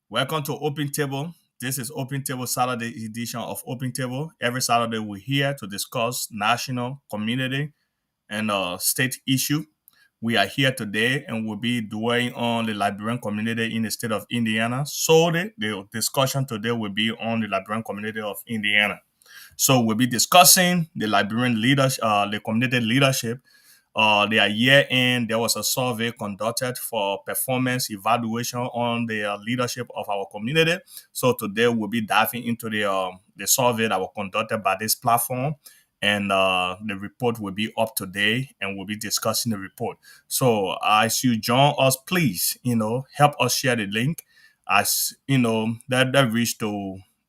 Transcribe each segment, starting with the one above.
Welcome to Open Table. This is Open Table Saturday edition of Open Table. Every Saturday we're here to discuss national, community, and state issue. We are here today and we'll be dwelling on the Liberian community in the state of Indiana. So the discussion today will be on the Liberian community of Indiana. So we'll be discussing the Liberian leadership, the community leadership. Their year end, there was a survey conducted for performance evaluation on the leadership of our community. So today we'll be diving into the survey that was conducted by this platform, and the report will be up today, and we'll be discussing the report. So as you join us, please, help us share the link, as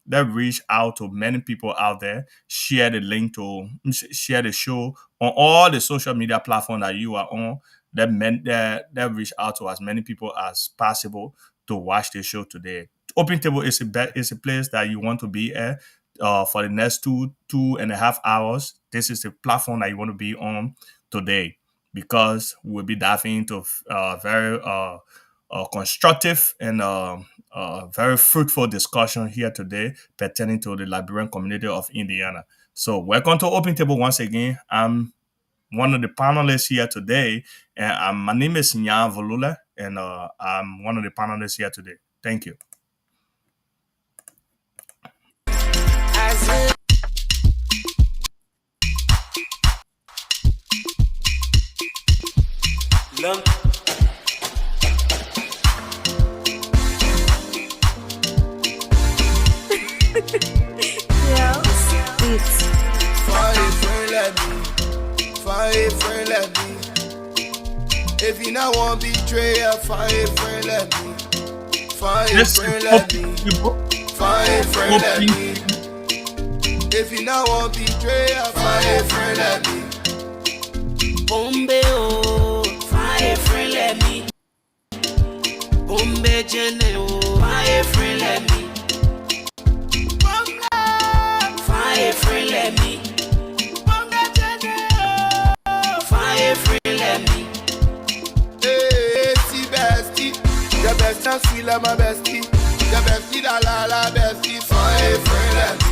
that reach out to many people out there. Share the link to share the show on all the social media platforms that you are on. That reach out to as many people as possible to watch the show today. Open Table is a place that you want to be at for the next 2.5 hours. This is the platform that you want to be on today, because we'll be diving into very constructive and very fruitful discussion here today pertaining to the Liberian community of Indiana. So welcome to Open Table once again. I'm one of the panelists here today, and my name is Nyan Volula, and I'm one of the panelists here today. Thank you. If you not want betrayal, find a friend like me. Find a friend like me. Find a friend like me. If you not want betrayal, find a friend like me. Bombe oh, find a friend like me. Bombe jene oh, find a friend like me. Bombe, find a friend like me. Bombe jene oh, find a friend like me. The best and sweet like my bestie. The bestie la bestie. Find a friend like me.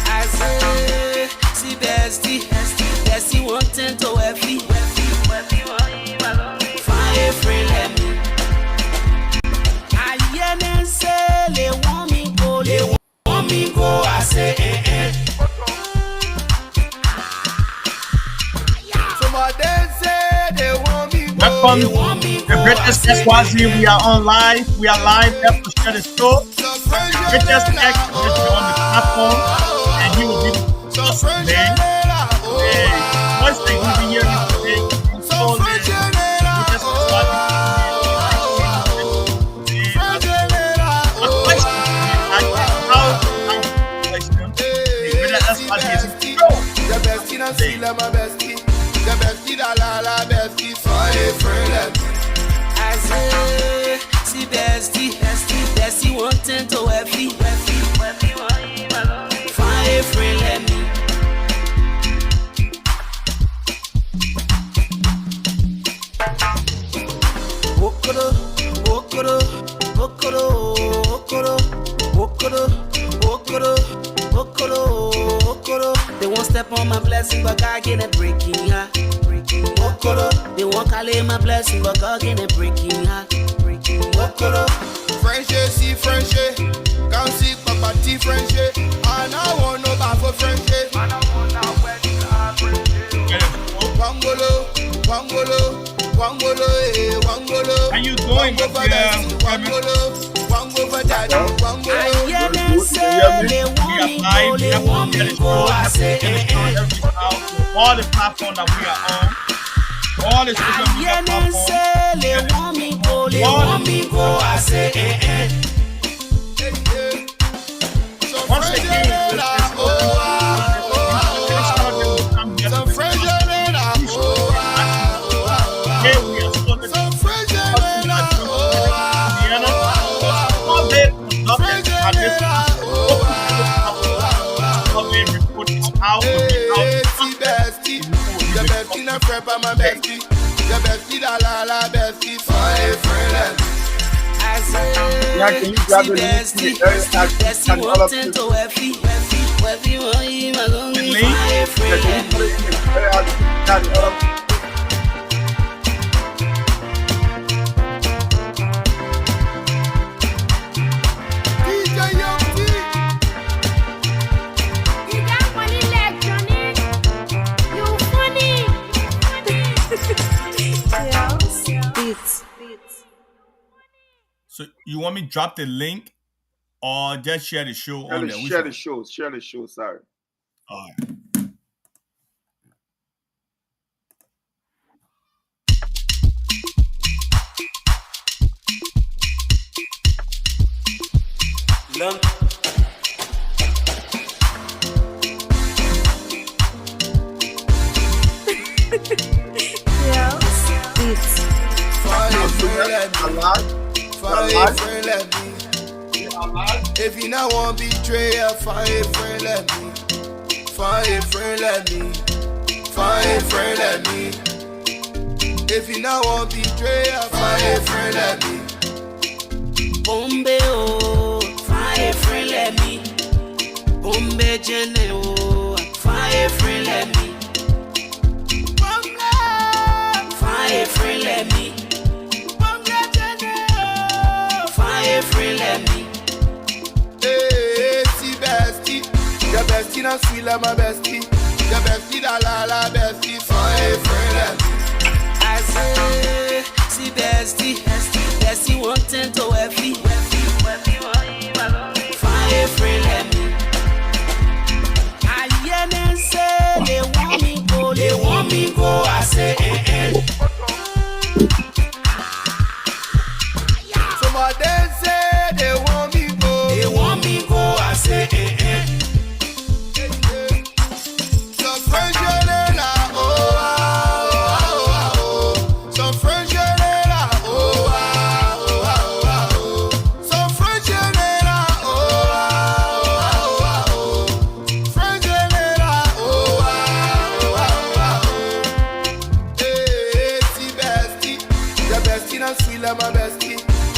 I say, see bestie wanting to wealthy. Find a friend like me. I hear them say they want me go. I say Some of them say they want me go. Welcome to the greatest SYZ. We are on live. We are live. Help to share the show. Greatest X is on the platform, and he will be today. Once they will be here today, so the greatest The bestie la bestie, find a friend like me. I say, see bestie wanting to wealthy. Find a friend like me. They won't step on my blessing, but God can't break it. They won't call it my blessing, but God can't break it. Friendship, see friendship. Can't see Papa T friendship. And I want no bad for friendship. Wangolo, How you doing, Wango for daddy, Wangolo. We are live. We have to get it show. All the platforms that we are on. All the social media platforms. They want me go. I say Once again, some friends we are bestie n'a fait pas ma bestie. The bestie da la bestie. Fire friend like me. I say, see bestie wanting to wealthy. Wealthy want him as only fire friend like me. So you want me to drop the link or just share the show on there? Share the show. Share the show, sorry. All right. Lump. If you not want betrayer, find a friend like me. Find a friend like me. Find a friend like me. If you not want betrayer, find a friend like me. Bombe oh, find a friend like me. Bombe jene oh, find a friend like me. Bombe, find a friend like me. Bombe jene oh, find a friend like me. Hey, see bestie, your bestie not sweet like my bestie. Your bestie da la bestie, find a friend like me. I say, see bestie wanting to wealthy. Find a friend like me. I hear them say they want me go, I say Some of them say they want me go, I say Some friends you la Some friends you la Some friends you la Friends you la Hey, see bestie, the bestie not sweet like my bestie.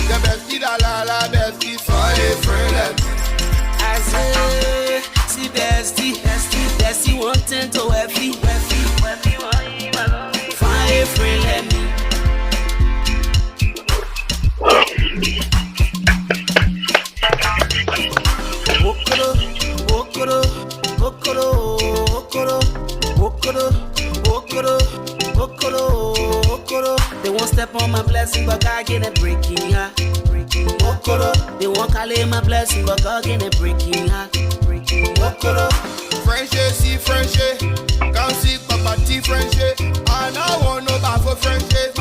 The bestie da la bestie, find a friend like me. I say, see bestie wanting to wealthy. Find a friend like me. They won't step on my blessing, but God get it breaking, yeah. They won't call it my blessing, but God get it breaking, yeah. Friendship, see friendship. Can't see Papa T friendship. And I want no bad for friendship.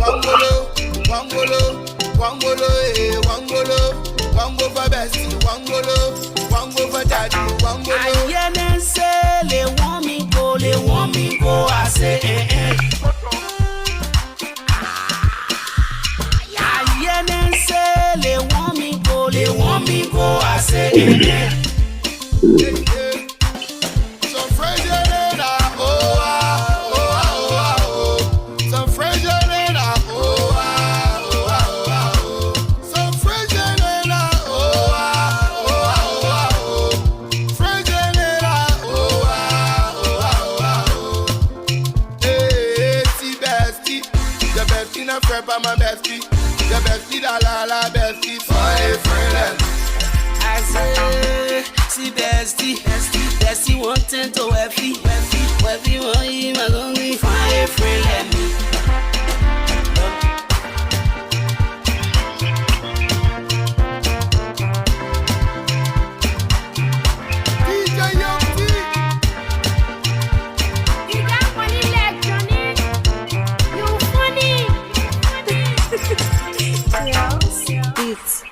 Wangolo, Wango for bestie, Wango for daddy, Wangolo. I hear them say they want me go, I say I hear them say they want me go, I say Some friends you know, some friends you know, some friends you know, friends you know, hey, see bestie, the bestie not friend by my bestie, the bestie da la bestie, find a friend like me. I say, see bestie wanting to wealthy want him as only find a friend like me. DJ Young T. You got funny legs, Johnny. You funny. Beats.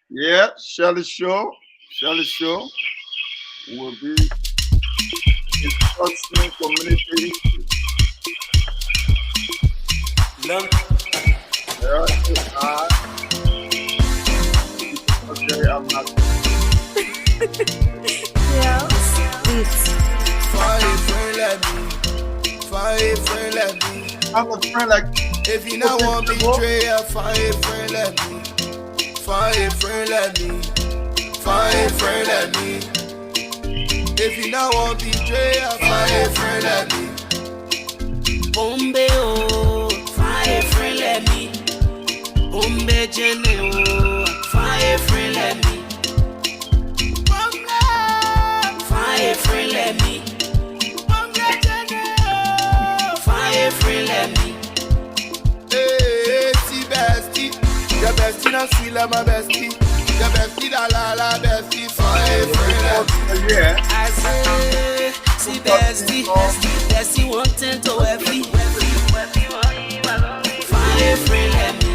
Yeah, Shelly Show. Will be discussing community issues. There are I'm not. Fire friend like me. Fire friend like me. I'm a friend like. If you not want betrayal, find a friend like me. Find a friend like me. Find a friend like me. If you not want betrayal, find a friend like me. Bombe oh, find a friend like me. Bombe Jenny oh, find a friend like me. Bombe, find a friend like me. Bombe Jenny oh, find a friend like me. Your bestie not sweet like my bestie. Your bestie da la bestie. Fine friend. Yeah. I say, see bestie, bestie wanting to every. Fine friend let me.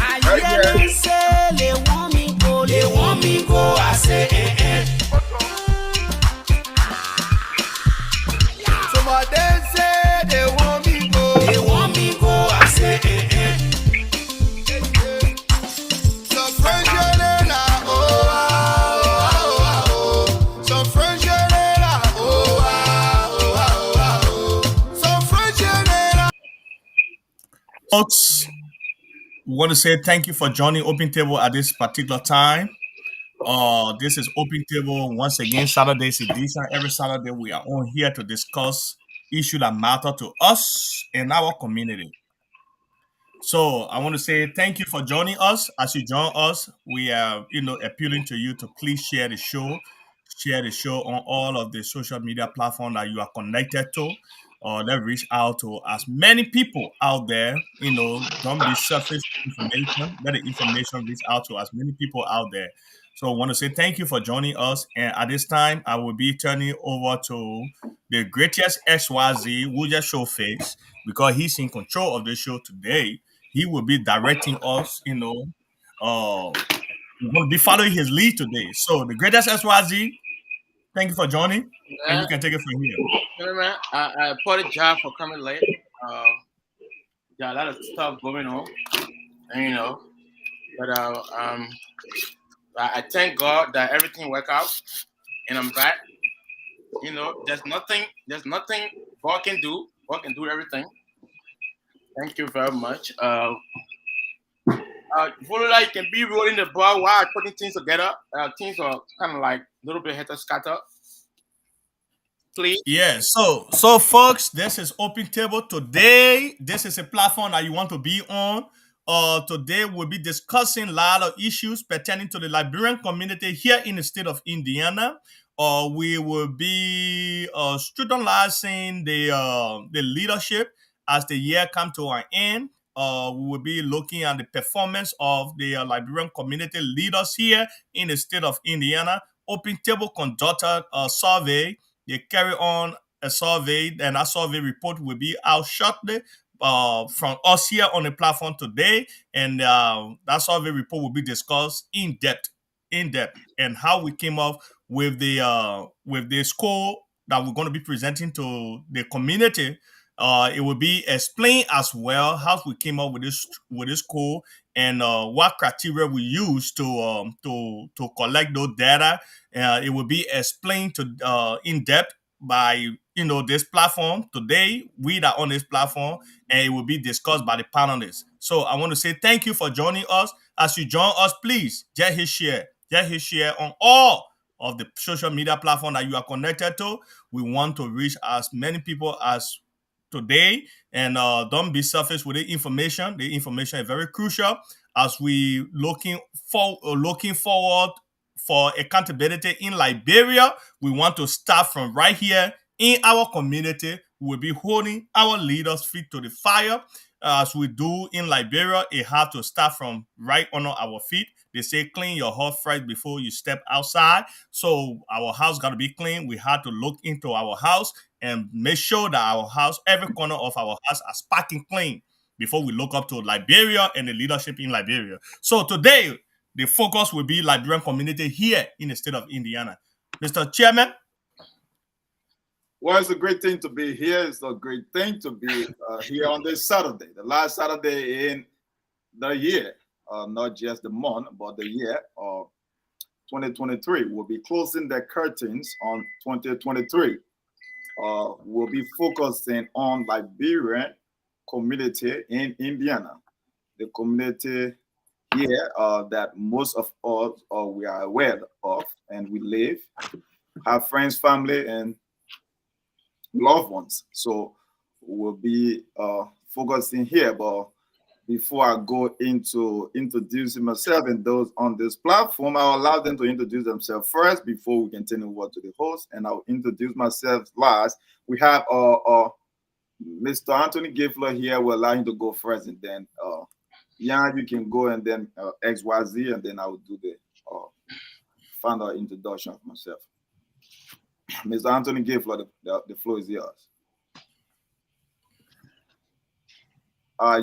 I hear them say they want me go. I say Some of them say they want me go. I say Folks, we want to say thank you for joining Open Table at this particular time. This is Open Table once again, Saturday's edition. Every Saturday we are on here to discuss issues that matter to us and our community. So I want to say thank you for joining us. As you join us, we are appealing to you to please share the show. Share the show on all of the social media platforms that you are connected to. Let's reach out to as many people out there. Don't be surface information. Let the information reach out to as many people out there. So I want to say thank you for joining us. And at this time, I will be turning over to the greatest XYZ, who just show face, because he's in control of the show today. He will be directing us, we're going to be following his lead today. So the greatest XYZ, thank you for joining, and you can take it from here. Man, I apologize for coming late. Yeah, a lot of stuff going on, and, but I thank God that everything worked out, and I'm back. There's nothing God can do. God can do everything. Thank you very much. You can be rolling the ball while putting things together. Things are kind of like a little bit scattered. Please. Yeah. So folks, this is Open Table today. This is a platform that you want to be on. Today we'll be discussing a lot of issues pertaining to the Liberian community here in the state of Indiana. We will be scrutinizing the leadership as the year comes to an end. We will be looking at the performance of the Liberian community leaders here in the state of Indiana. Open Table conducted a survey. They carry on a survey, and that survey report will be out shortly from us here on the platform today. And that survey report will be discussed in depth, and how we came up with the score that we're going to be presenting to the community. It will be explained as well how we came up with this score, and what criteria we use to collect those data. It will be explained to in depth by this platform today. We are on this platform, and it will be discussed by the panelists. So I want to say thank you for joining us. As you join us, please just hit share on all of the social media platform that you are connected to. We want to reach as many people as today, and don't be selfish with the information. The information is very crucial as we looking forward for accountability in Liberia. We want to start from right here in our community. We'll be holding our leaders' feet to the fire. As we do in Liberia, it has to start from right under our feet. They say clean your heart first before you step outside. So our house got to be clean. We have to look into our house and make sure that our house, every corner of our house, are sparking clean before we look up to Liberia and the leadership in Liberia. So today, the focus will be Liberian community here in the state of Indiana. Mr. Chairman? Well, it's a great thing to be here. It's a great thing to be here on this Saturday, the last Saturday in the year. not just the month, but the year of 2023. We'll be closing the curtains on 2023. We'll be focusing on Liberian community in Indiana, the community here that most of us we are aware of, and we live, have friends, family, and loved ones. So we'll be focusing here. But before I go into introducing myself and those on this platform, I'll allow them to introduce themselves first before we continue over to the host. And I'll introduce myself last. We have Mr. Anthony Gifler here. We'll allow him to go first, and then yeah, you can go, and then XYZ, and then I will do the final introduction of myself. Mr. Anthony Gifler, the floor is yours.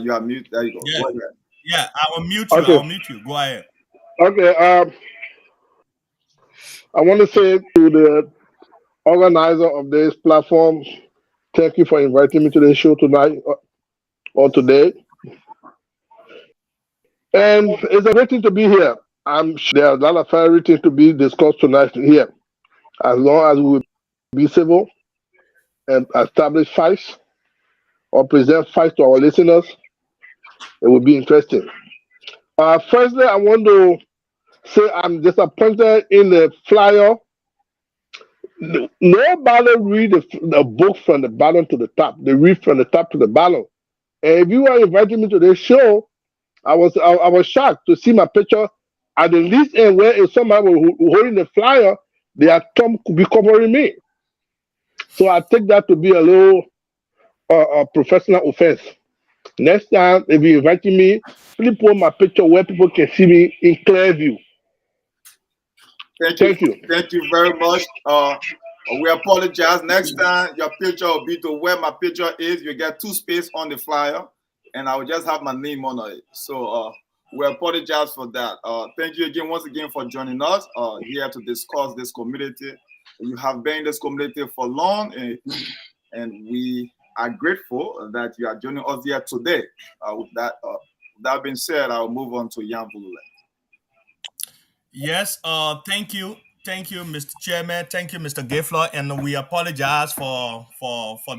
You are mute. There you go. Yeah, Go ahead. yeah. I will mute you. Okay. I'll mute you. Go ahead. Okay. I want to say to the organizer of this platform, thank you for inviting me to the show tonight or today. And it's a great thing to be here. I'm sure there are a lot of fiery things to be discussed tonight here. As long as we will be civil and establish facts or present facts to our listeners, it will be interesting. Firstly, I want to say I'm disappointed in the flyer. Nobody read the book from the bottom to the top. They read from the top to the bottom. And if you are inviting me to this show, I was shocked to see my picture at the least end where if somebody was holding the flyer, their thumb could be covering me. So I take that to be a little professional offense. Next time, if you inviting me, please put my picture where people can see me in clear view. Thank you. Thank you very much. We apologize. Next time, your picture will be to where my picture is. You get 2 spaces on the flyer, and I will just have my name on it. So we apologize for that. Thank you again, once again, for joining us here to discuss this community. You have been in this community for long, and we are grateful that you are joining us here today. With that being said, I'll move on to Jan Vulule. Yes. Thank you, Mr. Chairman. Thank you, Mr. Gifler, and we apologize for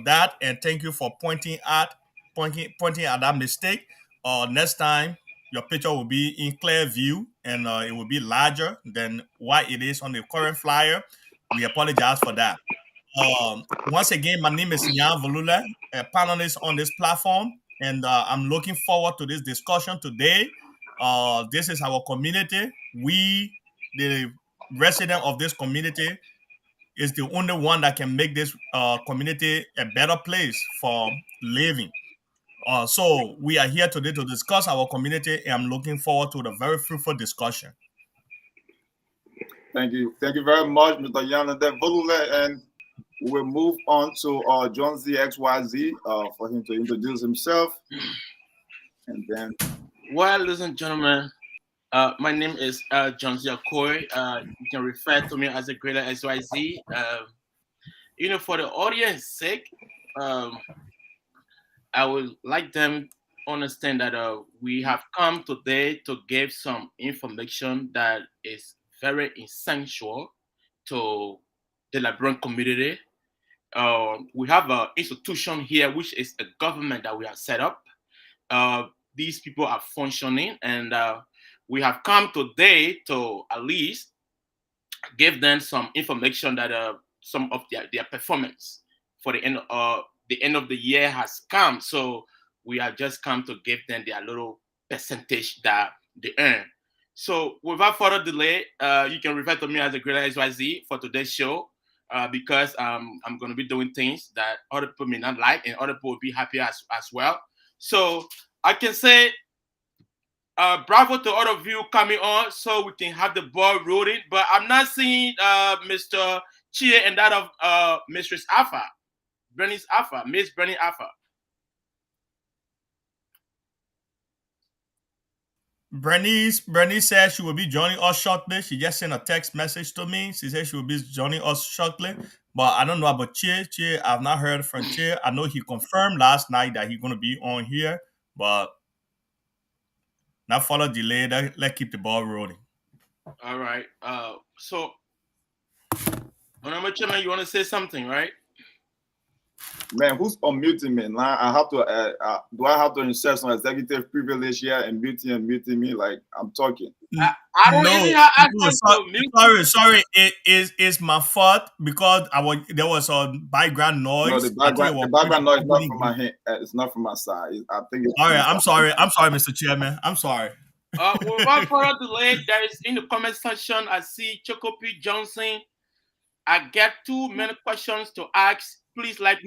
that, and thank you for pointing at that mistake. Next time, your picture will be in clear view, and it will be larger than what it is on the current flyer. We apologize for that. Once again, my name is Jan Vulule, a panelist on this platform, and I'm looking forward to this discussion today. This is our community. We, the resident of this community, is the only one that can make this community a better place for living. So we are here today to discuss our community, and I'm looking forward to the very fruitful discussion. Thank you very much, Mr. Jan Vulule, and we'll move on to John Z XYZ for him to introduce himself, and then. Well, ladies and gentlemen, my name is John Z Okoye. You can refer to me as a greater XYZ. For the audience sake, I would like them to understand that we have come today to give some information that is very essential to the Liberian community. We have an institution here, which is a government that we have set up. These people are functioning, and we have come today to at least give them some information that some of their performance for the end of the year has come. So we have just come to give them their little percentage that they earn. So without further delay, you can refer to me as a greater XYZ for today's show, because I'm going to be doing things that other people may not like, and other people will be happy as well. So I can say bravo to all of you coming on so we can have the ball rolling. But I'm not seeing Mr. Chie and that of Mistress Alpha, Miss Bernie Alpha. Bernice said she will be joining us shortly. She just sent a text message to me. She said she will be joining us shortly. But I don't know about Chie. I've not heard from Chie. I know he confirmed last night that he's going to be on here. But Not follow delay. Let's keep the ball rolling. All right. So, Honorable Chairman, you want to say something, right? Man, who's unmuting me? Now I have to. Do I have to insert some executive privilege here and muting me? Like I'm talking. I don't even have access to mute. Sorry. It's my fault because there was a background noise. No, the background noise is not from my hand. It's not from my side. I think. All right. I'm sorry, Mr. Chairman. I'm sorry. Without further delay, there is in the comment section. I see Choco P. Johnson. I get too many questions to ask. Please let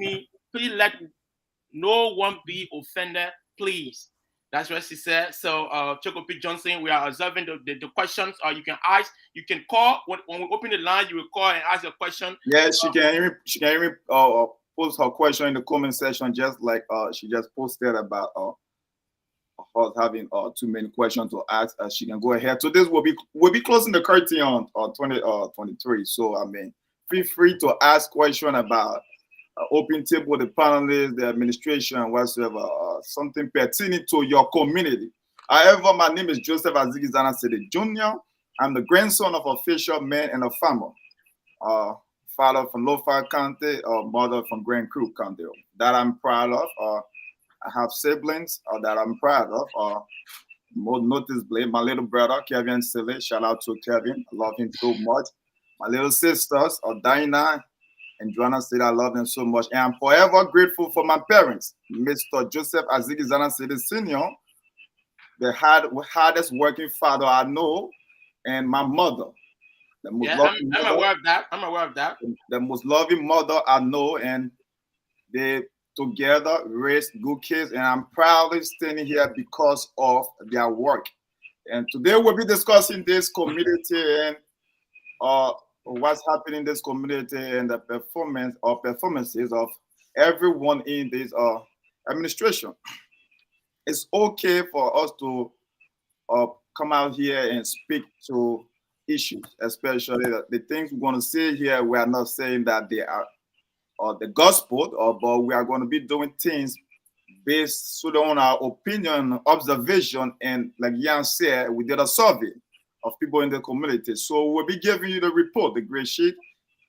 no one be offended, please. That's what she said. So, Choco P. Johnson, we are observing the questions. You can ask, you can call. When we open the line, you will call and ask your question. Yeah, she can hear me post her question in the comment section, just like she just posted about us having too many questions to ask. She can go ahead. So this we'll be closing the curtain on 2023. So I mean, feel free to ask question about open table, the panelists, the administration, whatsoever, something pertaining to your community. However, my name is Joseph Azigi Zanasede Jr. I'm the grandson of a fisherman and a farmer. Father from Lofa County, mother from Grand Creek County. That I'm proud of. I have siblings that I'm proud of. More noticeably, my little brother, Kevin Silly. Shout out to Kevin. I love him so much. My little sisters, Dinah and Joanna said I love them so much. And I'm forever grateful for my parents, Mr. Joseph Azigi Zanasede Sr., the hardest working father I know, and my mother. I'm aware of that. The most loving mother I know, and they together raised good kids, and I'm proudly standing here because of their work. And today we'll be discussing this community and what's happening in this community and the performances of everyone in this administration. It's okay for us to come out here and speak to issues, especially the things we're going to say here. We are not saying that they are the gospel, but we are going to be doing things based on our opinion, observation, and like Jan said, we did a survey of people in the community. So we'll be giving you the report, the gray sheet.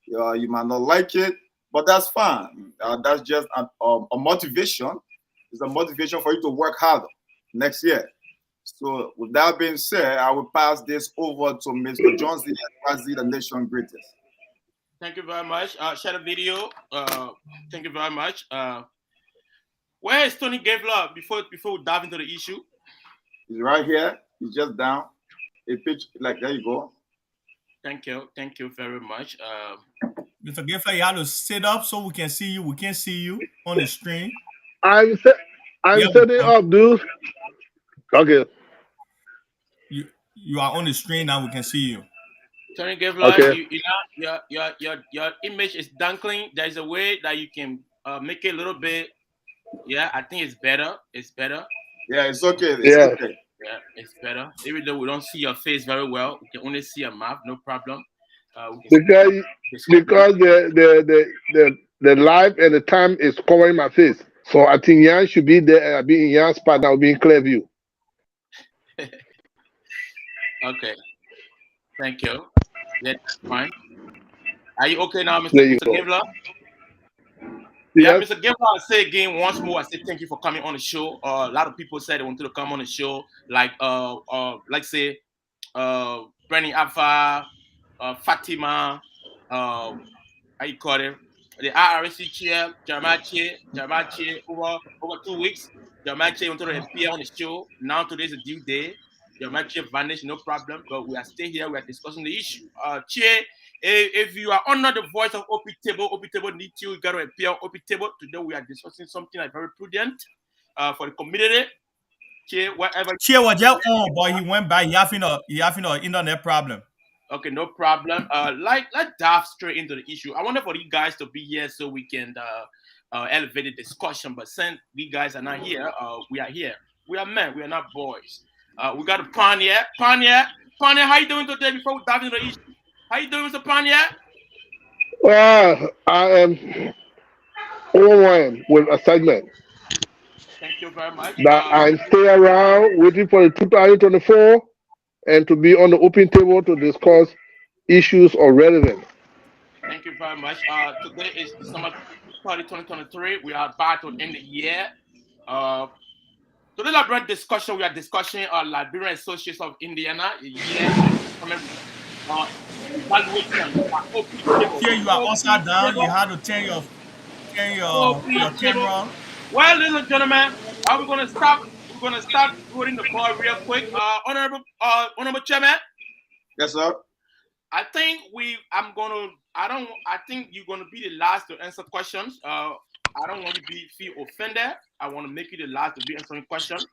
You might not like it, but that's fine. That's just a motivation. It's a motivation for you to work harder next year. So with that being said, I will pass this over to Mr. Johnson, the nation greatest. Thank you very much. Share the video. Thank you very much. Where is Tony Gavler before we dive into the issue? He's right here. He's just down. A pitch, like there you go. Thank you very much. Mr. Gavler, you have to sit up so we can see you. We can't see you on the screen. I'm setting up, dude. Okay. You are on the screen now. We can see you. Tony Gavler, okay. Your image is dunkling. There's a way that you can make it a little bit. Yeah, I think it's better. Yeah, it's okay. It's okay. Yeah, it's better. Even though we don't see your face very well, we can only see your mouth. No problem. Because the live and the time is covering my face, so I think Yan should be there. I'll be in Yan's spot. I'll be in Clearview. Okay. Thank you. Yeah, that's fine. Are you okay now, Mr. Gavler? Yeah, Mr. Gavler, I'll say again once more. I say thank you for coming on the show. A lot of people said they wanted to come on the show, like say Brenny Alpha, Fatima, how you call it? The IRC chair, Jeremiah over 2 weeks. Jeremiah wanted to appear on the show. Now today's a due day. Jeremiah vanished, no problem. But we are still here. We are discussing the issue. Chair, if you are under the voice of OP Table needs you. You got to appear on OP Table. Today we are discussing something like very prudent for the community. Chair, whatever. Chair was just on, boy. He went by. He having an internet problem. Okay, no problem. Let's dive straight into the issue. I wonder for you guys to be here so we can elevate the discussion. But since you guys are not here, we are here. We are men. We are not boys. We got a Panya. Panya, how you doing today before we dive into the issue? How you doing, Mr. Panya? I am overwhelmed with assignment. Thank Thank you very much. that I stay around waiting for the 2024 and to be on the open table to discuss issues of relevance. Thank you very much. Today is December 30, 2023. We are about to end the year. Today, our discussion, we are discussing Liberian Associates of Indiana. Evaluation. Here you are upside down. You have to turn your camera. Well, ladies and gentlemen, we're gonna stop. We're gonna start putting the ball real quick. Honorable Chairman. Yes, sir. I think you're gonna be the last to answer questions. I don't want you to feel offended. I want to make you the last to be answering questions.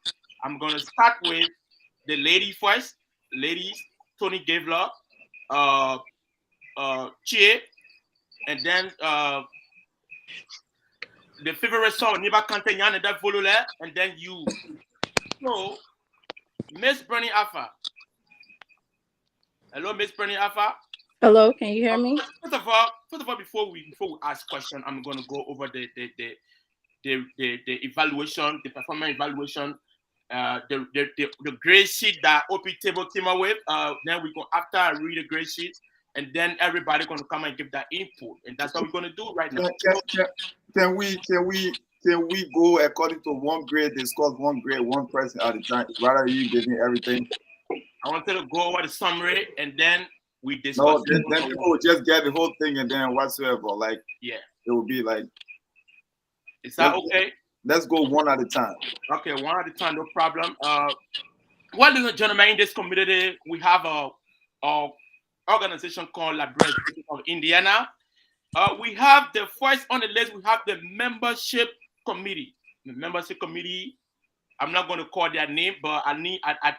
I'm gonna start with the lady first. Ladies, Tony Gavler, Chie, and then the favorite song, Niba Kante Yan and that Volule, and then you. So, Miss Bernie Alpha. Hello, Miss Bernie Alpha. Hello, can you hear me? First of all, before we ask question, I'm gonna go over the evaluation, the performance evaluation, the grade sheet that OP Table came up with. Then we go after I read the grade sheet, and then everybody gonna come and give that input, and that's what we're gonna do right now. Can we go according to one grade, discuss one grade, one person at a time, rather than you giving everything? I wanted to go over the summary, and then we discuss. No, then people will just get the whole thing and then whatsoever. Like, yeah, it will be like. Is that okay? Let's go one at a time. Okay, one at a time, no problem. Well, ladies and gentlemen, in this community, we have a organization called Liberian Associates of Indiana. We have the first on the list. We have the membership committee. The membership committee. I'm not going to call their name, but I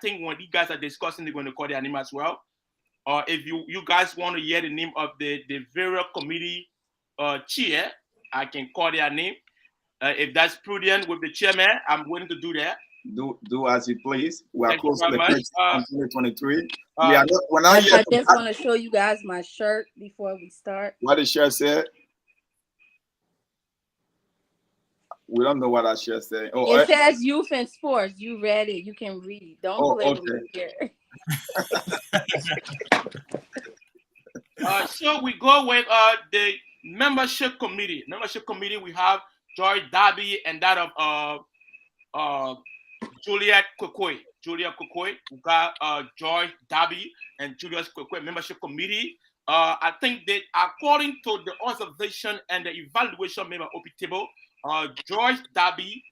think when you guys are discussing, they're going to call their name as well. If you guys want to hear the name of the various committee chair, I can call their name. If that's prudent with the chairman, I'm willing to do that. Do as you please. We are Thank close you to the very much. 2023. I just want to show you guys my shirt before we start. What the shirt said? We don't know what that shirt said. Oh, it says youth and sports. You read it. You can read. Don't play with me here. So we go with the membership committee. Membership committee, we have Joy Darby and that of Juliet Kokoi. We got Joy Darby and Julius Kokoi membership committee. I think that according to the observation and the evaluation made by OP Table, George Darby,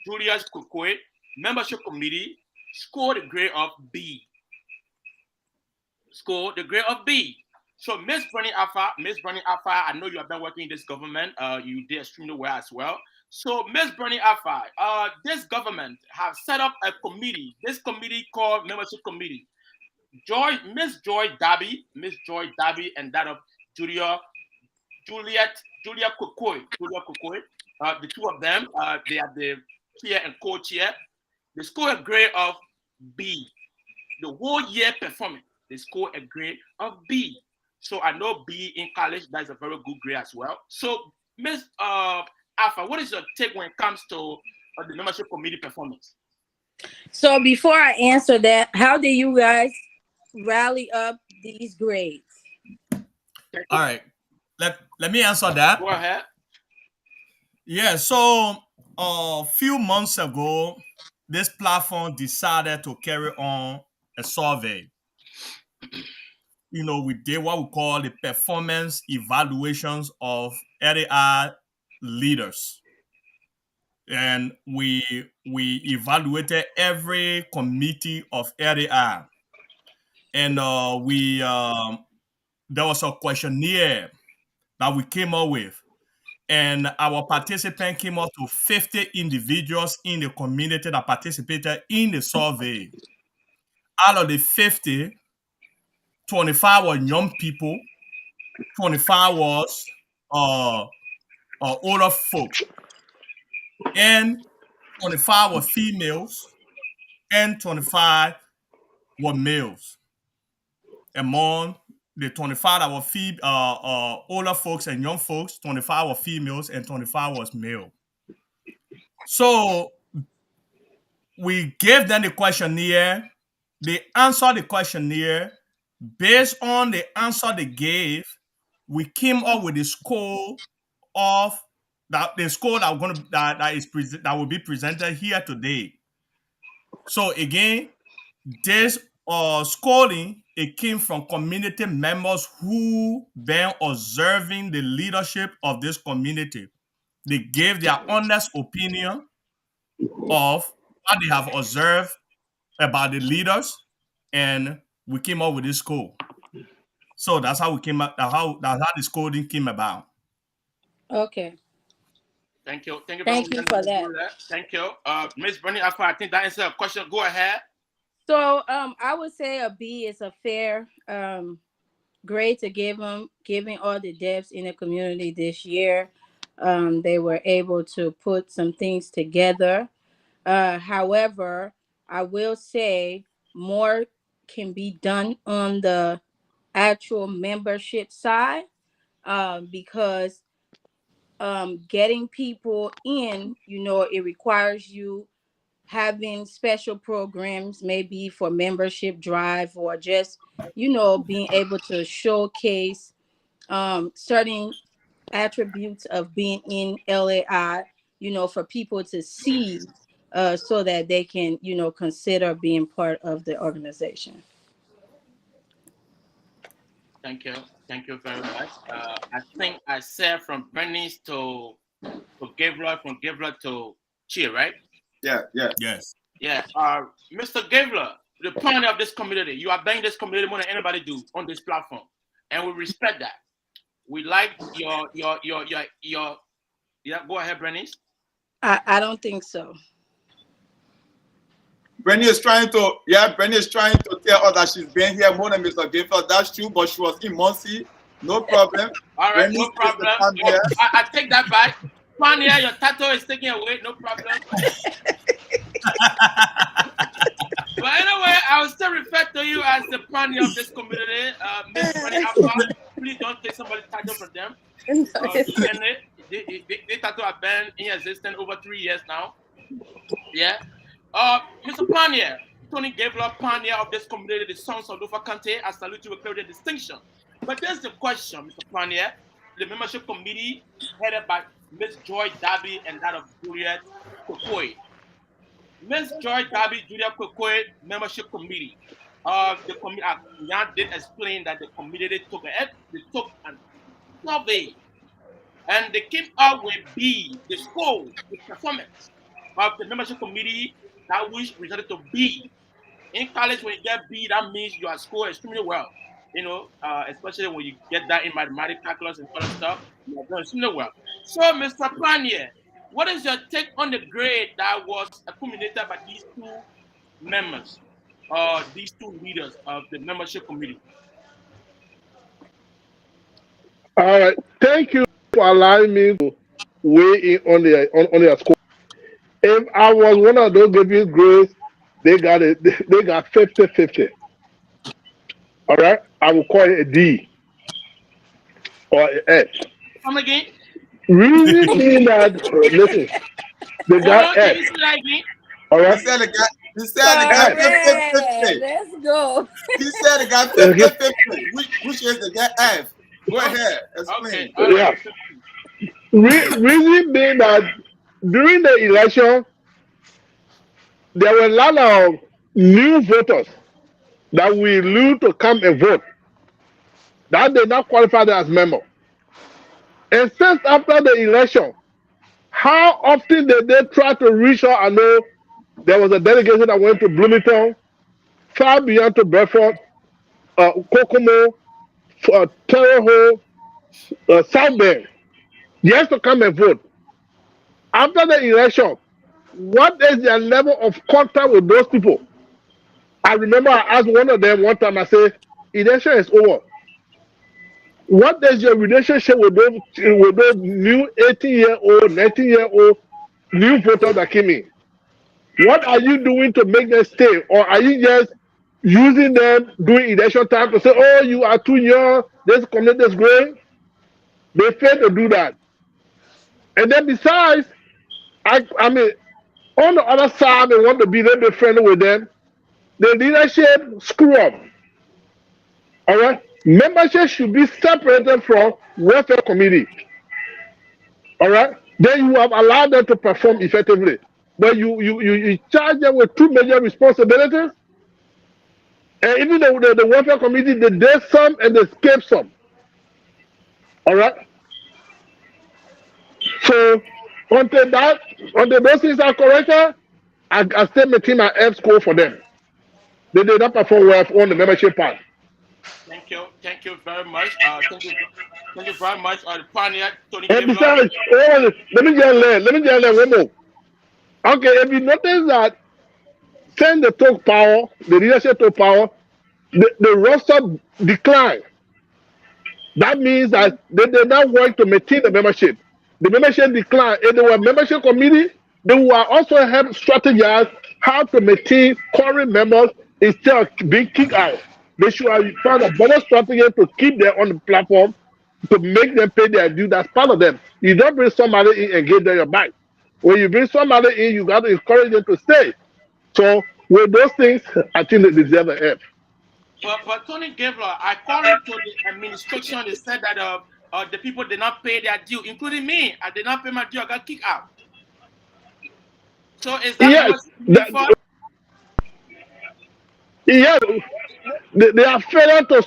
Julius Kokoi membership committee scored a grade of B. So Ms. Bernie Alpha, I know you have been working in this government. You did extremely well as well. So Ms. Bernie Alpha, this government have set up a committee. This committee called Membership Committee. Miss Joy Darby, and that of Juliet Kokoi. The two of them, they are the chair and co-chair. They score a grade of B. The whole year performance, they score a grade of B. So I know B in college, that's a very good grade as well. So Ms. Alpha, what is your take when it comes to the membership committee performance? So before I answer that, how do you guys rally up these grades? All right. Let me answer that. Go ahead. Yeah, so a few months ago, this platform decided to carry on a survey. We did what we call the performance evaluations of LAI leaders. And we evaluated every committee of LAI. And there was a questionnaire that we came up with. And our participant came up to 50 individuals in the community that participated in the survey. Out of the 50, 25 were young people, 25 was older folks, and 25 were females, and 25 were males. Among the 25 that were older folks and young folks, 25 were females and 25 was male. So we gave them the questionnaire. They answered the questionnaire. Based on the answer they gave, we came up with the score of that the score that we're gonna that will be presented here today. So again, this scoring, it came from community members who been observing the leadership of this community. They gave their honest opinion of what they have observed about the leaders, and we came up with this score. So that's how we came up. That's how the scoring came about. Okay. Thank you. Thank you very Thank you much. for that. Thank you. Miss Bernie Alpha, I think that answers a question. Go ahead. So I would say a B is a fair grade to giving all the devs in the community this year. They were able to put some things together. However, I will say more can be done on the actual membership side, because getting people in, it requires you having special programs, maybe for membership drive, or just being able to showcase certain attributes of being in LAI, for people to see, so that they can consider being part of the organization. Thank you. Thank you very much. I think I said from Bernice to Gabriel, from Gabriel to Chi, right? Yeah. Yes. Yeah. Mr. Gabriel, the pioneer of this community, you are banging this community more than anybody do on this platform, and we respect that. We like your. Yeah. Go ahead, Bernice. I don't think so. Brenny is trying to tell us that she's been here more than Mr. Gabriel. That's true, but she was in Muncie. No problem. All right, Bernice no is problem. the pioneer. I take that back. Pioneer, your tattoo is taken away. No problem. But anyway, I will still refer to you as the pioneer of this community. Miss Bernie Alpha, please don't take somebody's title from them. They tattoo have been in existence over 3 years now. Yeah. Mr. Pioneer, Tony Gabriel, pioneer of this community, the sons of Lufa Kante, I salute you with clarity and distinction. But there's the question, Mr. Pioneer. The membership committee headed by Ms. Joy Darby and that of Juliet Kokoi. Ms. Joy Darby, Juliet Kokoi, membership committee. The committee, Jan did explain that the committee took a survey, and they came out with B, the score, the performance of the membership committee, that which resulted to B. In college, when you get B, that means you are scored extremely well. Especially when you get that in mathematics, calculus, and other stuff, you are doing extremely well. So, Mr. Pioneer, what is your take on the grade that was accumulated by these two members, these two leaders of the membership committee? All right. Thank you for allowing me to weigh in on their score. If I was one of those giving grades, they got 50-50. All right. I will call it a D or an F. Come again? Reason being that, listen, they got F. All right. He said the guy 50-50. Let's go. He said the guy 50-50. Which is the guy F. Go ahead. Explain. Okay. Yeah. Reason being that during the election, there were a lot of new voters that we knew to come and vote that did not qualify as member. And since after the election, how often did they try to reach out? I know there was a delegation that went to Bloomington, far beyond to Bedford, Kokomo, Terre Haute, South Bend, just to come and vote. After the election, what is their level of contact with those people? I remember I asked one of them one time, I said, election is over. What is your relationship with those new 18-year-old, 19-year-old new voters that came in? What are you doing to make them stay? Or are you just using them during election time to say, oh, you are too young, this community is growing? They fail to do that. And then besides, I mean, On the other side, they want to be a little bit friendly with them. The leadership screw up. All right, membership should be separated from welfare committee. All right, then you have allowed them to perform effectively. But you charge them with two major responsibilities, and even the welfare committee, they did some and they escape some. All right. So until those things are corrected, I still maintain my F score for them. They did not perform well on the membership part. Thank you very much. Thank you very much. The pioneer Tony And Gabriel. besides, let me just learn one more. Okay, if you notice that since the took power, the leadership took power, the roster declined. That means that they did not work to maintain the membership. The membership declined. If there were membership committee, they will also help strategize how to maintain current members instead of being kicked out. They should have found a better strategy to keep them on the platform, to make them pay their due. That's part of them. You don't bring somebody in and give them your back. When you bring somebody in, you got to encourage them to stay. So with those things, I think they deserve an F. But Tony Gabriel, according to the administration, they said that the people did not pay their due, including me. I did not pay my due. I got kicked out. So is that yes, yes, they are failing to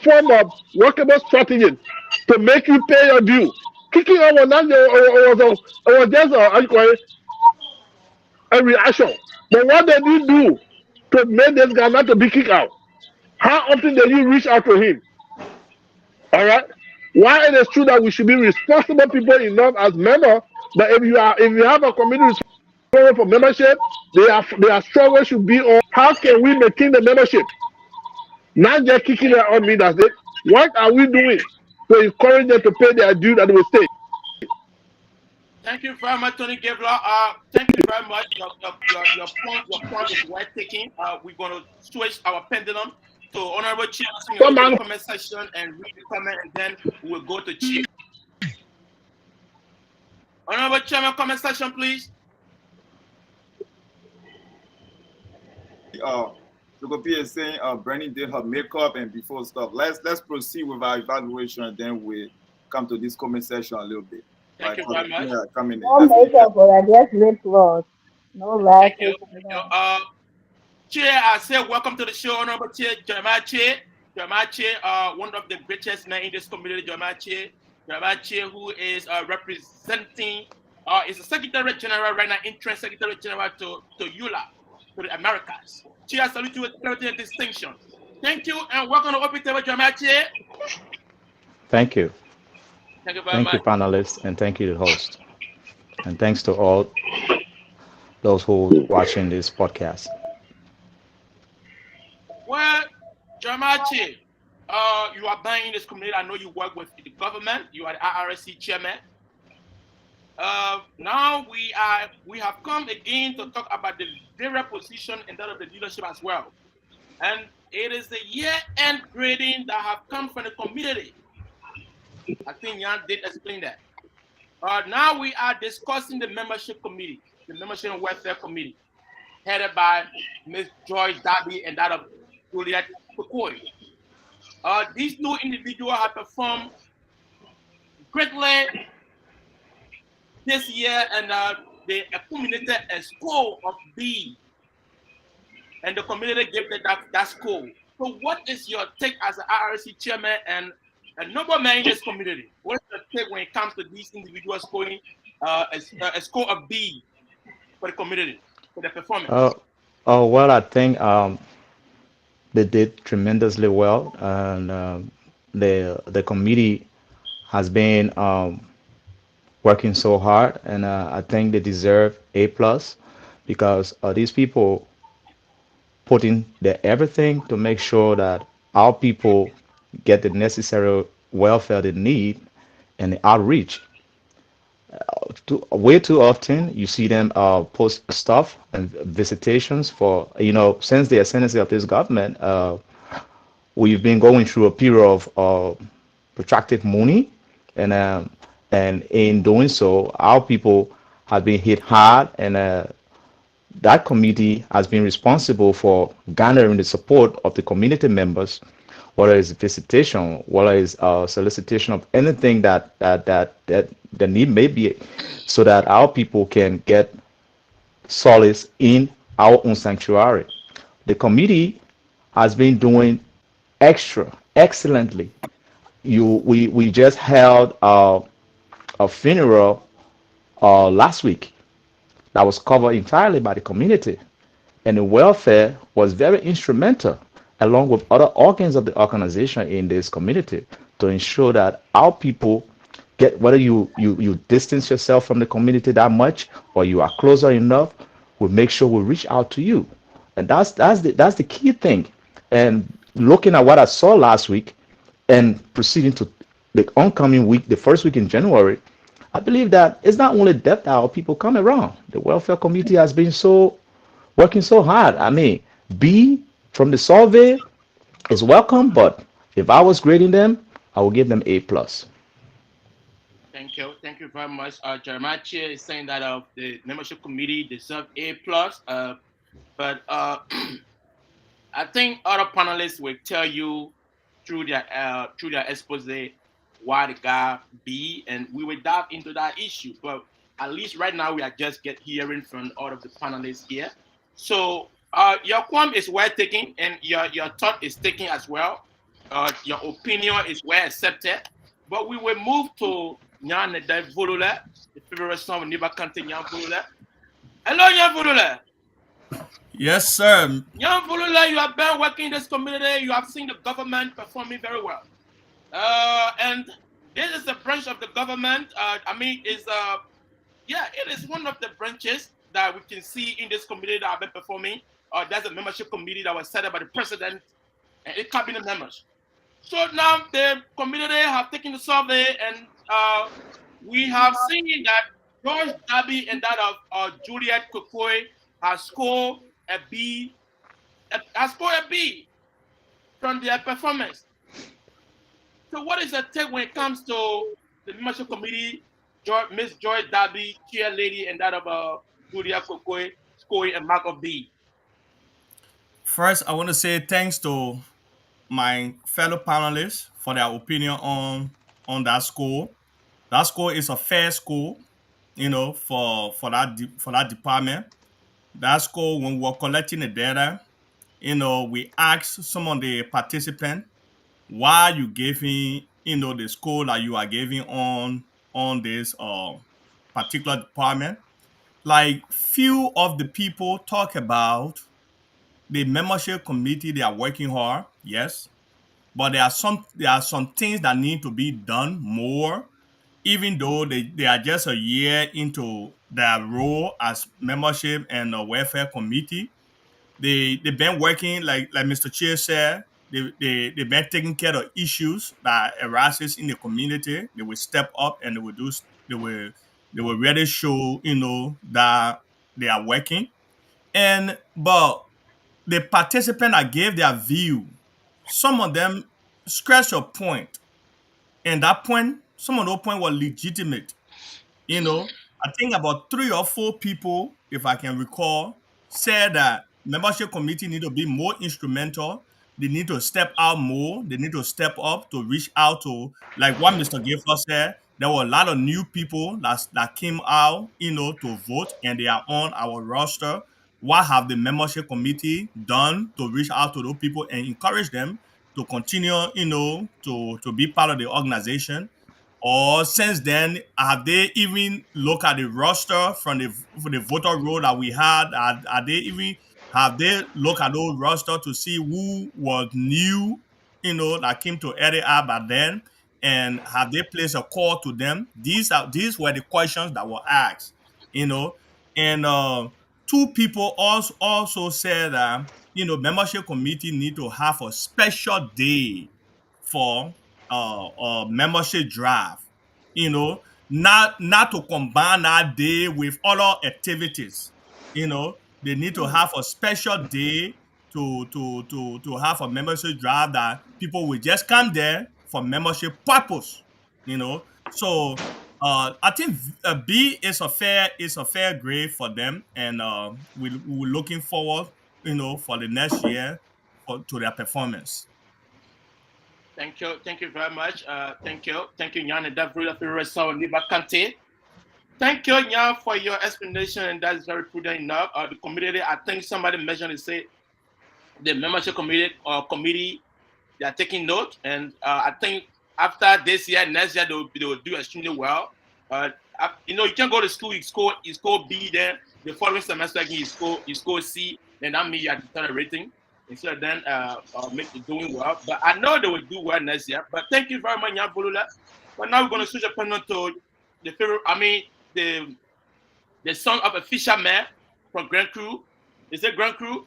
form a workable strategy to make you pay your due. Kicking out was just a reaction. But what did you do to make this guy not to be kicked out? How often did you reach out to him? All right. Why it is true that we should be responsible people enough as members, but if you have a committee responsible for membership, their struggle should be on how can we maintain the membership, not just kicking it on me. That's it. What are we doing to encourage them to pay their due that they will stay? Thank you very much, Tony Gabriel. Thank you very much. Your point is well taken. We're going to switch our pendulum to Honorable Chair in the comment section and read the comment, and then we'll go to Chief. Honorable Chairman, comment section, please. Sukopi is saying Bernie did her makeup and before stuff. Let's proceed with our evaluation, and then we come to this comment section a little bit. Thank you very much. Yeah, come in. No makeup, but I just lip gloss. No lashes. Chair, I say welcome to the show, Honorable Chair, Jeremiah Chair. Jeremiah Chair, one of the greatest men in this community, Jeremiah Chair. Jeremiah Chair, who is representing, is the Secretary General right now, interim Secretary General to EULA, to the Americas. Chair, I salute you with clarity and distinction. Thank you, and welcome to Open Table, Jeremiah Chair. Thank you. Thank you very much. Thank you, panelists, and thank you, the host. And thanks to all those who are watching this podcast. Well, Jeremiah Chair, you are buying in this community. I know you work with the government. You are the IRSC chairman. Now we have come again to talk about the various position and that of the leadership as well. And it is the year-end grading that have come from the community. I think Jan did explain that. Now we are discussing the membership committee, the membership and welfare committee, headed by Ms. Joy Darby and that of Juliet Pokoi. These two individuals have performed greatly this year, and they accumulated a score of B, and the community gave them that score. So what is your take as an IRC chairman and a noble man in this community? What is your take when it comes to these individuals scoring a score of B for the community, for their performance? Well, I think they did tremendously well, and the committee has been working so hard, and I think they deserve A+ because these people put in their everything to make sure that our people get the necessary welfare they need and the outreach. Way too often you see them post stuff and visitations for, since the ascendancy of this government, we've been going through a period of protracted mourning, and in doing so, our people has been hit hard, and that committee has been responsible for garnering the support of the community members, whether it's visitation, whether it's solicitation of anything that the need may be, so that our people can get solace in our own sanctuary. The committee has been doing excellently. We just held a funeral last week that was covered entirely by the community, and the welfare was very instrumental, along with other organs of the organization in this community, to ensure that our people get, whether you distance yourself from the community that much or you are closer enough, we make sure we reach out to you, and that's the key thing. And looking at what I saw last week and proceeding to the oncoming week, the first week in January, I believe that it's not only deaf that our people come around. The welfare community has been so working so hard. I mean, B from the survey is welcome, but if I was grading them, I would give them A+. Thank you very much. Jeremiah Chair is saying that the membership committee deserve A+. But I think other panelists will tell you through their expose why they got B, and we will dive into that issue. But at least right now we are just hearing from all of the panelists here. So your qualm is well taken, and your thought is taken as well. Your opinion is well accepted. But we will move to Nyan Volule, the favorite son of Nibakante Nyan Volule. Hello, Nyan Volule. Yes, sir. Nyan Volule, you have been working in this community. You have seen the government performing very well. And this is a branch of the government. It is one of the branches that we can see in this community that have been performing. There's a membership committee that was set up by the president and the cabinet members. So now the community have taken the survey, and we have seen that George Darby and that of Juliet Kokoi has scored a B. From their performance. So what is the take when it comes to the membership committee, Miss Joy Darby, chair lady, and that of Juliet Kokoi scoring a mark of B? First, I want to say thanks to my fellow panelists for their opinion on that score. That score is a fair score, for that department. That score, when we were collecting the data, we asked some of the participants why you giving, the score that you are giving on this particular department. Like, few of the people talk about the membership committee, they are working hard, yes. But there are some things that need to be done more, even though they are just a year into their role as membership and a welfare committee. They've been working, like Mr. Chair said, they've been taking care of issues that arises in the community. They will step up and they will really show, that they are working. But the participant that gave their view, some of them scratch a point, and that point, some of those points were legitimate. I think about 3 or 4 people, if I can recall, said that membership committee need to be more instrumental. They need to step out more. They need to step up to reach out to, like what Mr. Gifford said, there were a lot of new people that came out, to vote, and they are on our roster. What have the membership committee done to reach out to those people and encourage them to continue, to be part of the organization? Or since then, have they even looked at the roster from the voter roll that we had? Have they looked at those roster to see who was new, that came to area by then, and have they placed a call to them? These were the questions that were asked, and 2 people also said that membership committee need to have a special day for membership draft, not to combine that day with other activities. They need to have a special day to have a membership draft that people will just come there for membership purpose. So I think B is a fair grade for them, and we're looking forward, for the next year to their performance. Thank you very much. Thank you, Nyan and Davrila Ferreso and Niba Kante. Thank you, Nyan, for your explanation, and that's very prudent enough. The community, I think somebody mentioned it, say the membership committee, they are taking note, and I think after this year, next year they will do extremely well. You can go to school, you score B, then the following semester again you score C, then that means you are deteriorating instead of then make it doing well. But I know they will do well next year. But thank you very much, Nyan Bolula. But now we're going to switch up to the favorite. The son of a fisherman from Grand Cru. Is it Grand Cru?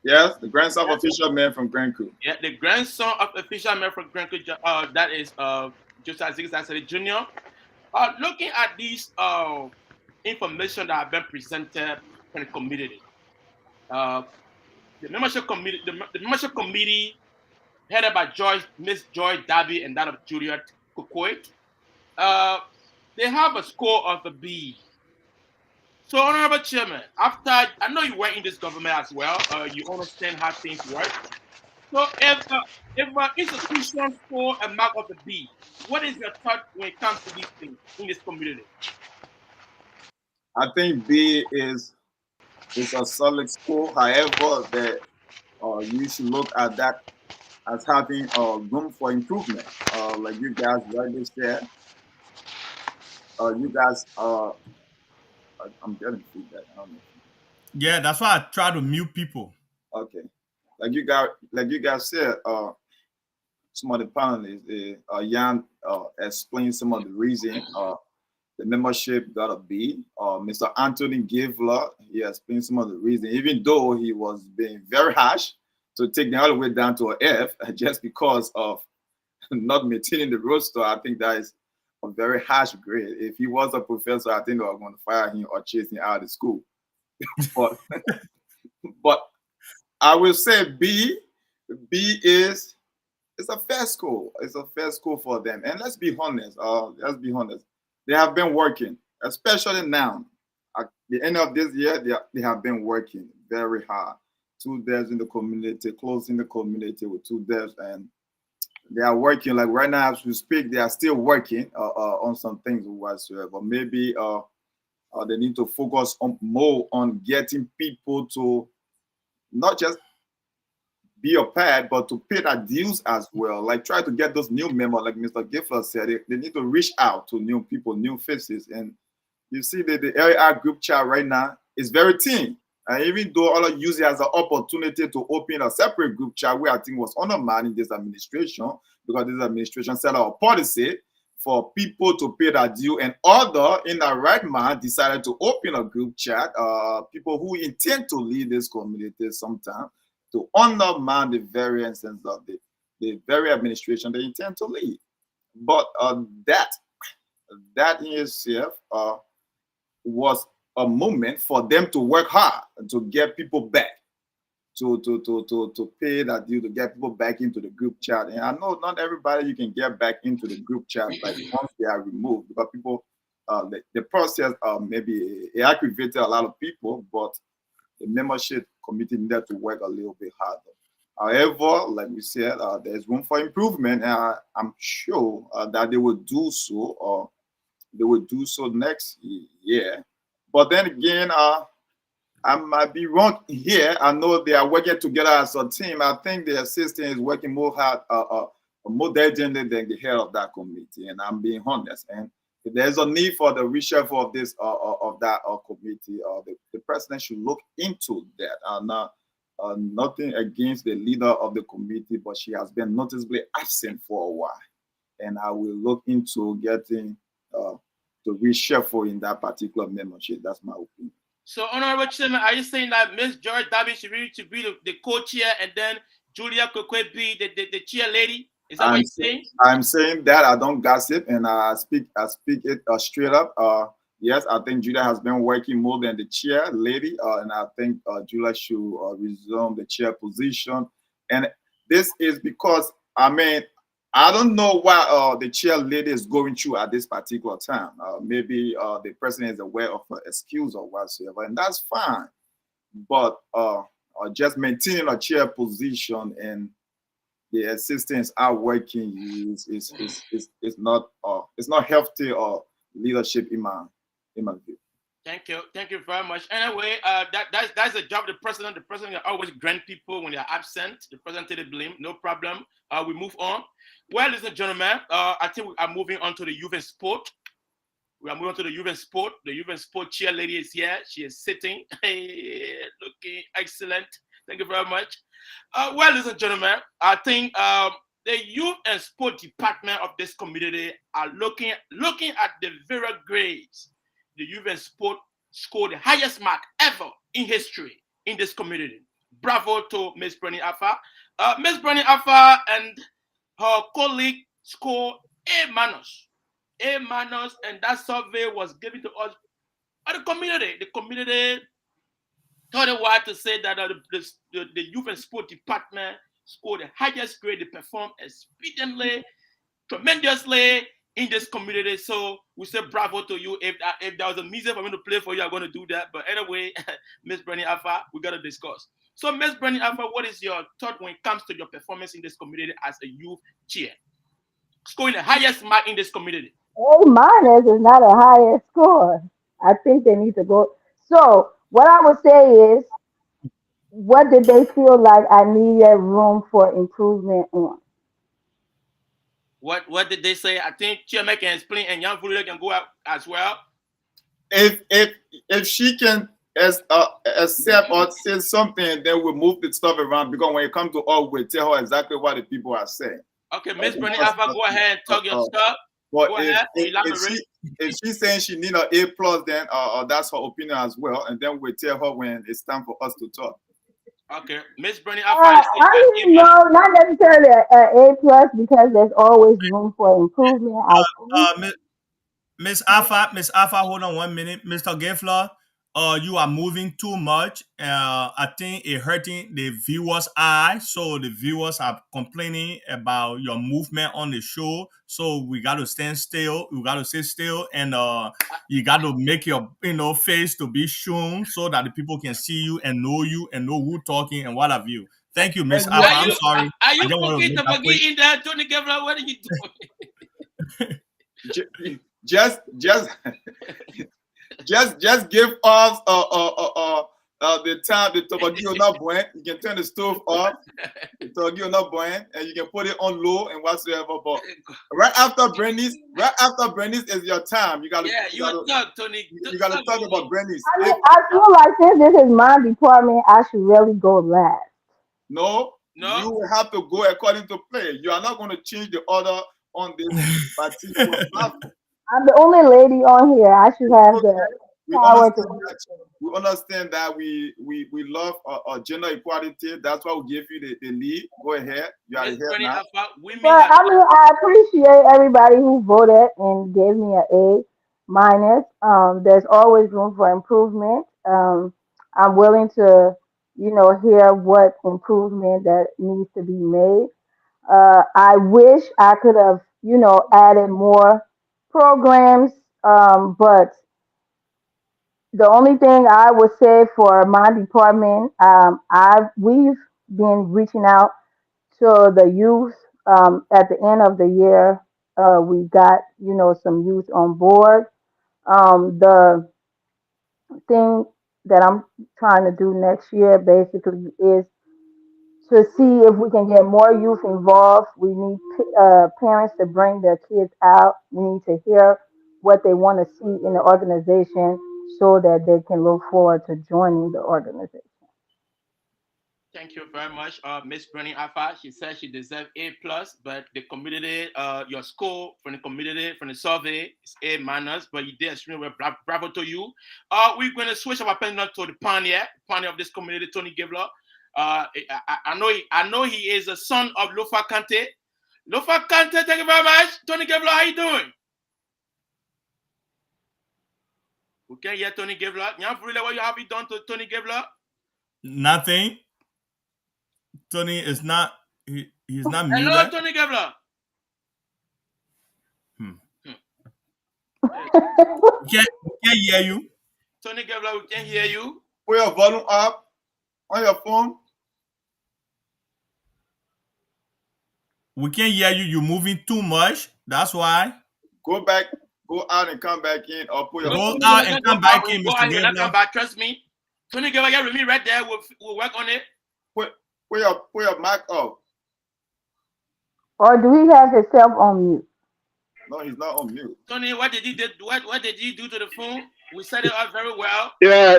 Yes, the grandson of a fisherman from Grand Cru. Yeah, the grandson of a fisherman from Grand Cru. That is Josiah Ziggy Jr. Looking at these information that have been presented from the community, the membership committee, headed by Miss Joy Darby, and that of Juliet Kukwait, they have a score of a B. So, Honorable Chairman, after I know you were in this government as well, you understand how things work. So, if an institution score a mark of a B, what is your thought when it comes to these things in this community? I think B is a solid score. However, you should look at that as having room for improvement. Like you guys rightly said, you guys I'm getting feedback. I don't know. Yeah, that's why I try to mute people. Okay, like you guys said, some of the panelists, Jan explained some of the reason the membership got a B. Mr. Anthony Gavler, he explained some of the reason, even though he was being very harsh to take them all the way down to an F just because of not maintaining the roster. I think that is a very harsh grade. If he was a professor, I think they were going to fire him or chase him out of school. but I will say B is a fair score. It's a fair score for them. And let's be honest. They have been working, especially now. At the end of this year, they have been working very hard. 2 devs in the community, closing the community with 2 devs, and they are working. Like right now, as we speak, they are still working on some things whatsoever. Maybe they need to focus more on getting people to not just be a pad, but to pay their dues as well. Like try to get those new members, like Mr. Giffer said, they need to reach out to new people, new faces. And you see that the area group chat right now is very thin. And even though all of use it as an opportunity to open a separate group chat, where I think was undermined in this administration, because this administration set out a policy for people to pay their due, and other in the right mind decided to open a group chat, people who intend to lead this community sometime, to undermine the very essence of the very administration they intend to lead. But that in itself was a moment for them to work hard to get people back, to pay that due, to get people back into the group chat. And I know not everybody you can get back into the group chat like once they are removed, because people the process maybe it aggravated a lot of people, but the membership committee needed to work a little bit harder. However, like we said, there's room for improvement, and I'm sure that they will do so, or they will do so next year. But then again, I might be wrong here. I know they are working together as a team. I think the assistant is working more hard, more diligently than the head of that committee, and I'm being honest. And if there's a need for the reshuffle of this of that committee, the president should look into that. Nothing against the leader of the committee, but she has been noticeably absent for a while, and I will look into getting the reshuffle in that particular membership. That's my opinion. So, Honorable Chairman, are you saying that Ms. George Darby should be the co-chair, and then Julia Kokwe be the chair lady? Is that what you're saying? I'm saying that. I don't gossip, and I speak it straight up. Yes, I think Julia has been working more than the chair lady, and I think Julia should resume the chair position. And this is because, I I don't know what the chair lady is going through at this particular time. Maybe the president is aware of her excuse or whatsoever, and that's fine. But just maintaining a chair position and the assistants are working is not healthy or leadership in my view. Thank you very much. Anyway, that's the job of the president. The president can always grant people when they are absent. The president take the blame, no problem. We move on. Well, ladies and gentlemen, I think we are moving on to the youth and sport. We are moving on to the youth and sport. The youth and sport chair lady is here. She is sitting, looking excellent. Thank you very much. Well, ladies and gentlemen, I think the youth and sport department of this community are looking at the very grades. The youth and sport scored the highest mark ever in history in this community. Bravo to Ms. Bernie Alpha. Ms. Bernie Alpha and her colleague scored A-. And that survey was given to us by the community. The community thought it was to say that the youth and sport department scored the highest grade. They performed expediently, tremendously in this community. So we say bravo to you. If there was a music for me to play for you, I'm going to do that. But anyway, Ms. Bernie Alpha, we got to discuss. So Ms. Bernie Alpha, what is your thought when it comes to your performance in this community as a youth chair? Scoring the highest mark in this community. A minus is not a higher score. I think they need to go. So what I would say is, what did they feel like I needed room for improvement on? What did they say? I think Chairman can explain, and Young Fuller can go out as well. If she can accept or say something, then we'll move the stuff around, because when it comes to all, we tell her exactly what the people are saying. Okay, Ms. Bernie Alpha, go ahead and talk your stuff. But if she's saying she need an A+, then that's her opinion as well, and then we'll tell her when it's time for us to talk. Okay, Ms. Bernie Alpha. No, not necessarily an A+, because there's always room for improvement. Miss Alpha, hold on 1 minute. Mr. Geffler, you are moving too much. I think it hurting the viewers' eye. So the viewers are complaining about your movement on the show. So we got to stand still. We got to sit still, and you got to make your face to be shown so that the people can see you and know who talking and what have you. Thank you, Miss Alpha. I'm sorry. Are you cooking the buggy in there, Tony Geffler? What are you doing? Just give us the time. The tobagio not boiling. You can turn the stove off. The tobagio not boiling, and you can put it on low and whatsoever. But right after Bernice is your time. You gotta talk, Tony. You gotta talk about Bernice. I feel like since this is my department, I should really go last. No, you will have to go according to play. You are not going to change the order on this particular platform. I'm the only lady on here. I should have the power to. We understand that we love gender equality. That's why we give you the lead. Go ahead. You are here now. But I appreciate everybody who voted and gave me an A-. There's always room for improvement. I'm willing to, hear what improvement that needs to be made. I wish I could have, added more programs, but the only thing I would say for my department, we've been reaching out to the youth. At the end of the year, we got some youth on board. The thing that I'm trying to do next year basically is to see if we can get more youth involved. We need parents to bring their kids out. We need to hear what they want to see in the organization so that they can look forward to joining the organization. Thank you very much, Miss Bernie Alpha. She said she deserves A+, but the community, your score from the community, from the survey is A-, but you did extremely well. Bravo to you. We're going to switch our pendulum to the pioneer of this community, Tony Geffler. I know he is a son of Lofa Kante. Lofa Kante, thank you very much. Tony Geffler, how you doing? We can't hear Tony Geffler. What have you done to Tony Geffler? Nothing. Tony is not. He's not muted. Hello, Tony Geffler. We can't hear you. Tony Gevler, we can't hear you. Put your volume up on your phone. We can't hear you. You're moving too much. That's why. Go out and come back in, or put your Go phone out down. and come back in, Go Mr. out and come Gabler. back. Trust me. Tony Gevler, get with me right there. We'll work on it. Put your mic up. Or do he have himself on mute? No, he's not on mute. Tony, what did he do? What did he do to the phone? We set it up very well. Yeah.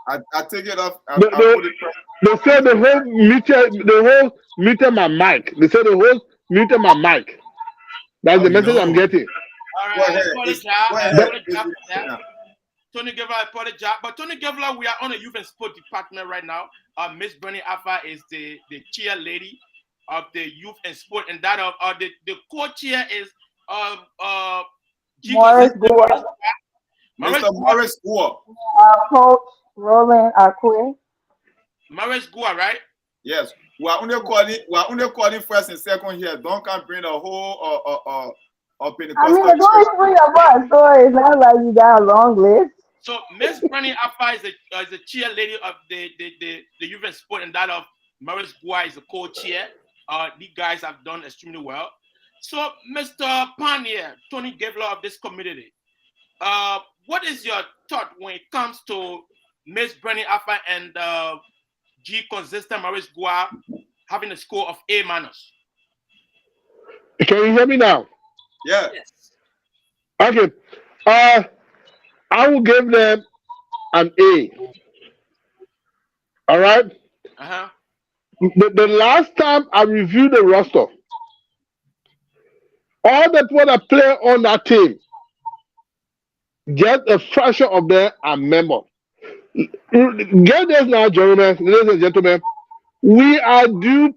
I take it off. I The- put it back. They said the whole muted my mic. They said the whole muted my mic. That's the message I'm getting. All Go right, ahead. I apologize. Go I ahead. apologize for Yeah. that. Tony Gevler, I apologize. But Tony Gevler, we are on the youth and sport department right now. Miss Bernie Alpha is the chair lady of the youth and sport, and that of the co-chair is Morris Gore. Mr. Morris Gore. Coach Roland Arquette. Morris Gore, right? Yes. We are only calling first and second here. Don't come bring the whole I Pentecostal mean, there's only church. 3 of us, so it's not like you got a long list. So Miss Bernie Alpha is the chair lady of the youth and sport, and that of Morris Gore is the co-chair. These guys have done extremely well. So, Mr. Panier, Tony Gevler of this community, what is your thought when it comes to Miss Bernie Alpha and G consistent Morris Gore having a score of A-? Can you hear me now? Yeah. Yes. Okay. I will give them an A. All right. Uh-huh. The last time I reviewed the roster, all the people that play on that team, just a fraction of them are members. Get this now, gentlemen, ladies and gentlemen. We are due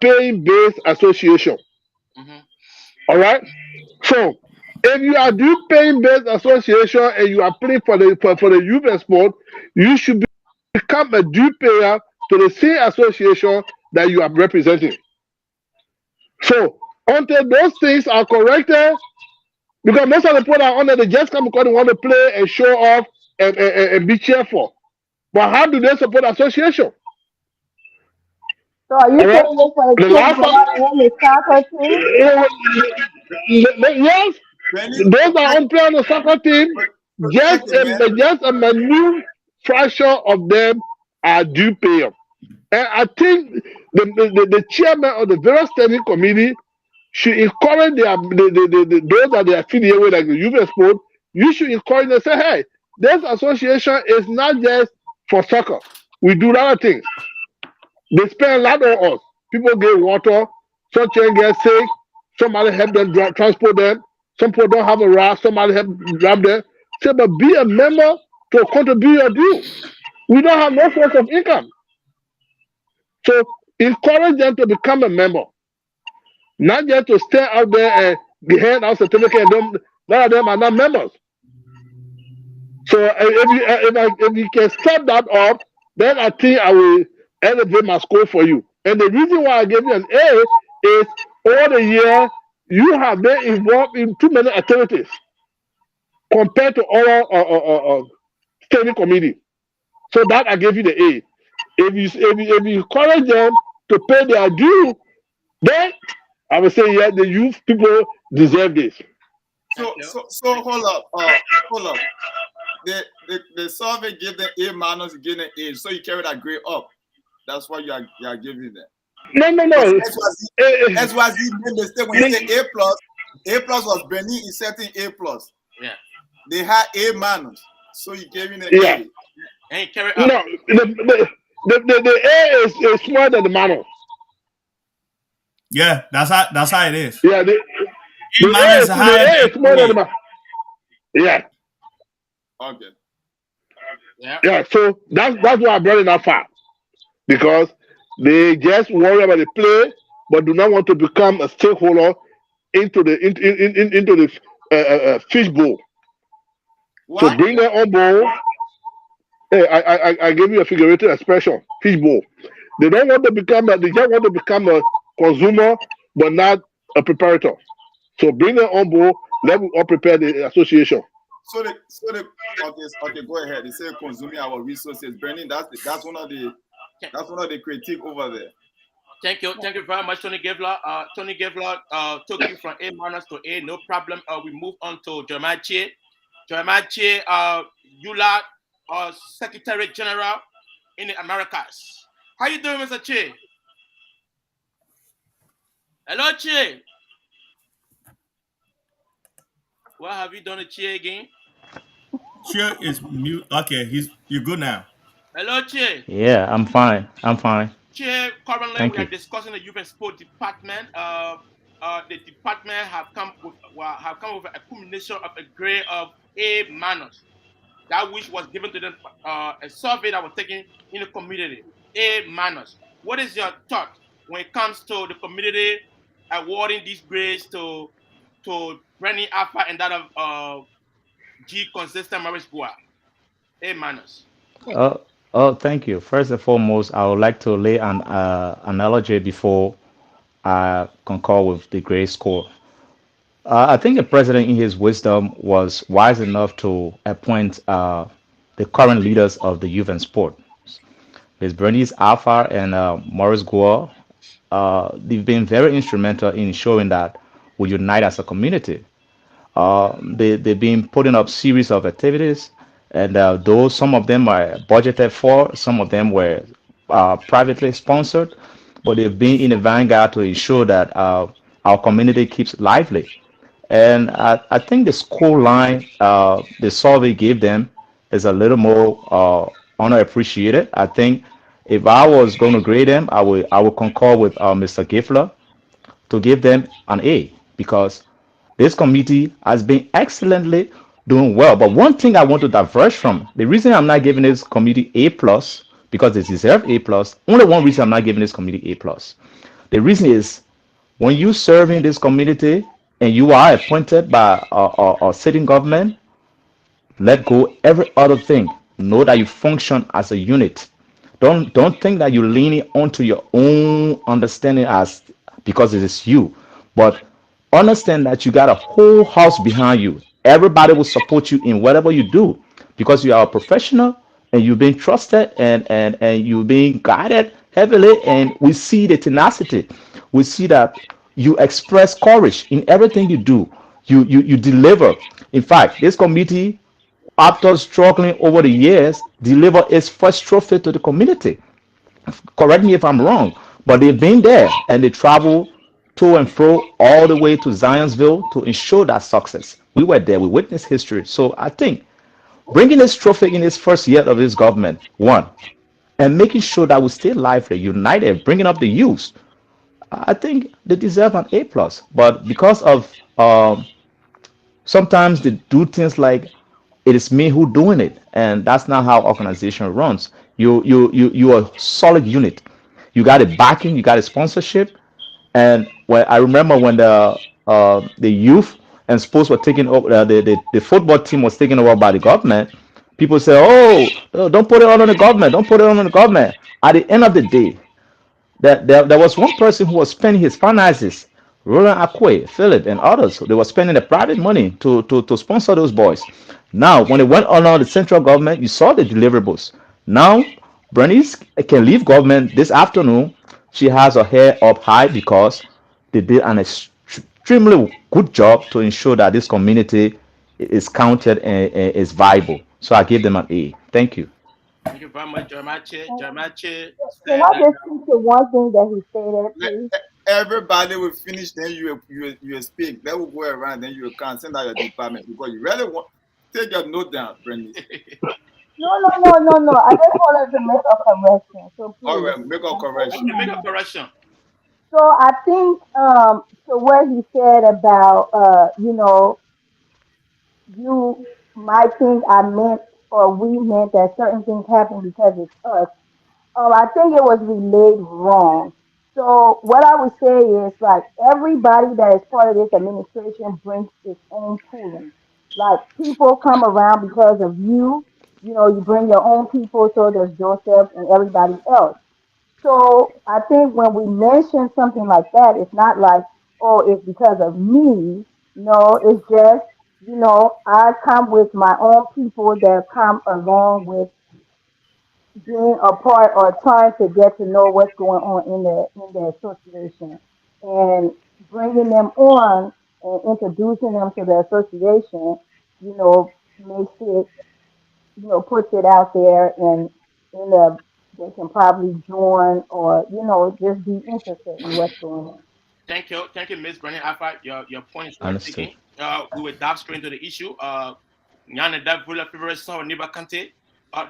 paying based association. Mhm. All right. So if you are due paying based association and you are playing for the youth and sport, you should become a due payer to the same association that you are representing. So until those things are corrected, because most of the people are on there, they just come because they want to play and show off and be cheerful. But how do they support association? So are you All right. saying this for the The kids last that are in the soccer team? Yes, Benny, those are on play on the soccer team. Just a minute fraction of them are due payer. And I think the chairman of the various standing committee should encourage those that they affiliate with, like the youth and sport. You should encourage them, say, hey, this association is not just for soccer. We do other things. They spend a lot on us. People get water, some children get sick, somebody help them transport them, some people don't have a ride, somebody help grab them. Say, but be a member to contribute your due. We don't have no source of income. So encourage them to become a member. Not just to stay out there and hand out certificate and none of them are not members. So if you can set that up, then I think I will elevate my score for you. And the reason why I gave you an A is all the year you have been involved in too many activities compared to other standing committee. So that I gave you the A. If you encourage them to pay their due, then I would say, yeah, the youth people deserve this. So hold up. The survey give them A-, give them A. So you carry that grade up. That's why you are giving them. No. SYZ made mistake when he said A+. A+ was Benin inserting A+. Yeah. They had A-, so you gave him an Yeah. A. And carry up. No, the A is smaller than the minus. Yeah, that's how it is. Yeah, the A- is higher A than is smaller than the minus. Yeah. Okay. Yeah, so that's why I brought it that far. Because they just worry about the play, but do not want to become a stakeholder into the fishbowl. So bring them on board. Hey, I gave you a figurative expression, fishbowl. They don't want to become they just want to become a consumer, but not a preparator. So bring them on board Let me all prepare the association. Okay, go ahead. They say consuming our resources, Brendan. That's one of the critique over there. Thank you very much, Tony Gavler. Tony Gavler took you from A minus to A, no problem. We move on to Jeremiah Che. Jeremiah Che, ULA, Secretary General in the Americas. How you doing, Mr. Che? Hello, Che. What have you done to Che again? Che is mute. Okay, you're good now. Hello, Che. Yeah, I'm fine. I'm fine. Che, currently Thank we are you. discussing the youth and sport department. The department have come with a combination of a grade of A minus. That which was given to them, a survey that was taken in the community, A minus. What is your thought when it comes to the community awarding these grades to Brenny Alpha and that of G consistent marriage Goa? A minus. Thank you. First and foremost, I would like to lay an analogy before I concur with the grade score. I think the president, in his wisdom, was wise enough to appoint the current leaders of the youth and sport. Ms. Bernice Alpha and Morris Gore. They've been very instrumental in showing that we unite as a community. They've been putting up series of activities, and though some of them are budgeted for, some of them were privately sponsored, but they've been in the vanguard to ensure that our community keeps lively. And I think the school line, the survey gave them is a little more underappreciated. I think if I was going to grade them, I would concur with Mr. Gifler to give them an A because this committee has been excellently doing well. But one thing I want to diverge from the reason I'm not giving this committee A plus because they deserve A plus. Only one reason I'm not giving this committee A plus. The reason is when you serve in this community and you are appointed by a sitting government, let go every other thing. Know that you function as a unit. Don't think that you're leaning onto your own understanding as because it is you, but understand that you got a whole house behind you. Everybody will support you in whatever you do because you are a professional and you've been trusted and you're being guided heavily. And we see the tenacity. We see that you express courage in everything you do. You deliver. In fact, this committee after struggling over the years, deliver its first trophy to the community. Correct me if I'm wrong, but they've been there and they travel to and fro all the way to Zionsville to ensure that success. We were there, we witnessed history. So I think bringing this trophy in its first year of this government, one, and making sure that we stay lively, united, bringing up the youth, I think they deserve an A plus. But because of sometimes they do things like it is me who doing it, and that's not how organization runs. You are a solid unit. You got a backing, you got a sponsorship, and when I remember when the youth and sports were taken over, the football team was taken over by the government. People say, "Oh, don't put it on the government. Don't put it on the government." At the end of the day, there was one person who was spending his finances, Roland Akwe, Philip, and others. They were spending the private money to sponsor those boys. Now, when it went on the central government, you saw the deliverables. Now, Bernice can leave government this afternoon. She has her hair up high because they did an extremely good job to ensure that this community is counted and is viable. So I give them an A. Thank you. Thank you very much, Jeremiah. Jeremiah Can said I that just speak to one thing that he stated, please? Everybody will finish, then you speak. They will go around, then you can send out your department because you really want take your note down, Brendan. No. I just wanted to make a correction. So All please. right, make a correction. okay, make a correction. So I think to what he said about you might think I meant or we meant that certain things happen because it's us. I think it was relayed wrong. So what I would say is like everybody that is part of this administration brings its own tooling. Like people come around because of you. You know, you bring your own people, so does Joseph and everybody else. So I think when we mention something like that, it's not like, oh, it's because of me. No, it's just, I come with my own people that come along with being a part or trying to get to know what's going on in the association, and bringing them on and introducing them to the association, makes it, puts it out there, and in the they can probably join, or just be interested in what's going on. Thank you, Miss Bernie Alpha. Your point is well Understood. taken. We will dive straight into the issue. Nyana Davula favorite son Niba Kante.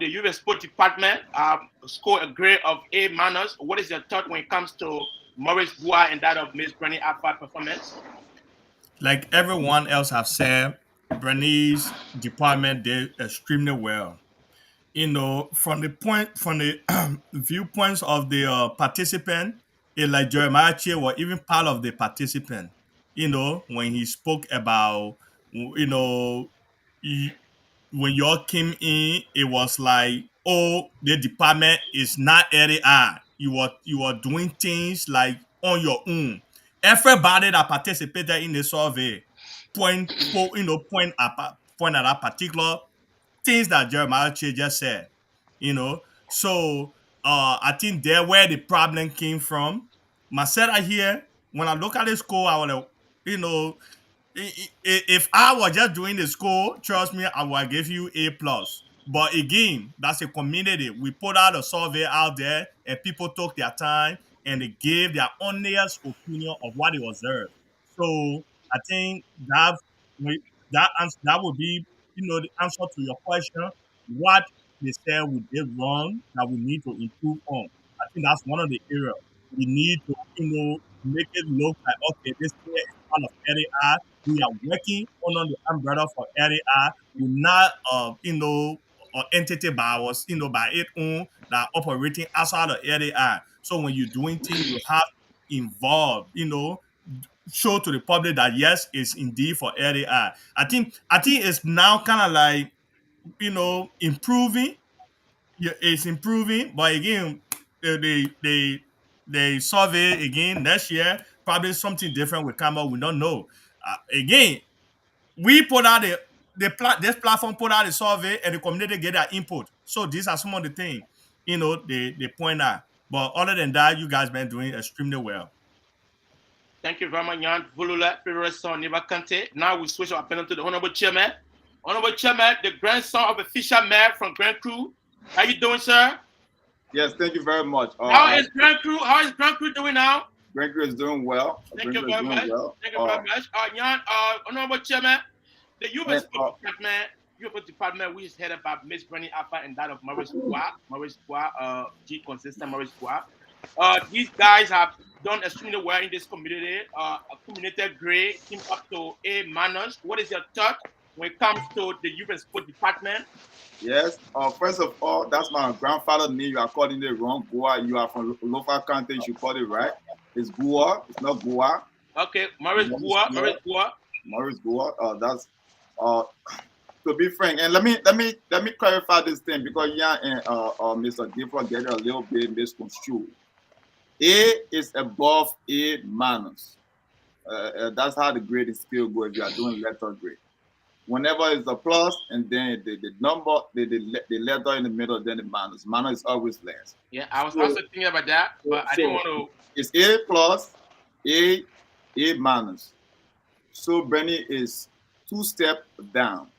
The U.S. Sport Department scored a grade of A minus. What is your thought when it comes to Maurice Bua and that of Miss Bernie Alpha performance? Like everyone else have said, Bernie's department did extremely well. From the viewpoints of the participant, like Jeremiah Che was even part of the participant. When he spoke about, he, when y'all came in, it was like, oh, the department is not area. You are doing things like on your own. Everybody that participated in the survey point at that particular things that Jeremiah Che just said. You know, so I think there where the problem came from. Myself here, when I look at the score, I want to, you know, if I was just doing the score, trust me, I will give you A plus. But again, that's a community. We put out a survey out there, and people took their time and they gave their honest opinion of what they observed. So I think that would be, the answer to your question. What they said we did wrong that we need to improve on. I think that's one of the areas we need to, make it look like, okay, this area is part of area. We are working under the umbrella for area. We're not, an entity by us, by its own that operating outside of area. So when you're doing things, you have to involve, show to the public that yes, it's indeed for area. I think it's now kind of like, improving. Yeah, it's improving, but again, they survey again next year. Probably something different will come up. We don't know. Again, we put out this platform put out a survey, and the community get their input. So these are some of the things they point out. But other than that, you guys been doing extremely well. Thank you very much, Jan Vulula, favorite son Niba Kante. Now we switch our panel to the Honorable Chairman. Honorable Chairman, the grandson of a Fisher Mayor from Grand Crew. How you doing, sir? Yes, thank you very much. How is Grand Crew doing now? Grand Crew is doing well. Thank you very much. Thank you very much. Jan, Honorable Chairman, the U.S. Department, which is headed by Miss Bernie Alpha and that of Maurice Bua, G consistent Maurice Bua. These guys have done extremely well in this community. Accumulated grade came up to A minus. What is your thought when it comes to the U.S. Sport Department? Yes. First of all, that's my grandfather's name. You are calling it wrong. Gua. You are from Lofa County. You should call it right. It's Gua. It's not Gua. Okay, Maurice Bua. Maurice Gua. That's to be frank. And let me clarify this thing, because and Mr. Gifford get a little bit misconstrued. A is above A minus. That's how the grading scale goes if you are doing letter grade. Whenever it's a plus, and then the number, the letter in the middle, then the minus. Minus is always less. Yeah, I was also thinking about that, but I didn't want to. It's A plus, A minus. So Bernie is 2 steps down.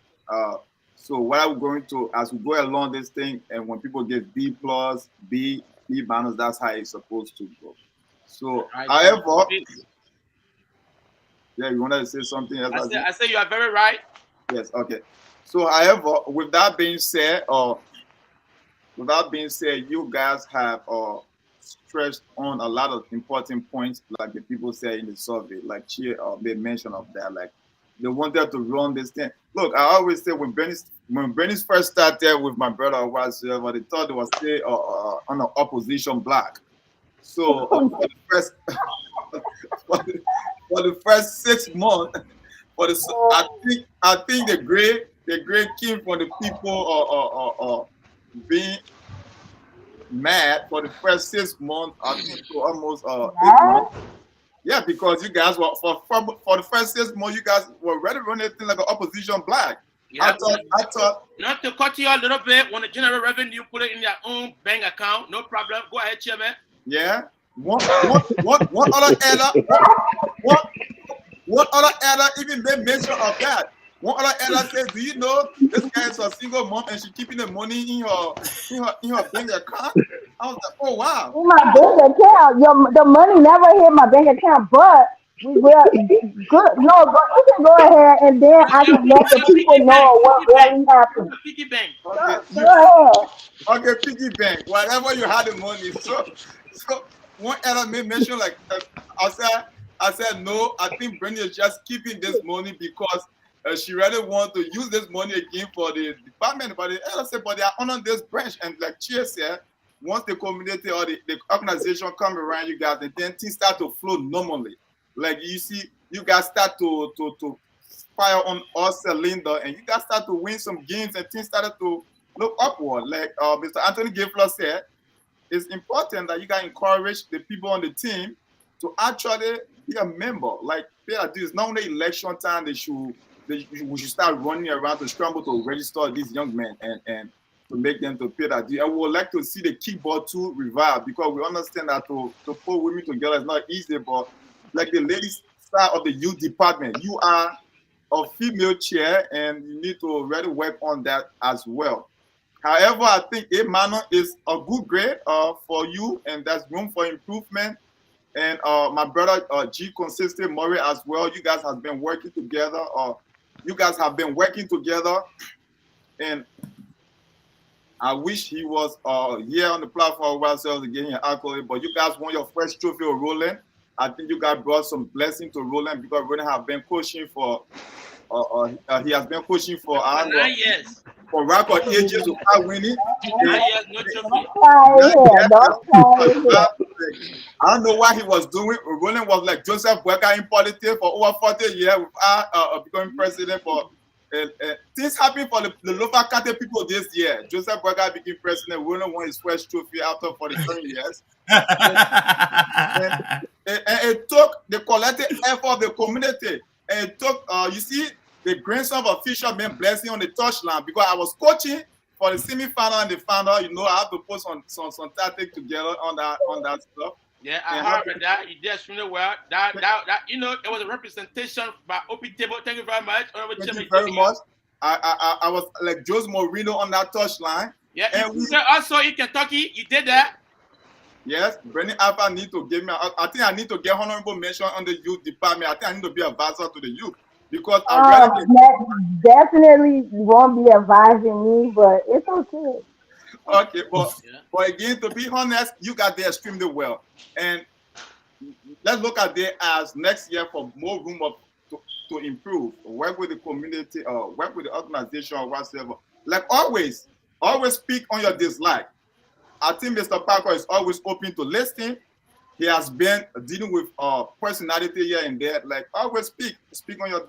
So what I'm going to, as we go along this thing, and when people get B plus, B minus, that's how it's supposed to go. So, however, yeah, you wanted to say something else? I say you are very right. Yes, okay. So, however, with that being said, you guys have stressed on a lot of important points, like the people say in the survey, like Chia made mention of that. Like they wanted to run this thing. Look, I always say when Bernie's first started with my brother whatsoever, they thought they was still on an opposition block. So for the first 6 months. But I think the grade came from the people being mad for the first 6 months. I think for almost 8 months. Yeah, because you guys were for the first 6 months, you guys were ready running anything like an opposition black. Yeah, I thought, not to cut you a little bit. When the general revenue, put it in their own bank account. No problem. Go ahead, Chairman. yeah. One other elder, one other elder even made mention of that. One other elder said, "Do you know this guy is a single mom and she's keeping the money in her bank account?" I was like, "Oh wow." In my bank account, the money never hit my bank account, but we will good. No, go, you can go ahead and then I can let the Your people piggy bank, know what piggy bank, really happened. piggy bank. Okay, Go ahead. okay, piggy bank, whatever you had the money. So one elder made mention like I said, no, I think Brandy is just keeping this money because she really want to use this money again for the department. But the elder said, but they are on this branch, and like Chia said, once the community or the organization come around you guys, and then things start to flow normally. Like you see, you guys start to fire on all cylinder, and you guys start to win some games, and things started to look upward. Like Mr. Anthony Gayflow said, it's important that you guys encourage the people on the team to actually be a member. Like this, not only election time, we should start running around to scramble to register these young men and to make them to pay that due. And we would like to see the keyboard too revive because we understand that to put women together is not easy, but like the ladies side of the youth department, you are a female chair and you need to really work on that as well. However, I think A minor is a good grade for you, and there's room for improvement. And my brother G Consistent Murray as well. You guys have been working together. And I wish he was here on the platform ourselves to get an accolade. But you guys won your first trophy of Roland. I think you guys brought some blessing to Roland because Roland have been coaching for. He has been coaching for 9 years. For record ages without winning. 9 years, no trophy. I don't know what he was doing. Roland was like Joseph Boyka in politics for over 40 years without becoming president. For things happen for the local county people this year. Joseph Boyka became president. Roland won his first trophy after 47 years. and it took the collective effort of the community. And it took, you see, the grandson of a fisherman blessing on the touchline because I was coaching for the semi-final and the final. You know, I have to put some tactics together on that stuff. Yeah, I heard that. You did extremely well. That you know, it was a representation by OP Table. Thank you very much. Thank you very much. I was like Jose Moreno on that touchline. Yeah, and also in Kentucky, you did that. Yes, Brendan Alpha need to give me. I think I need to get honorable mention on the youth department. I think I need to be advisor to the youth because definitely won't be advising me, but it's okay. Okay, but again, to be honest, you got there extremely well, and let's look at it as next year for more room to improve. Work with the community, work with the organization, or whatever. Like always speak on your dislike. I think Mr. Parker is always open to listening. He has been dealing with personality here and there. Like always speak on your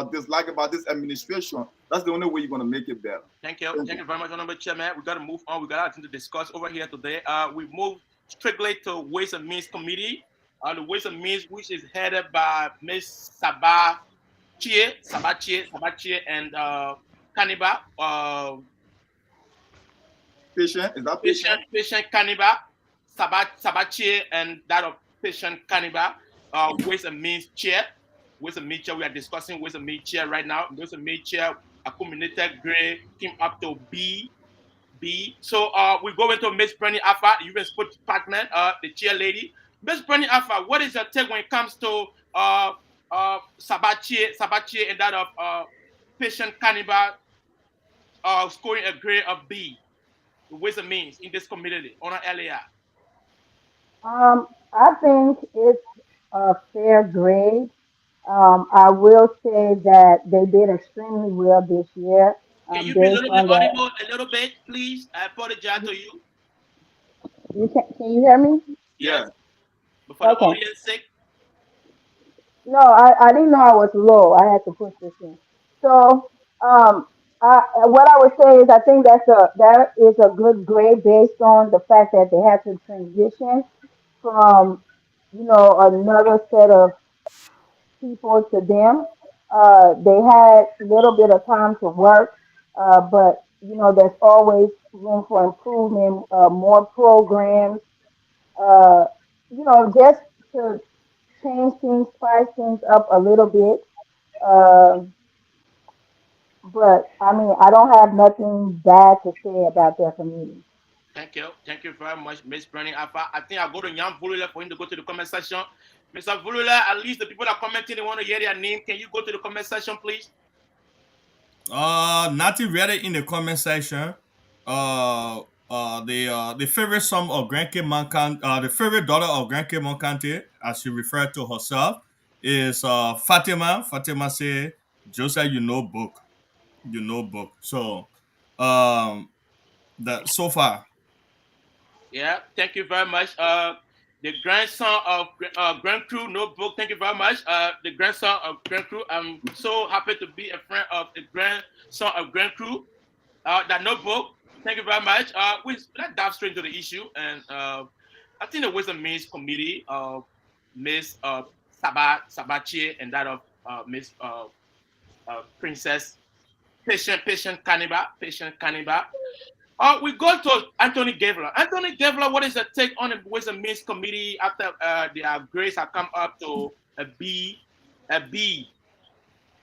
dislike about this administration. That's the only way you're gonna make it better. Thank you very much, Honorable Chairman. We gotta move on. We got something to discuss over here today. We moved strictly to Ways and Means Committee. The Ways and Means, which is headed by Ms. Sabah Chie, and Kaniba. Patient, is that patient? Patient Kaniba, Sabachie, and that of Patient Kaniba, Ways and Means Chair. Ways and Means Chair, we are discussing Ways and Means Chair right now. Ways and Means Chair accumulated grade, came up to B. So we go into Miss Brenny Alpha, the U.S. Sports Department, the chair lady. Miss Brenny Alpha, what is your take when it comes to Sabachie, and that of Patient Kaniba scoring a grade of B? Ways and Means in this community on an LAI? I think it's a fair grade. I will say that they did extremely well this year. Can you be a little bit audible, a little bit, please? I apologize to you. Can you hear me? Yes. But for the audience's sake. No, I didn't know I was low. I had to push this in. So, what I would say is I think that is a good grade based on the fact that they had to transition from another set of people to them. They had a little bit of time to work, but there's always room for improvement, more programs, uh, just to change things, spice things up a little bit. Um, but I mean, I don't have nothing bad to say about their community. Thank you. Thank you very much, Miss Bernie Alpha. I think I'll go to Jan Vulula for him to go to the comment section. Mr. Vulula, at least the people that are commenting, they want to hear their name. Can you go to the comment section, please? Nothing really in the comment section. The favorite son of Grandkid Moncante, the favorite daughter of Grandkid Moncante, as she referred to herself, is Fatima. Fatima say, Joseph, book. Book. So, that so far. Yeah, thank you very much. The grandson of Grand Crew Notebook, thank you very much. The grandson of Grand Crew, I'm so happy to be a friend of the grandson of Grand Crew. That Notebook, thank you very much. Let's dive straight into the issue. And I think the Ways and Means Committee of Miss Sabachi and that of Miss Princess Patient Cannibal. We go to Anthony Gavler. Anthony Gavler, what is the take on the Ways and Means Committee after their grades have come up to a B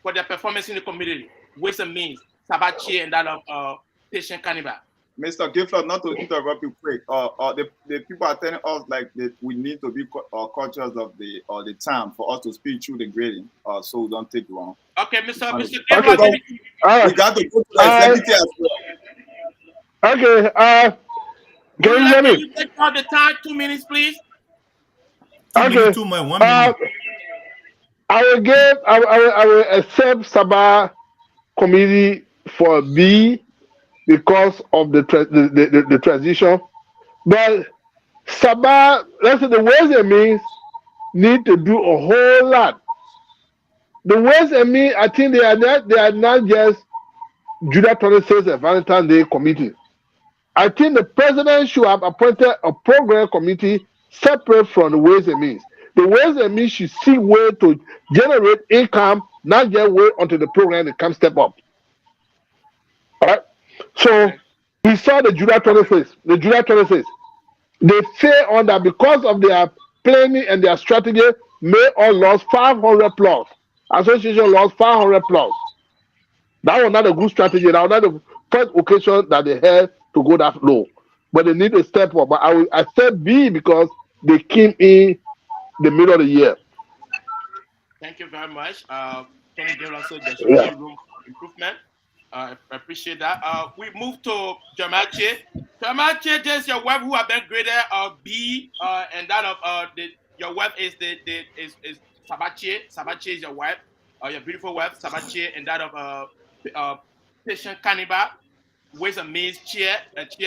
for their performance in the committee? Ways and Means, Sabachi and that of Patient Cannibal. Mr. Gifler, not to interrupt you quick. The people are telling us like that we need to be cautious of the time for us to speak through the grading, so we don't take long. Okay, Mr. Gifler, we got to go to the executive as well. Okay. Can you hear me? You take all the time, 2 minutes, please. Okay. 1 minute. I will accept Sabah committee for B because of the transition. But Sabah, let's say the Ways and Means need to do a whole lot. The Ways and Means, I think they are not just July 26th and Valentine's Day committee. I think the president should have appointed a program committee separate from the Ways and Means. The Ways and Means should see way to generate income, not just wait until the program can step up. All right. So we saw the July 26th. They fail on that because of their planning and their strategy. May all lost 500 plus. Association lost 500 plus. That was not a good strategy. That was not the first occasion that they had to go that low. But they need to step up. But I said B because they came in the middle of the year. Thank you very much. Tony Gale also there's room for improvement. I appreciate that. We move to Jamache. Jamache, there's your wife who have been graded B, and that of your wife is is Sabachi. Sabachi is your wife, your beautiful wife, Sabachi, and that of Patient Cannibal, Ways and Means chair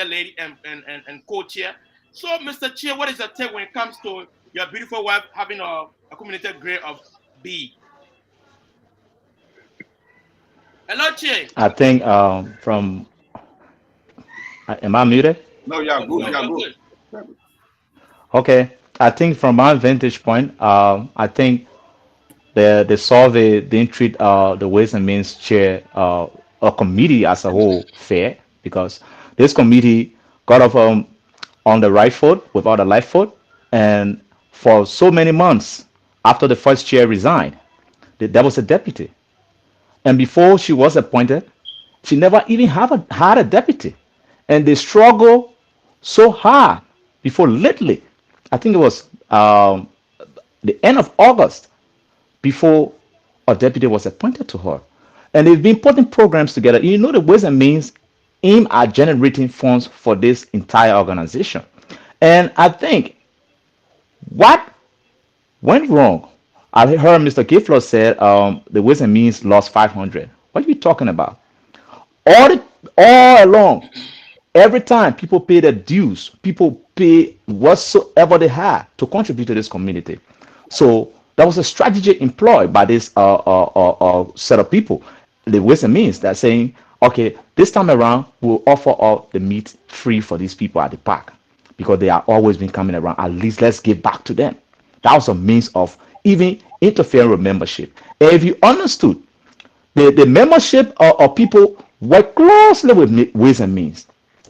lady and co-chair. So, Mr. Chair, what is your take when it comes to your beautiful wife having a accumulated grade of B? Hello, Chair. I think from am I muted? No, yeah, good. Okay. I think from my vantage point, I think the survey didn't treat the Ways and Means chair or committee as a whole fair, because this committee got off on the right foot without a left foot, and for so many months after the first chair resigned, there was a deputy, and before she was appointed, she never even had a deputy, and they struggled so hard before lately. I think it was the end of August before a deputy was appointed to her. And they've been putting programs together. You know, the Ways and Means aim at generating funds for this entire organization. And I think what went wrong, I heard Mr. Giflow said the Ways and Means lost 500. What are you talking about? All along, every time people pay their dues, people pay whatsoever they had to contribute to this community. So that was a strategy employed by this set of people, the Ways and Means, that saying, okay, this time around we'll offer all the meat free for these people at the park because they are always been coming around. At least let's give back to them. That was a means of even interfering with membership. And if you understood, the membership of people work closely with Ways and Means.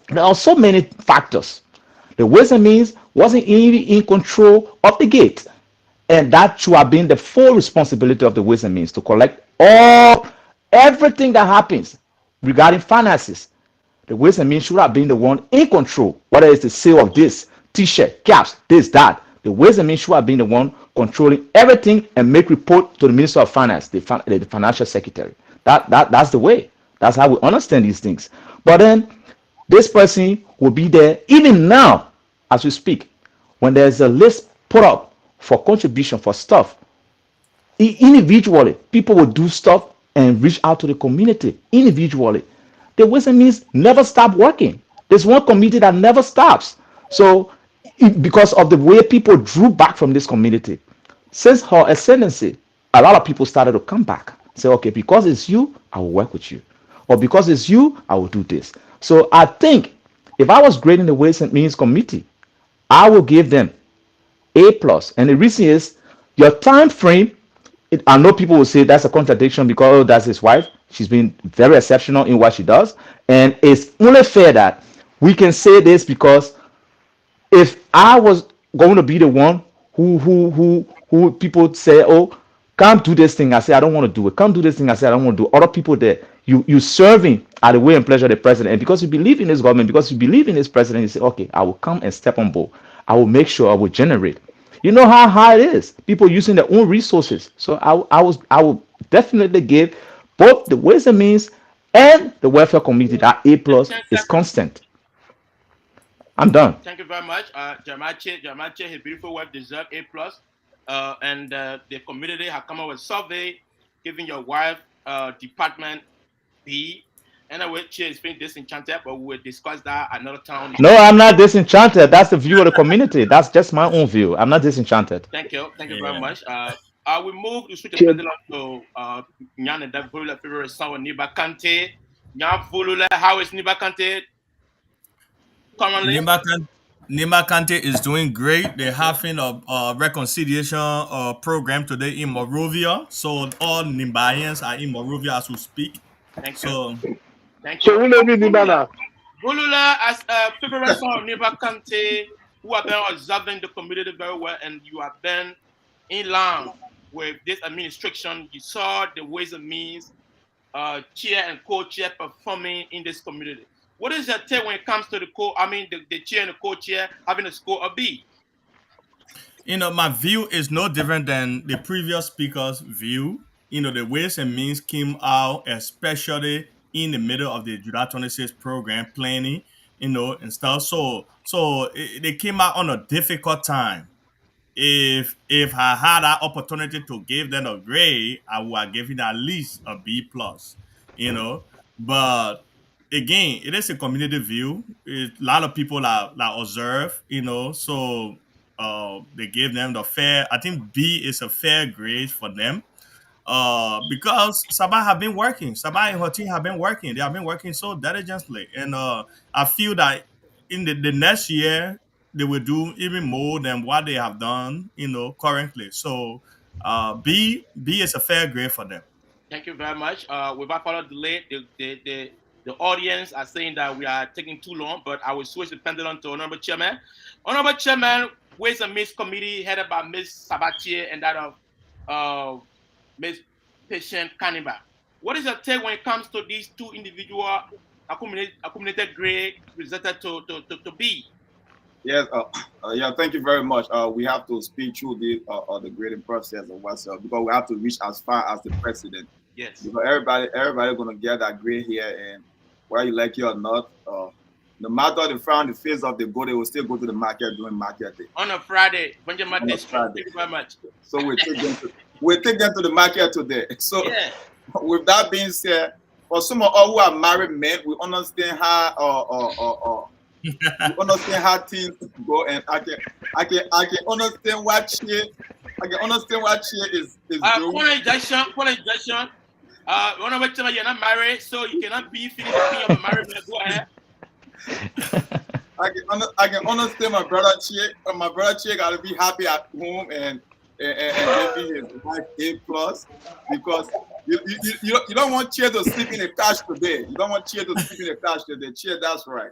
There are so many factors. The Ways and Means wasn't even in control of the gate. And that should have been the full responsibility of the Ways and Means to collect everything that happens regarding finances. The Ways and Means should have been the one in control, whether it's the sale of this, t-shirt, caps, this, that. The Ways and Means should have been the one controlling everything and make report to the Minister of Finance, the financial secretary. That's the way. That's how we understand these things. But then this person will be there even now as we speak. When there's a list put up for contribution for stuff, individually, people will do stuff and reach out to the community individually. The Ways and Means never stop working. There's one community that never stops. So because of the way people drew back from this community, since her ascendancy, a lot of people started to come back. Say, okay, because it's you, I will work with you. Or because it's you, I will do this. So I think if I was grading the Ways and Means committee, I will give them A+. And the reason is your time frame. I know people will say that's a contradiction because that's his wife. She's been very exceptional in what she does. And it's only fair that we can say this because if I was going to be the one who people say, oh, come do this thing, I say I don't want to do it. Come do this thing, I say I don't want to do it. Other people there, you serving at the way and pleasure of the president. And because you believe in this government, because you believe in this president, you say, okay, I will come and step on board. I will make sure I will generate. You know how hard it is. People using their own resources. So I will definitely give both the Ways and Means and the welfare committee that A+ is constant. I'm done. Thank you very much. Jamache, his beautiful wife deserves A+. And the community have come up with a survey giving your wife department B. Anyway, she is being disenchanted, but we will discuss that another time. No, I'm not disenchanted. That's the view of the community. That's just my own view. I'm not disenchanted. Thank you. Thank you very much. I will move to switch the pendulum to Nyan and Vulula favorite son Niba Kante. Nyan Vulula, how is Niba Kante? Currently? Niba Kante is doing great. They're having a reconciliation program today in Monrovia. So all Nimbayans are in Monrovia as we speak. Thank you. Thank So you. who name is Nibana? Vulula, as a favorite son of Niba Kante, who have been observing the community very well, and you have been in line with this administration. You saw the Ways and Means chair and co-chair performing in this community. What is your take when it comes to the chair and the co-chair having a score of B? You know, my view is no different than the previous speaker's view. You know, the Ways and Means came out, especially in the middle of the July 26 program planning, you know, and stuff. So they came out on a difficult time. If I had that opportunity to give them a grade, I would have given at least a B+. You know, but again, it is a community view. A lot of people are observe, you know, so they gave them the fair. I think B is a fair grade for them. Because Sabah have been working. Sabah and her team have been working. They have been working so diligently. And I feel that in the next year, they will do even more than what they have done, you know, currently. So B is a fair grade for them. Thank you very much. Without further delay, the audience are saying that we are taking too long, but I will switch the pendulum to Honorable Chairman. Honorable Chairman, Ways and Means Committee headed by Ms. Sabatier and that of Ms. Patient Kaniba. What is your take when it comes to these two individual accumulated grade presented to B? Yes, thank you very much. We have to speed through the grading process of what's because we have to reach as far as the president. Yes. Because everybody gonna get that grade here, and whether you like it or not, no matter the phase of the goal, they will still go to the market during market day. On a Friday, Benjamin District. Thank you very much. So we take them to the market today. So with that being said, for some of us who are married men, we understand how we understand how things go, and I can understand what she is doing. One injection. You're not married, so you cannot be feeling the of a married man. Go ahead. I can understand my brother Chick. My brother Chick got to be happy at home and giving his wife A+ because you don't want Chick to sleep in the couch today. You don't want Chick to sleep in the couch today. Chick, that's right.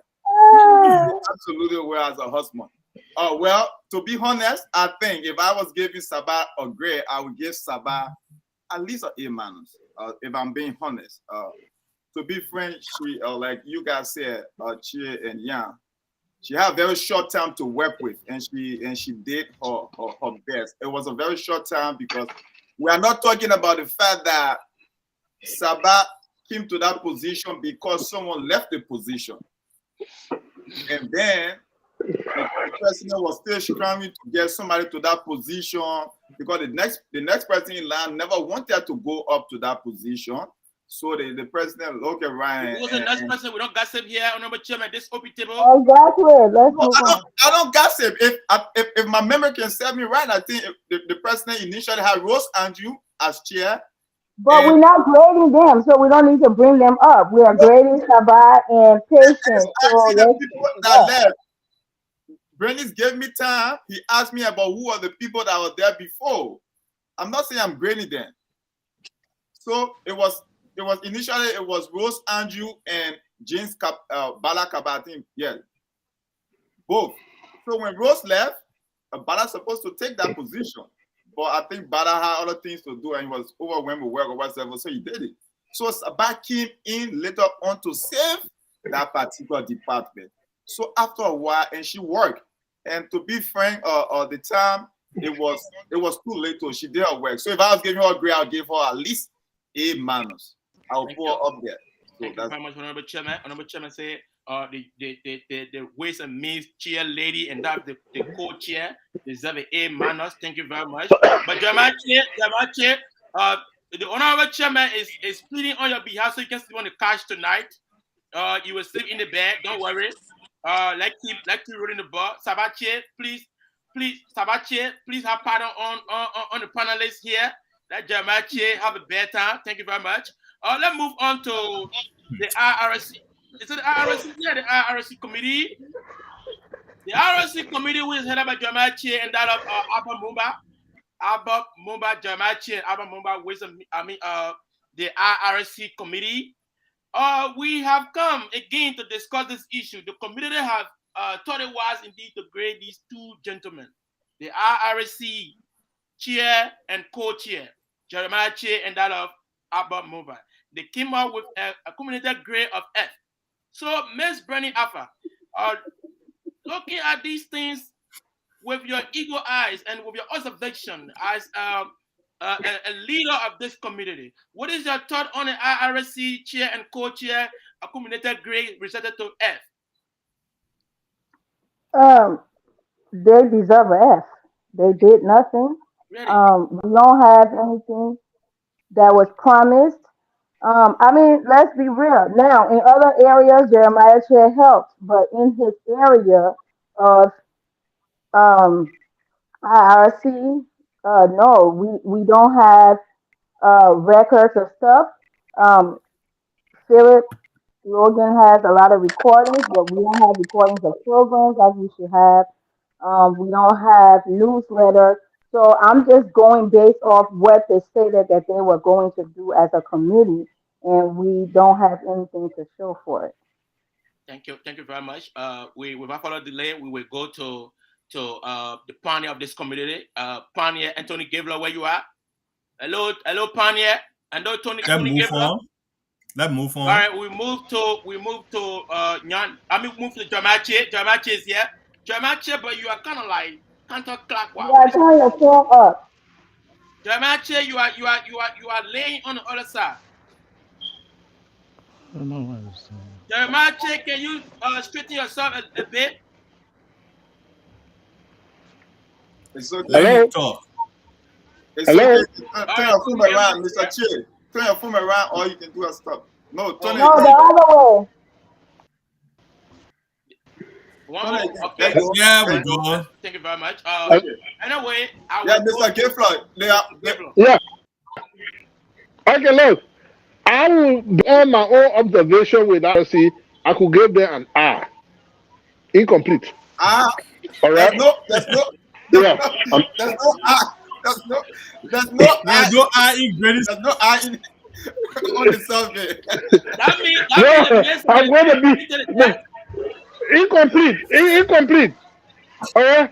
Absolutely well as a husband. Well, to be honest, I think if I was giving Sabah a grade, I would give Sabah at least an A-. If I'm being honest. To be frank, she like you guys said, Chia and Yang, she had a very short time to work with, and she did her best. It was a very short time because we are not talking about the fact that Sabah came to that position because someone left the position, and then the president was still scrambling to get somebody to that position because the next person in line never wanted to go up to that position. So the president looked around. Who's the next person? We don't gossip here, Honorable Chairman. This open table. Exactly. Let's move on. I don't gossip. If my memory can serve me right, I think the president initially had Rose Andrew as chair. But we're not grading them, so we don't need to bring them up. We are grading Sabah and Patience. So the people that left. Bernice gave me time. He asked me about who are the people that were there before. I'm not saying I'm grading them. So it was initially Rose Andrew and James Bala Kabatin. Yeah, both. So when Rose left, Bala supposed to take that position, but I think Bala had other things to do and he was overwhelmed with work or whatever, so he did it. So Sabah came in later on to save that particular department. So after a while, and she worked. And to be frank, the time it was too late. So she did her work. So if I was giving her a grade, I'll give her at least A-. I'll put her up there. So Thank you very much, Honorable Chairman. Honorable Chairman say the Ways and Means chair lady and that the co-chair deserve an A-. Thank you very much. But Jeremiah Chair, the Honorable Chairman is pleading on your behalf so you can sleep on the couch tonight. You will sleep in the bed. Don't worry. Like keep rolling the ball. Sabah Chair, please, Sabah Chair, please have pardon on the panelists here. Let Jeremiah Chair have a better time. Thank you very much. Let's move on to the IRC. Is it the IRC? Yeah, the IRC committee. The IRC committee was headed by Jeremiah Chair and that of Abba Mumba, Jeremiah Chair, Abba Mumba with the IRC committee. We have come again to discuss this issue. The community have thought it was indeed to grade these two gentlemen, the IRC chair and co-chair, Jeremiah Chair and that of Abba Mumba. They came out with a community grade of F. So, Ms. Bernie Afa, looking at these things with your eagle eyes and with your observation as a leader of this community, what is your thought on the IRC chair and co-chair accumulated grade resetted to F? They deserve an F. They did nothing. Really? We don't have anything that was promised. I mean, let's be real. Now, in other areas, Jeremiah Chair helped, but in his area of IRC, no, we don't have records of stuff. Philip Logan has a lot of recordings, but we don't have recordings of programs like we should have. We don't have newsletters. So I'm just going based off what they stated that they were going to do as a committee, and we don't have anything to show for it. Thank you very much. Without further delay, we will go to the pioneer of this community, pioneer Anthony Gavler, where you are. Hello, pioneer. And Tony Gavler. Let's move on. All right, we move to move to Jeremiah Chair. Jeremiah Chair is here. Jeremiah Chair, but you are kind of like counterclockwise. Yeah, turn your phone up. Jeremiah Chair, you are laying on the other side. I don't know what I'm saying. Jeremiah Chair, can you straighten yourself a bit? It's okay. Hello? Talk. It's Hello? okay. Turn your phone around, Mr. Chair. Turn your phone around, or you can do a stop. No, turn it. No, the other way. Okay. Yeah, we go. Thank you very much. Okay. Anyway, Mr. Gayfloyd. Yeah. Okay, look. I will do my own observation with RC. I could give them an R. Incomplete. All All right. right. There's no, Yeah. there's no I. There's no There's no I in greatest. There's no I in, on the survey. That means No, the message I'm going to is be to the no, chat. incomplete. Incomplete. All right.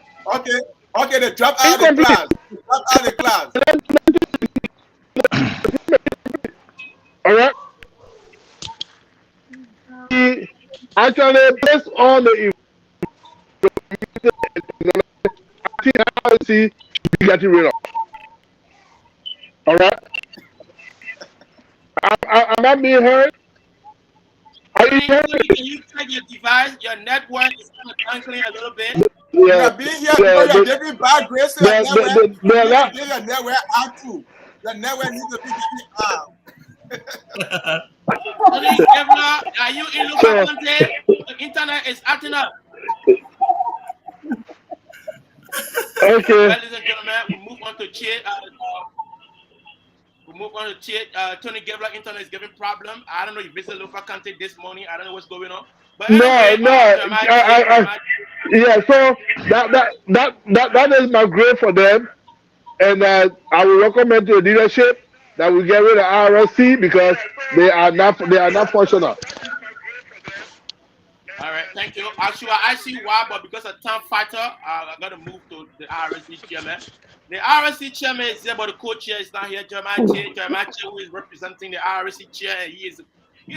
Okay, they drop out of the Incomplete. class. Drop out of the class. All right. Actually, based on the see you get rid of. All right. Am I being heard? Are you hearing me? Can you check your device? Your network is kind of twinkling a little bit. Yeah. You're being here because you're giving bad grace to your network. You need to give your network out too. The network needs to be giving out. Tony Kevlar, are you in local content? The internet is acting up. Okay. Ladies and gentlemen, we move on to chat. Tony Gebler internet is giving problem. I don't know if it's a local content this morning. I don't know what's going on. But anyway, Yeah. So that is my grade for them, and I will recommend to the leadership that we get rid of RSC because they are not functional. All right, thank you. Actually, I see why, but because of time factor, I got to move to the RSC chairman. The RSC chairman is here, but the co-chair is not here. Jeremiah Che, who is representing the RSC chair, and he is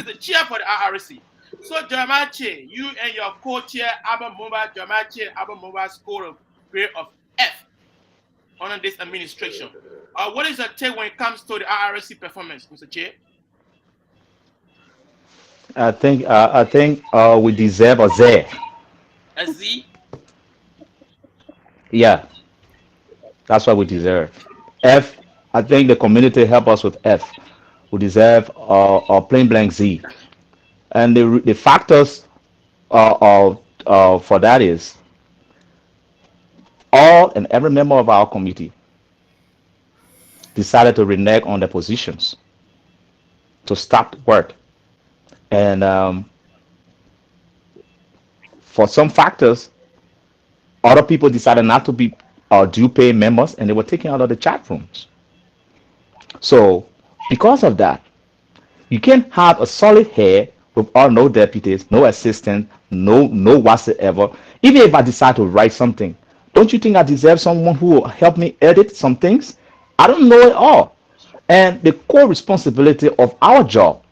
the chair for the RSC. So, Jeremiah Che, you and your co-chair, Abba Mumba, Jeremiah Che, Abba Mumba scored a grade of F under this administration. What is your take when it comes to the RSC performance, Mr. Che? I think we deserve a Z. A Z? Yeah, that's what we deserve. F. I think the community help us with F. We deserve a plain blank Z. And the factors for that is all and every member of our committee decided to renege on their positions to stop work. And for some factors, other people decided not to be due pay members, and they were taken out of the chat rooms. So because of that, you can't have a solid head with all no deputies, no assistant, no whatsoever. Even if I decide to write something, don't you think I deserve someone who will help me edit some things? I don't know it all. And the core responsibility of our job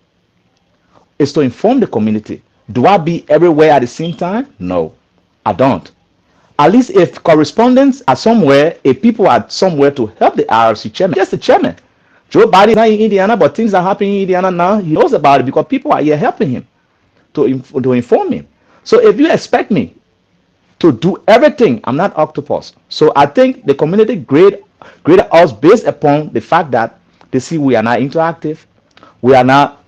is to inform the community. Do I be everywhere at the same time? No, I don't. At least if correspondents are somewhere, if people are somewhere to help the RFC chairman, just the chairman. Joe Biden is not in Indiana, but things are happening in Indiana now. He knows about it because people are here helping him to inform him. So if you expect me to do everything, I'm not octopus. So I think the community grade us based upon the fact that they see we are not interactive. We are not,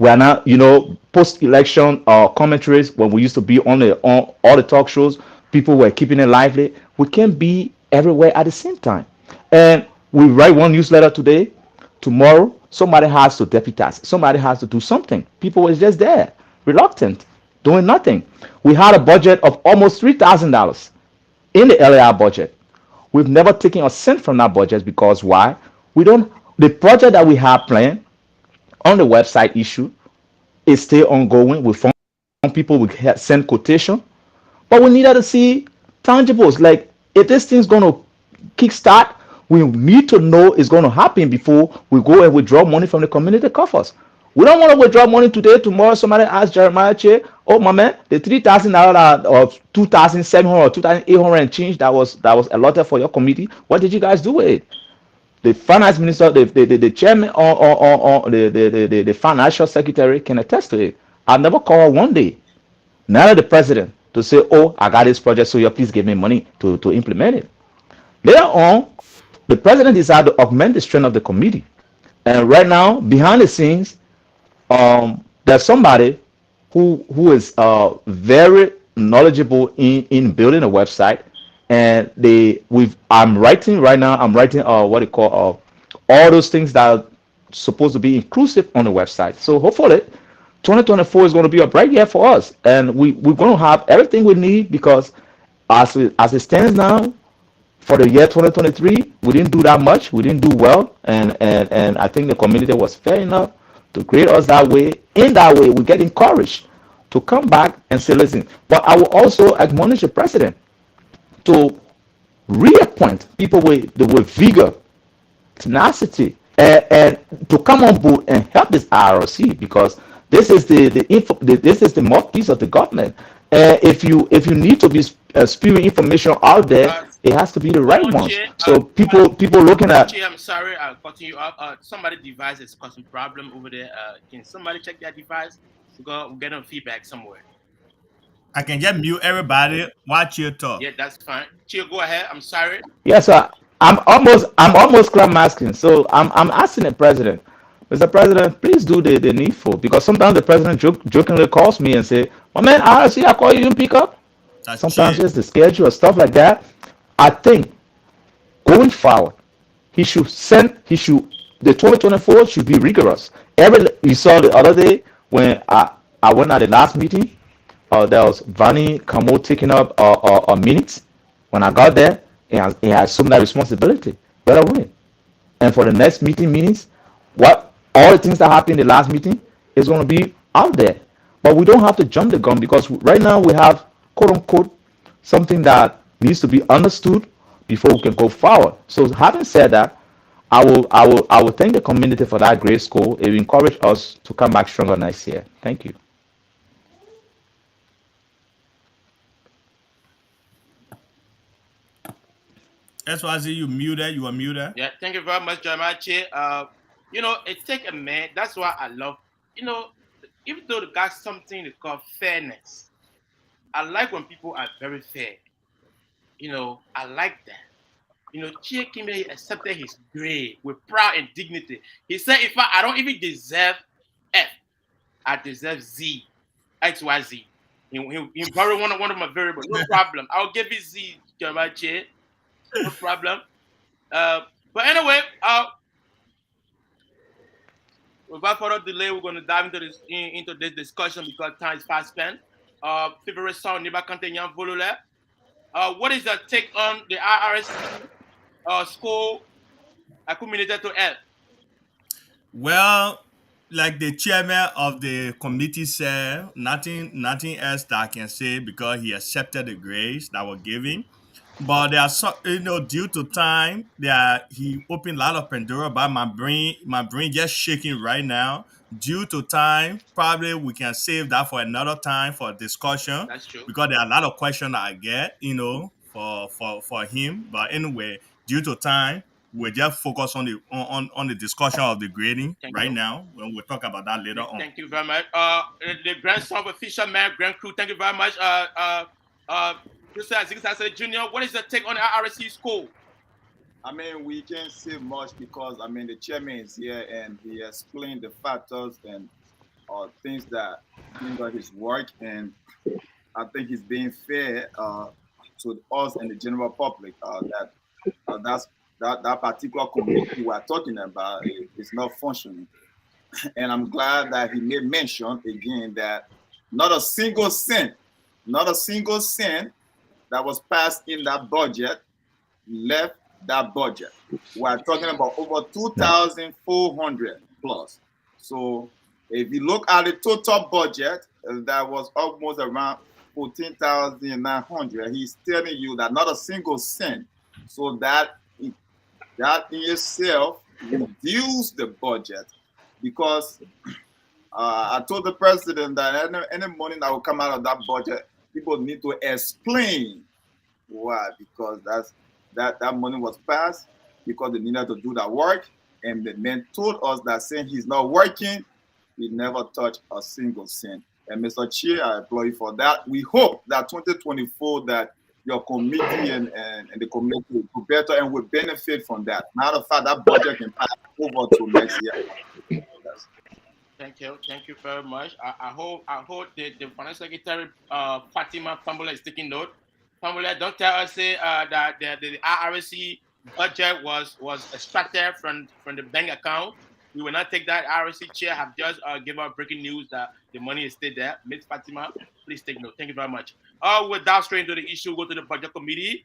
post-election commentaries when we used to be on all the talk shows. People were keeping it lively. We can't be everywhere at the same time. And we write one newsletter today. Tomorrow, somebody has to deputize. Somebody has to do something. People were just there, reluctant, doing nothing. We had a budget of almost $3,000 in the LAR budget. We've never taken a cent from that budget because why? The project that we have planned on the website issue is still ongoing. We found people, we send quotation, but we needed to see tangibles. Like if this thing's going to kickstart, we need to know it's going to happen before we go and withdraw money from the community coffers. We don't want to withdraw money today. Tomorrow, somebody asks Jeremiah Che, "Oh, my man, the $3,000 or $2,700 or $2,800 and change that was allotted for your committee. What did you guys do with it?" The finance minister, the chairman, or the financial secretary can attest to it. I've never called one day, neither the president, to say, "Oh, I got this project, so you please give me money to implement it." Later on, the president decided to augment the strength of the committee. And right now, behind the scenes, there's somebody who is very knowledgeable in building a website. And I'm writing what they call all those things that are supposed to be inclusive on the website. So hopefully 2024 is going to be a bright year for us, and we're going to have everything we need because as it stands now, for the year 2023, we didn't do that much. We didn't do well, and I think the community was fair enough to grade us that way. In that way, we get encouraged to come back and say, listen. But I will also admonish the president to reappoint people with vigor, tenacity, and to come on board and help this IRC because this is this is the mouthpiece of the government. If you need to be spewing information out there, it has to be the right ones. So people looking at. I'm sorry, I'm cutting you off. Somebody's device is causing problem over there. Can somebody check their device? We're getting feedback somewhere. I can just mute everybody. Watch your talk. Yeah, that's fine. Chill, go ahead. I'm sorry. Yes, sir. I'm almost crab masking. So I'm asking the president, Mr. President, please do the needful because sometimes the president jokingly calls me and say, "Oh man, I call you, you pick up." That's Sometimes cheap. just the schedule or stuff like that. I think going forward, the 2024 should be rigorous. You saw the other day when I went at the last meeting, there was Vani Kamo taking up a minute. When I got there, he assumed that responsibility. Better win. And for the next meetings, what all the things that happened in the last meeting is going to be out there. But we don't have to jump the gun because right now we have quote unquote something that needs to be understood before we can go forward. So having said that, I will thank the community for that great score. It will encourage us to come back stronger next year. Thank you. SYZ, you muted. You are muted. Yeah, thank you very much, Jamachi. It takes a man. That's why I love, even though they got something they call fairness, I like when people are very fair. I like that. Chia Kimbe accepted his grade with pride and dignity. He said, if I don't even deserve F, I deserve Z, X, Y, Z. He borrowed one of my variables. No problem. I'll give you Z, Jamachi. No problem. But anyway, without further delay, we're going to dive into this discussion because time is fast spent. Favorite song, Niba Kante Nyan Volule. What is your take on the IRS score accumulated to L? Well, like the chairman of the committee said, nothing else that I can say because he accepted the grades that were given. But there are some, due to time, he opened a lot of Pandora. But my brain just shaking right now. Due to time, probably we can save that for another time for discussion. That's true. Because there are a lot of questions I get, for him. But anyway, due to time, we'll just focus on the discussion of the grading now. When we'll talk about that later on. Thank you very much. The grandson of Fisherman, Grand Crew. Thank you very much. Joseph Junior, what is the take on the IRC score? I mean, we can't say much because the chairman is here and he explained the factors and things that hinder his work, and I think he's being fair to us and the general public that particular community we are talking about is not functioning. And I'm glad that he made mention again that not a single cent that was passed in that budget left that budget. We are talking about over 2,400 plus. So if you look at the total budget, that was almost around 14,900. He's telling you that not a single cent. So that in itself reduced the budget because I told the president that any money that will come out of that budget, people need to explain why, because that money was passed because they needed to do that work, and the man told us that saying he's not working, he never touched a single cent. And Mr. Chair, I applaud you for that. We hope that 2024 that your committee and the committee will do better and will benefit from that. Matter of fact, that budget can pass over to next year. Yes. Thank you very much. I hope the Finance Secretary Fatima Pambola is taking note. Pambola, don't tell us that the IRC budget was extracted from the bank account We will not take that. RSC chair have just given out breaking news that the money is still there. Miss Fatima, please take note. Thank you very much. We're down straight into the issue. Go to the budget committee.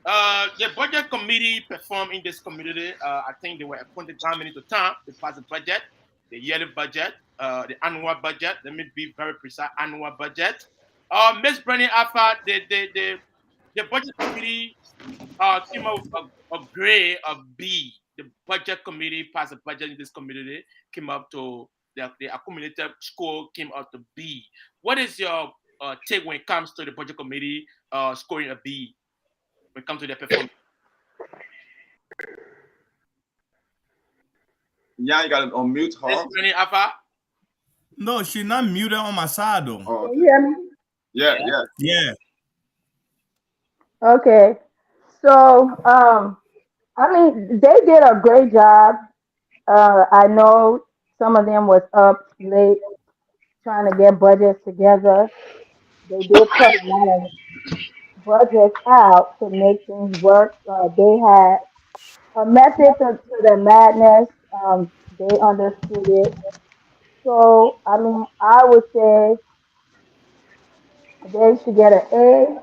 The budget committee performed in this community. I think they were appointed time minute to time. They passed the budget, the yearly budget, the annual budget. Let me be very precise. Annual budget. Miss Brenny Alpha, the budget committee came out with a grade of B. The budget committee passed the budget in this community, came up to the accumulated score came out to B. What is your take when it comes to the budget committee scoring a B when it comes to their performance? Yeah, you got to unmute her. Miss Brenny Alpha? No, she's not muted on my side though. Oh, Can you hear me? yeah. Yeah. Okay. So, I mean, they did a great job. I know some of them was up late trying to get budgets together. They did cut a lot of budgets out to make things work. They had a method to their madness. They understood it. So, I mean, I would say they should get an A.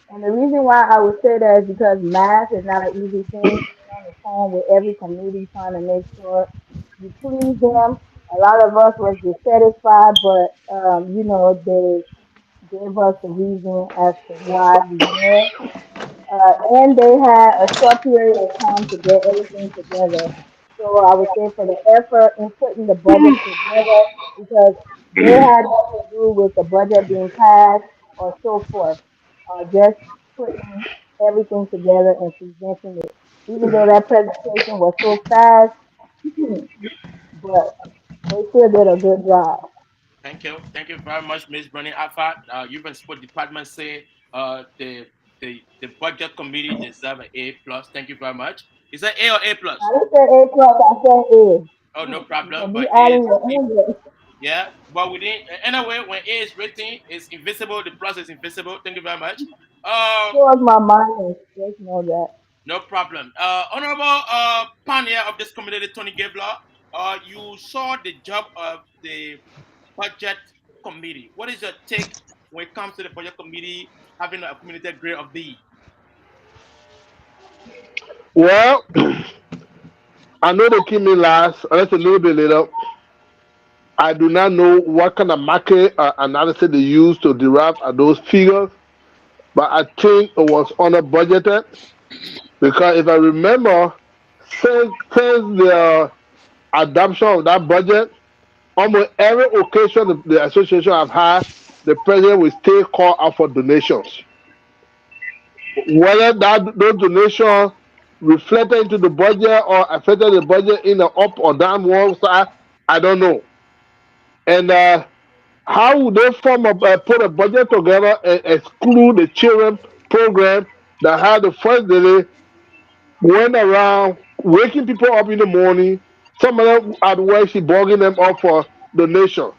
And the reason why I would say that is because math is not an easy thing. You're on the phone with every committee trying to make sure you please them. A lot of us was dissatisfied, but they gave us the reason as to why we were. And they had a short period of time to get everything together. So I would say for the effort in putting the budget together, because they had nothing to do with the budget being passed or so forth. Just putting everything together and presenting it. Even though that presentation was so fast, but they still did a good job. Thank you. Thank you very much, Ms. Bernie Alpha. Even sport department say the budget committee deserve an A plus. Thank you very much. Is that A or A plus? I didn't say A plus, I said A. Oh, no problem. And But be A adding is your English. yeah. But we didn't anyway. When A is written, it's invisible. The plus is invisible. Thank you very much. So was my minus. Just know that. No problem. Honorable pioneer of this community, Tony Gabler, you saw the job of the budget committee. What is your take when it comes to the budget committee having a community grade of B? Well, I know they came in last, unless a little bit later. I do not know what kind of market analysis they used to derive those figures, but I think it was under budgeted because if I remember, since the adoption of that budget, almost every occasion the association have had, the president will still call out for donations. Whether those donations reflected into the budget or affected the budget in the up or down one side, I don't know. And how would they put a budget together and exclude the children program that had the first day went around waking people up in the morning? Some of them at work, she bugging them up for donation.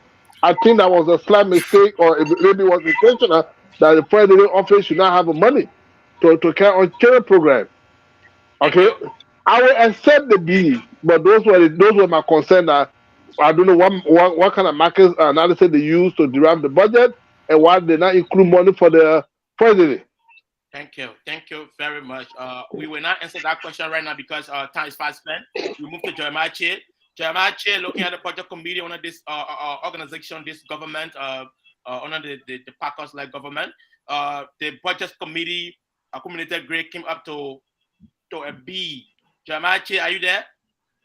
I think that was a slight mistake, or maybe it was intentional that the president office should not have the money to carry on children program. Okay, I will accept the B, but those were my concern. That I don't know what kind of market analysis they use to derive the budget and why they not include money for the president. Thank you very much. We will not answer that question right now because time is fast spent. We move to Jeremiah Che. Jeremiah Che, looking at the budget committee under this organization, this government, under the Packers-like government, the budget committee accumulated grade came up to a B. Jeremiah Che, are you there?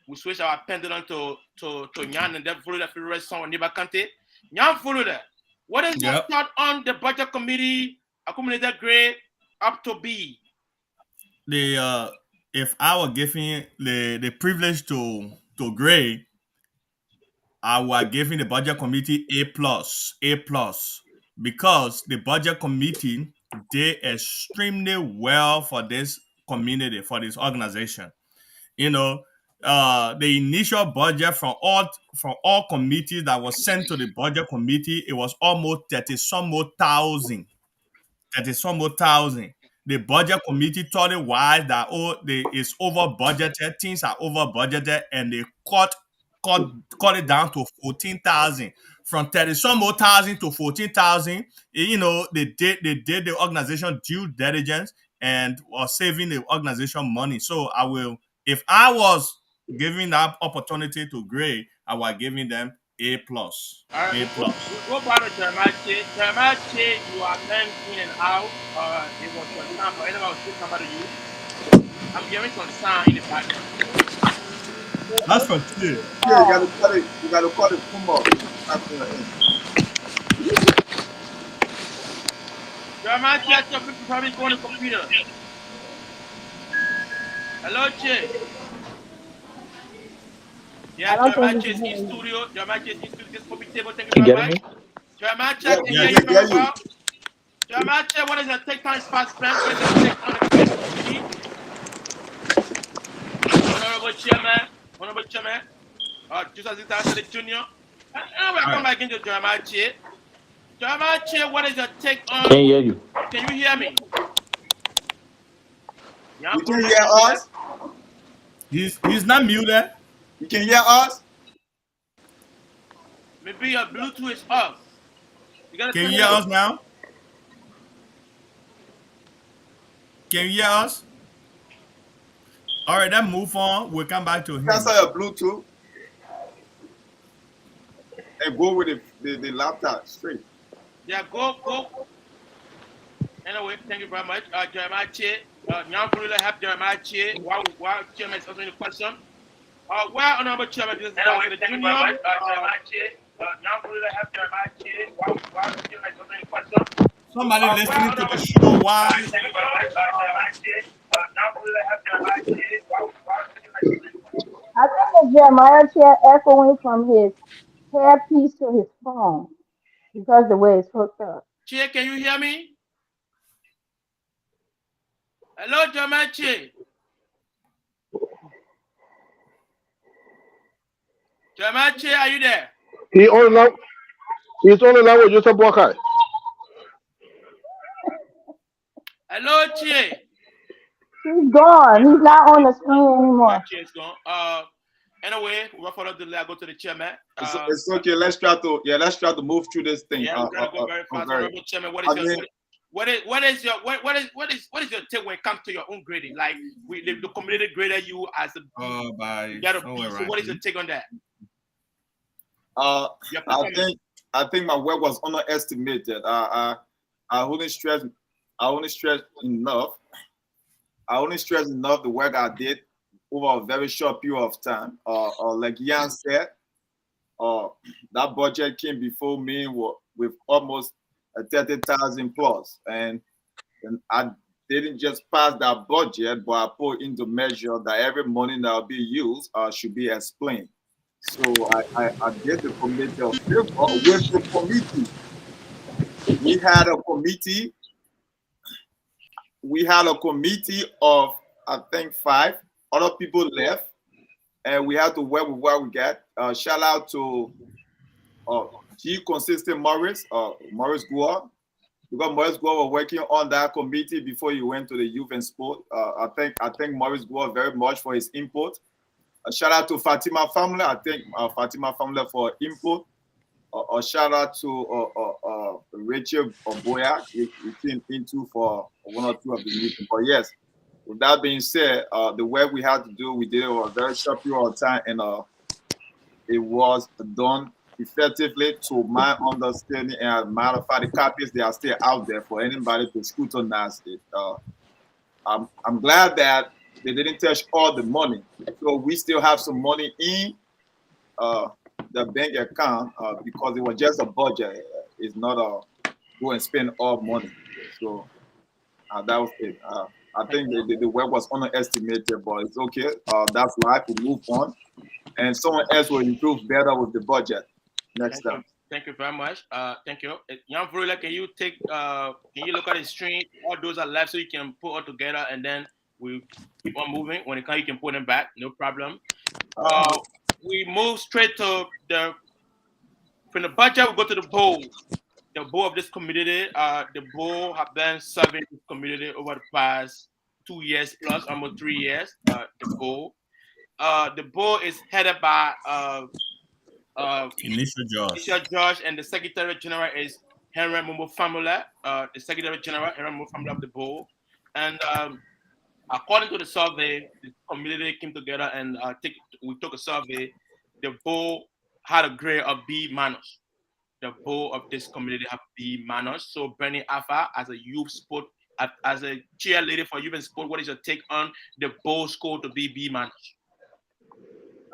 We switch our pendulum to Nyan and then follow the favorite song on Niba Kante. Nyan, follow that. What is your thought on the budget committee accumulated grade up to B? If I were giving the privilege to grade, I was giving the budget committee A plus, because the budget committee did extremely well for this community, for this organization. You know, the initial budget from all committees that was sent to the budget committee, it was almost 30 some more thousand. The budget committee thought it wise that it's over budgeted, things are over budgeted, and they cut it down to 14,000 from 30 some more thousand to 14,000. You know, they did the organization due diligence and was saving the organization money. So if I was giving that opportunity to grade, I was giving them A plus. All right, A plus. we'll go back to Jeremiah Che. Jeremiah Che, you are then in and out. It was your time, but anyway, I was still somebody to you. I'm hearing some sound in the background. That's for clear. Yeah, you gotta call it Kumba. Jeremiah Che, your people probably going to computer. Hello, Che. Yeah, Jeremiah Che is in studio. Jeremiah Che is in studio. This coffee table. Thank you very much. Jeremiah Che, can hear you very well. Jeremiah Che, what is your take time spot spent? What is your take on the committee? Honorable Chairman, Joseph Zita Jr. And we'll come back into Jeremiah Che. Jeremiah Che, what is your take on? Can hear you. Can you hear me? You can hear us? He's not muted. You can hear us? Maybe your Bluetooth is off. Can you hear us now? Can you hear us? All right, then move on. We'll come back to him. Cancel your Bluetooth and go with the laptop straight. Yeah, go. Anyway, thank you very much. Jeremiah Che, Nyanfurula have Jeremiah Che. While Chairman is answering the question. Where Honorable Chairman is the Junior. Jeremiah Che, Nyanfurula have Jeremiah Che. While Chairman is answering the question. Somebody listening to the show, why? Thank you very much. Jeremiah Che, Nyanfurula have Jeremiah Che. I think it's Jeremiah Chair echoing from his hairpiece to his phone because the way it's hooked up. Che, can you hear me? Hello, Jeremiah Che. Jeremiah Che, are you there? He's on now with Joseph Boakai. Hello, Che. He's gone. He's not on the screen anymore. Che is gone. Anyway, without further delay, I go to the chairman. It's okay. Let's try to move through this thing. Yeah, we're gonna go very fast. Honorable Chairman, what is your take when it comes to your own grading? Like the community graded you as a so what is your take on that? I think my work was underestimated. I only stress enough the work I did over a very short period of time. Like Yan said, that budget came before me with almost 30,000 plus, and I didn't just pass that budget, but I put into measure that every money that will be used should be explained. So I did the committee of with the committee. We had a committee of I think 5. Other people left, and we had to work with what we got. Shout out to G Consistent Morris Goa, because Morris Goa was working on that committee before he went to the youth and sport. I think Morris Goa very much for his input. Shout out to Fatima family. I think Fatima family for input. Shout out to Rachel Boya. He came into for 1 or 2 of the meetings. But yes. With that being said, the work we had to do, we did it over a very short period of time, and it was done effectively to my understanding. And as a matter of fact, the copies, they are still out there for anybody to scrutinize it. I'm glad that they didn't touch all the money, so we still have some money in the bank account because it was just a budget. It's not a go and spend all money. So that was it. I think the work was underestimated, but it's okay. That's life. We move on, and someone else will improve better with the budget next time. Thank you very much. Thank you. Young Vrula, can you look at the screen? All those are left, so you can put all together, and then we keep on moving. When it comes, you can put them back. No problem. We move straight to from the budget. We go to the polls. the board of this community, the board have been serving this community over the past 2 years plus, almost 3 years. The board is headed by Initial George. Initial George, and the Secretary General is Henry Momo Famula, the Secretary General Henry Momo Famula of the board. And according to the survey, the community came together and we took a survey. The board had a grade of B minus. The board of this community have B minus. So Bernie Alpha, as a youth sport, as a cheerleader for youth and sport, what is your take on the board score to be B minus?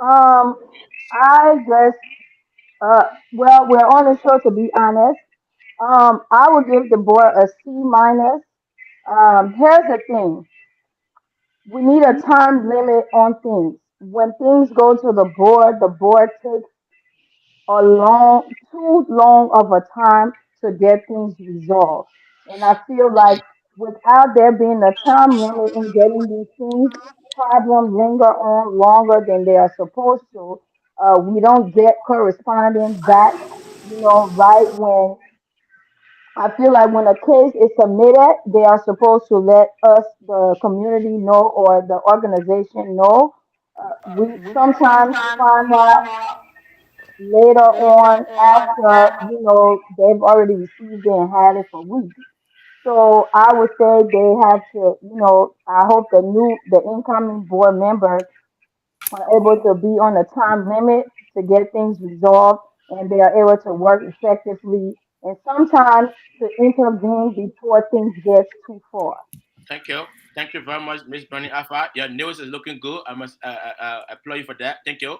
I guess, well, we're on the show to be honest. I would give the board a C minus. Here's the thing. We need a time limit on things. When things go to the board takes too long of a time to get things resolved. And I feel like without there being a time limit in getting these things, problems linger on longer than they are supposed to. We don't get correspondence back, right when I feel like when a case is submitted, they are supposed to let us, the community, know or the organization know. We sometimes find out later on after they've already received it and had it for weeks. So I would say they have to, I hope the incoming board members are able to be on a time limit to get things resolved, and they are able to work effectively and sometimes to intervene before things get too far. Thank you. Thank you very much, Miss Bernie Alpha. Your news is looking good. I must applaud you for that. Thank you.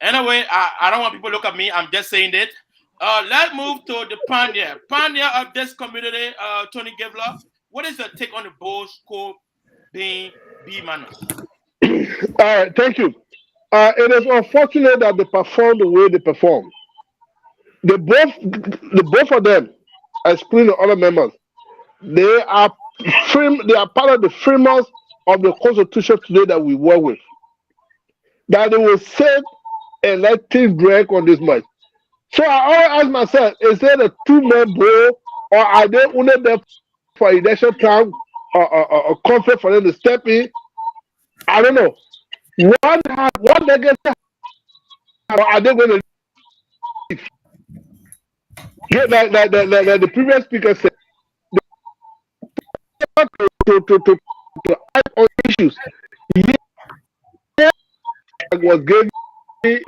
Anyway, I don't want people to look at me. I'm just saying it. Let's move to the pioneer. Pioneer of this community, Tony Gabler. What is your take on the board score being B minus? All right, thank you. It is unfortunate that they perform the way they perform. The both of them, excluding the other members, they are they are part of the framers of the constitution today that we work with. That they will sit and let things drag on this much. So I always ask myself, is it a two-man board or are they only there for election time or conflict for them to step in? I don't know. What they get, or are they going to leave? Like the previous speaker said, to act on issues. Was giving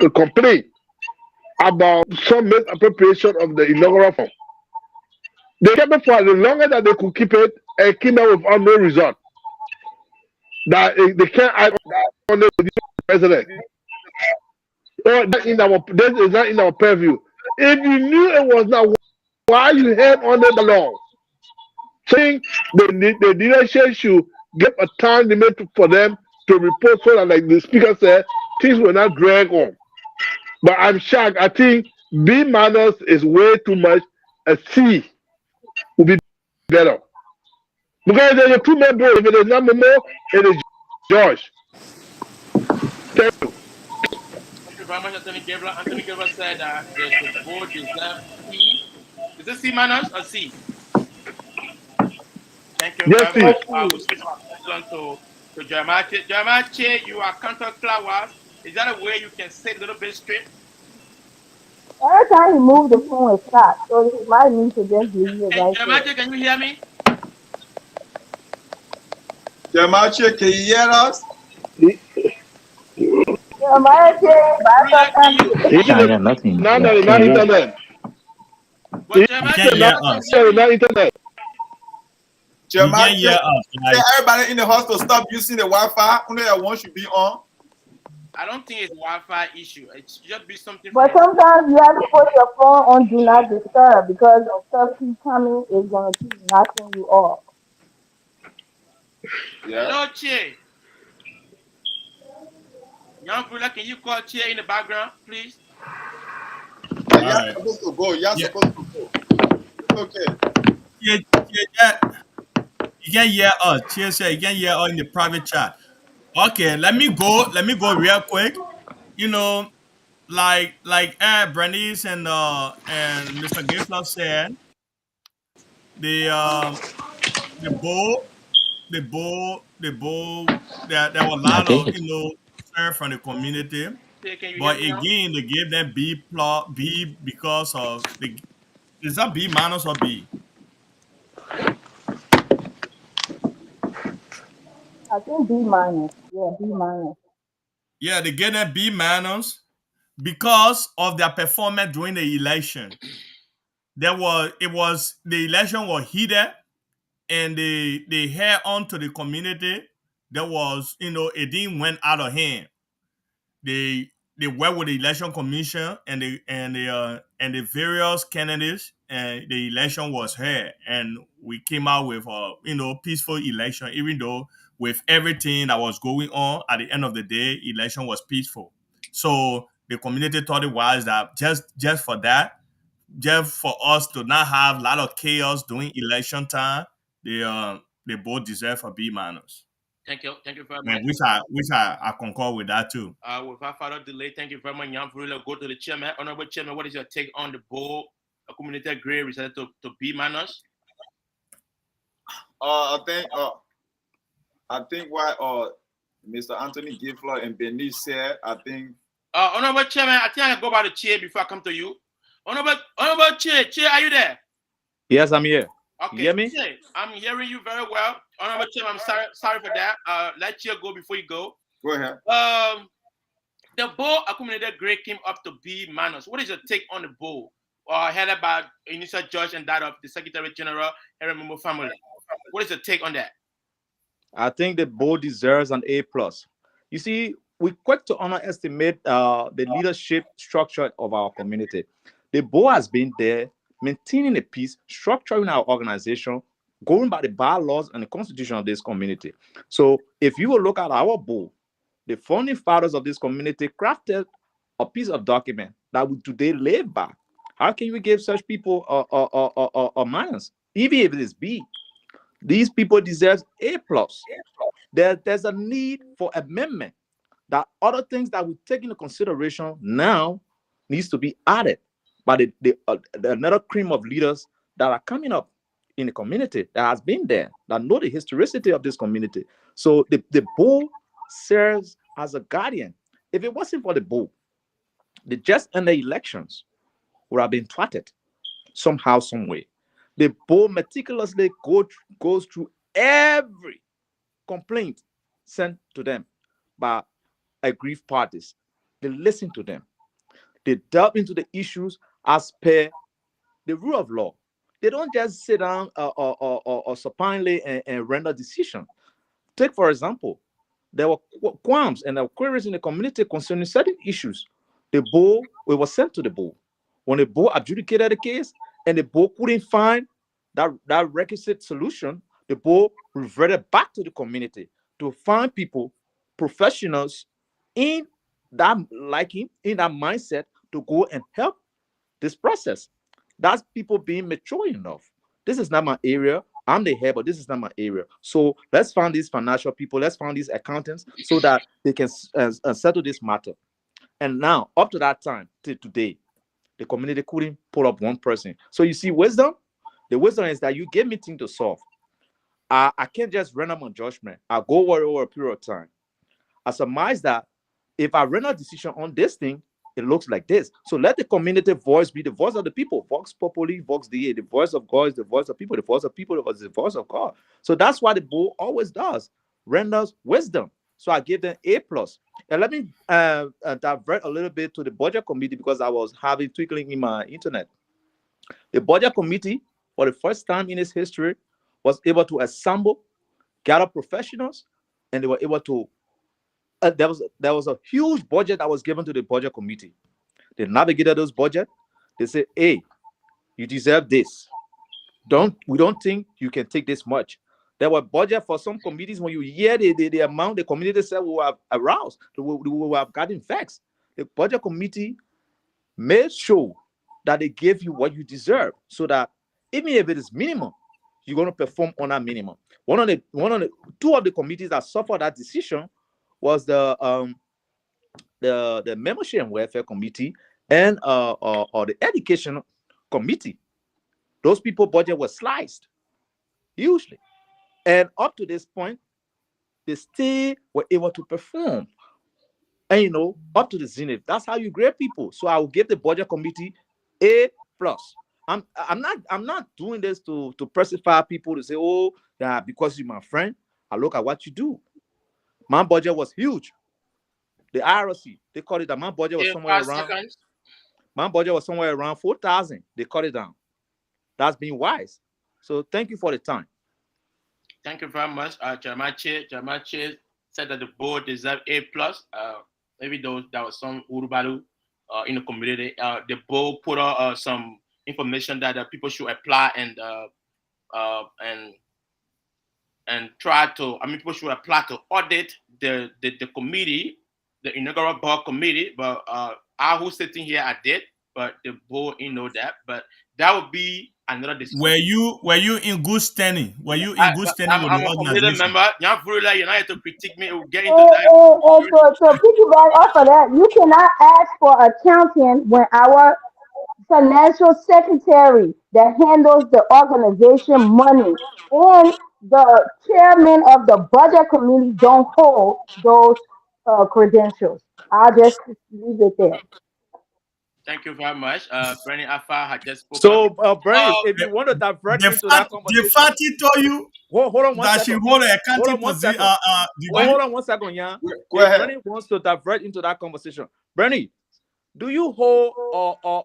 a complaint about some misappropriation of the inaugural fund. They kept it for the longer that they could keep it and came out with no result. That they can't act on the president. This is not in our purview. If you knew it was not, why you held on it along? Saying the leadership should give a time limit for them to report so that, like the speaker said, things will not drag on. But I'm shocked. I think B minus is way too much. A C will be better. Because there's a two-man board. If it is not Momo, it is George. Thank you. Thank you very much, Anthony Gabriel. Anthony Gabriel said that the board deserves C. Is it C minus or C? Thank you Yes, very much. We'll switch our question to Jeremiah. Jeremiah, you are counterclockwise. Is that a way you can say a little bit straight? Every time he moves, the phone is stopped, so he might need to just leave it right Jeremiah, there. can you hear me? Jeremiah, can you hear us? Jeremiah, Yeah, nothing. Not Yeah. internet. But Jeremiah, Not internet. Jeremiah, You can hear us, like, everybody in the house to stop using the Wi-Fi. Only that one should be on. I don't think it's Wi-Fi issue. It should just be something. but sometimes you have to put your phone on do not disturb because the stuff keep coming is gonna keep knocking you off. Yeah. Hello, Che. Young Brula, can you call Che in the background, please? You're right. supposed to go. You're Yeah. supposed to go. Okay. yeah, you can hear us. Cheers, you can hear us in the private chat. Okay, let me go real quick. like Bernice and Mr. Gifler said, the the bowl, there were a lot of Okay. concern from the community, Say, can you hear but me now? again they gave them B because of the is that B minus or B? I think B minus. Yeah, B minus. Yeah, they gave them B minus because of their performance during the election. The election was heated and they held on to the community. There was, it didn't went out of hand. They worked with the election commission and the various candidates, and the election was held, and we came out with peaceful election. Even though with everything that was going on, at the end of the day, election was peaceful. So the community thought it was that just for that, just for us to not have a lot of chaos during election time, they both deserve a B minus. Thank you very much. And which I concur with that too. Without further delay, thank you very much, Jan. Really go to the chairman. Honorable Chairman, what is your take on the bowl community grade reset to B minus? I think what Mr. Anthony Gifler and Bernice said, I think. Honorable Chairman, I think I go by the chair before I come to you. Honorable Chair, are you there? Yes, I'm here. Okay, You hear me? Chair, I'm hearing you very well. Honorable Chairman, I'm sorry for that. Let Chair go before you go. Go ahead. The bowl accumulated grade came up to B minus. What is your take on the bowl? Headed by initial judge and that of the Secretary General, Aaron Mumbo family. What is your take on that? I think the board deserves an A plus. You see, we're quick to underestimate the leadership structure of our community. The board has been there, maintaining the peace, structuring our organization, going by the bylaws and the constitution of this community. So if you will look at our board, the founding fathers of this community crafted a piece of document that we today live by. How can we give such people a minus, even if it is B? These people deserve A plus. There's a need for amendment. That other things that we take into consideration now needs to be added by another cream of leaders that are coming up in the community that has been there, that know the historicity of this community. So the board serves as a guardian. If it wasn't for the board, the just and the elections would have been thwarted somehow, some way. The board meticulously goes through every complaint sent to them by aggrieved parties. They listen to them. They delve into the issues as per the rule of law. They don't just sit down or supinely and render decision. Take, for example, there were qualms and there were queries in the community concerning certain issues. The board, it was sent to the board. When the board adjudicated the case and the board couldn't find that requisite solution, the board reverted back to the community to find people, professionals in that liking, in that mindset to go and help this process. That's people being mature enough. This is not my area. I'm the head, but this is not my area. So let's find these financial people, let's find these accountants so that they can settle this matter. And now, up to that time, till today, the community couldn't pull up one person. So you see wisdom? The wisdom is that you give me things to solve. I can't just render my judgment. I go over a period of time. I surmise that if I render a decision on this thing, it looks like this. So let the community voice be the voice of the people. Vox populi, vox dei. The voice of God is the voice of people. The voice of people is the voice of God. So that's what the board always does. Renders wisdom. So I give them A plus. And let me divert a little bit to the budget committee because I was having twinkling in my internet. The budget committee, for the first time in its history, was able to assemble, gather professionals, and they were able to. There was a huge budget that was given to the budget committee. They navigated those budget. They said, "Hey, you deserve this. We don't think you can take this much." There were budget for some committees. When you hear the amount the community said we have aroused, we have gotten vexed. The budget committee made sure that they gave you what you deserve, so that even if it is minimum, you're going to perform on that minimum. Two of the committees that suffered that decision was the the membership and welfare committee and or the education committee. Those people budget was sliced hugely, and up to this point, they still were able to perform. And you know, up to the zenith. That's how you grade people. So I will give the budget committee A+. I'm not doing this to pacify people to say, oh, yeah, because you're my friend, I look at what you do. My budget was huge. The IRC, they cut it down. My budget was somewhere around. My budget was somewhere around 4,000. They cut it down. That's being wise. So thank you for the time. Thank you very much, Chairman Chair. Chairman Chair said that the board deserves A+. Maybe there was some Urubalu in the community. The board put out some information that people should apply and try to. I mean, people should apply to audit the committee, the inaugural board committee. But I who's sitting here, I did, but the board didn't know that. But that would be another discussion. Were you in good standing? Were you in good standing with the organization? Member. You're not here to critique me. We'll get into that. So piggyback off of that, you cannot ask for accounting when our financial secretary that handles the organization money and the chairman of the budget committee don't hold those credentials. I'll just leave it there. Thank you very much. Bernie Alpha had just spoken. So, Bernie, if you want to divert into that conversation, the Fati told you hold on one that second. she hold an accounting position. Hold on 1 second, yeah. Go ahead. Bernie wants to divert into that conversation. Bernie, do you hold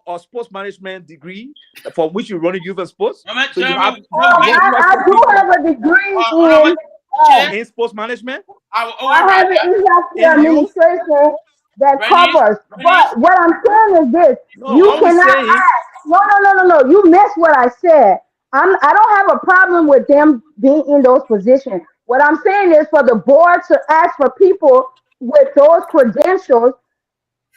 a sports management degree for which you run a youth and sports? I do have a degree in sports management. I have an industry administration that covers. But what I'm saying is this: you cannot ask. No. You missed what I said. I don't have a problem with them being in those positions. What I'm saying is for the board to ask for people with those credentials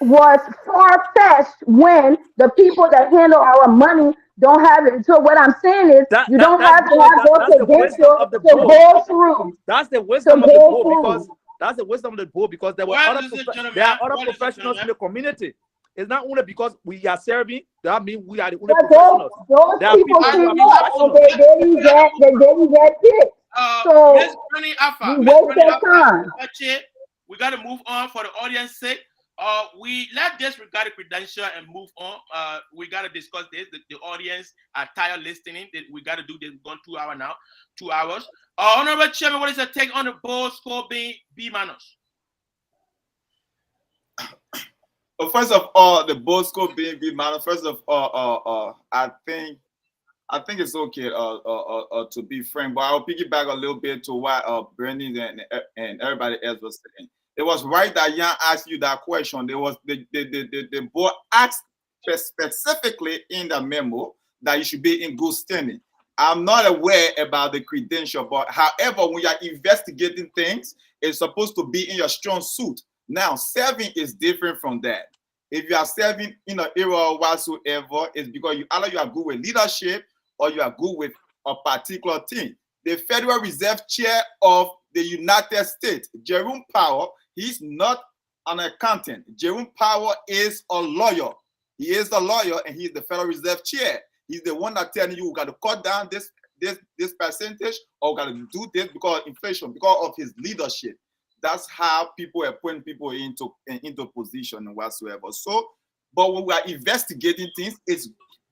was far-fetched when the people that handle our money don't have it. So what I'm saying is you don't have to have those credentials to go through. That's the wisdom of the board because that's the wisdom of the board because there are other professionals in the community. It's not only because we are serving, that means we are the only professionals. Those people see up and they didn't get picked. So we waste their time. We got to move on for the audience sake. We let disregard the credential and move on. We got to discuss this. The audience are tired listening. We got to do this. We've gone 2 hours now. 2 hours. Honorable Chairman, what is your take on the board score being B-? Well, first of all, the board score being B-. First of all, I think it's okay to be frank, but I'll piggyback a little bit to what Bernie and everybody else was saying. It was right that Jan asked you that question. There was the board asked specifically in the memo that you should be in good standing. I'm not aware about the credential, but however, when you are investigating things, it's supposed to be in your strong suit. Now, serving is different from that. If you are serving in an era whatsoever, it's because either you are good with leadership or you are good with a particular thing. The Federal Reserve Chair of the United States, Jerome Powell, he's not an accountant. Jerome Powell is a lawyer. He is a lawyer and he's the Federal Reserve Chair. He's the one that telling you we got to cut down this percentage or we got to do this because of inflation, because of his leadership. That's how people are putting people into position whatsoever. So, but when we are investigating things, it's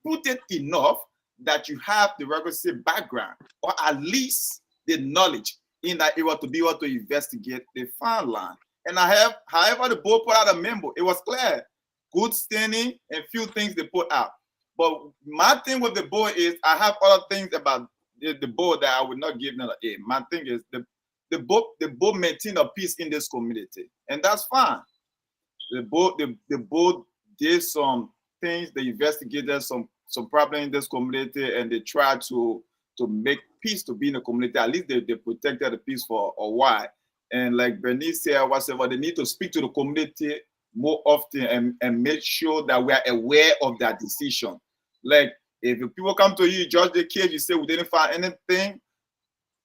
put it enough that you have the requisite background or at least the knowledge in that area to be able to investigate the fine line. And however, the board put out a memo, it was clear, good standing and few things they put out. But my thing with the board is I have other things about the board that I would not give another A. My thing is the board maintain a peace in this community, and that's fine. The board did some things, they investigated some problem in this community, and they tried to make peace to be in the community. At least they protected the peace for a while. And like Bernice said, whatever, they need to speak to the community more often and make sure that we are aware of that decision. Like if people come to you, judge the case, you say we didn't find anything,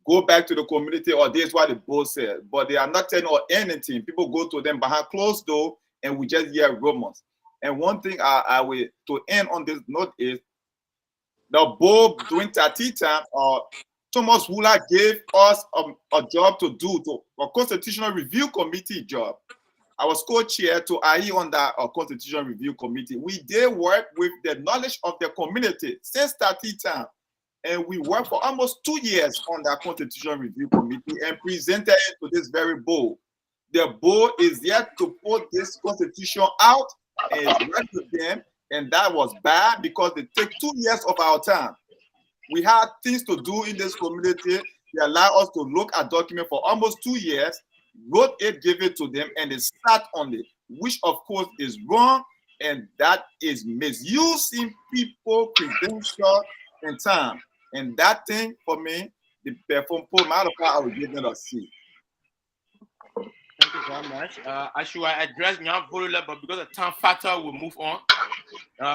go back to the community, or this is what the board said. But they are not telling or anything. People go to them behind closed door and we just hear rumors. And one thing I will to end on this note is the board during 30 time, Thomas Wooler gave us a job to do, a constitutional review committee job. I was co-chair to IE on that constitutional review committee. We did work with the knowledge of the community since 30 time. And we worked for almost 2 years on that constitutional review committee and presented it to this very board. The board is yet to put this constitution out and work with them. And that was bad because they take 2 years of our time. We had things to do in this community. They allow us to look at documents for almost 2 years, wrote it, give it to them, and they start on it, which of course is wrong, and that is misusing people credentials and time. And that thing for me, the perform pull out of I will give it a C. Thank you very much. I should address Nyan Volula, but because of time factor, we'll move on.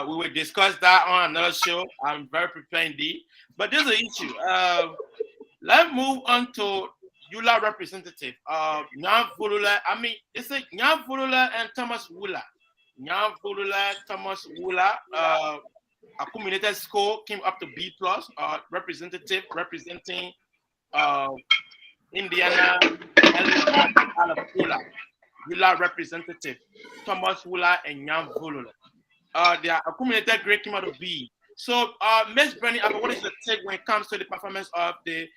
We will discuss that on another show. I'm very prepared indeed. But there's an issue. Let's move on to Eula representative. Nyan Volula, I mean, it's like Nyan Volula and Thomas Wooler. Nyan Volula, Thomas Wooler, accumulated score came up to B+, representative representing Indiana, Eula representative, Thomas Wooler and Nyan Volula. Their accumulated grade came out of B. So, Ms. Bernie, what is your take when it comes to the performance of the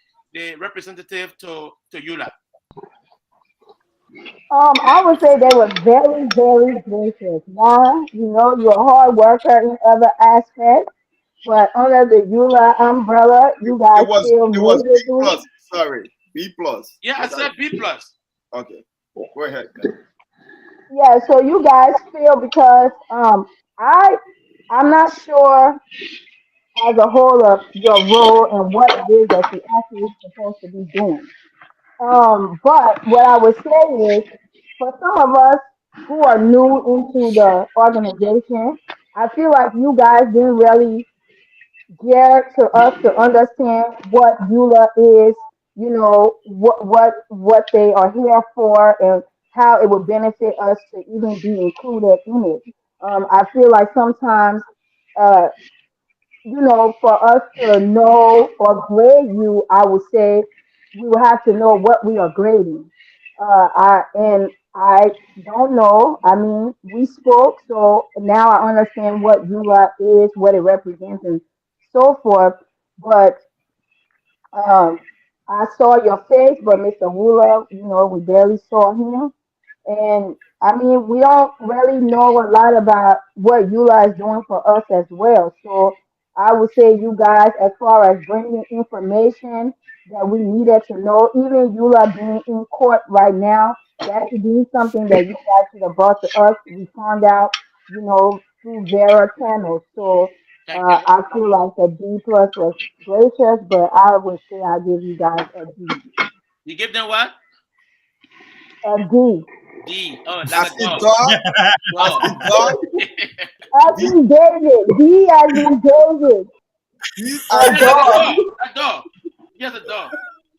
representative to Eula? I would say they were very, very gracious. One, you know, you're a hard worker in other aspects, but under the EULA umbrella, you guys still it was B immediately. plus. Sorry, B plus. Yeah, I said B plus. Okay, go ahead. Yeah, so you guys feel because I'm not sure as a whole of your role and what it is that you actually supposed to be doing. But what I would say is, for some of us who are new into the organization, I feel like you guys didn't really get to us to understand what EULA is, you know, what they are here for and how it would benefit us to even be included in it. I feel like sometimes, uh, you know, for us to know or grade you, I would say we will have to know what we are grading. I don't know. I mean, we spoke, so now I understand what EULA is, what it represents, and so forth. But um, I saw your face, but Mr. Wooler, you know, we barely saw him. And I mean, we don't really know a lot about what EULA is doing for us as well. So I would say you guys, as far as bringing information that we needed to know, even EULA being in court right now, that should be something that you guys should have brought to us. We found out, you know, through Vera channels. So Thank you. I feel like a B plus was gracious, but I would say I give you guys a D. You give them what? A D. D. Oh, like As a in dog. dog, as Dog. in dog, As in David. D as in David. he A as Yes, dog. a dog. Yes, a dog.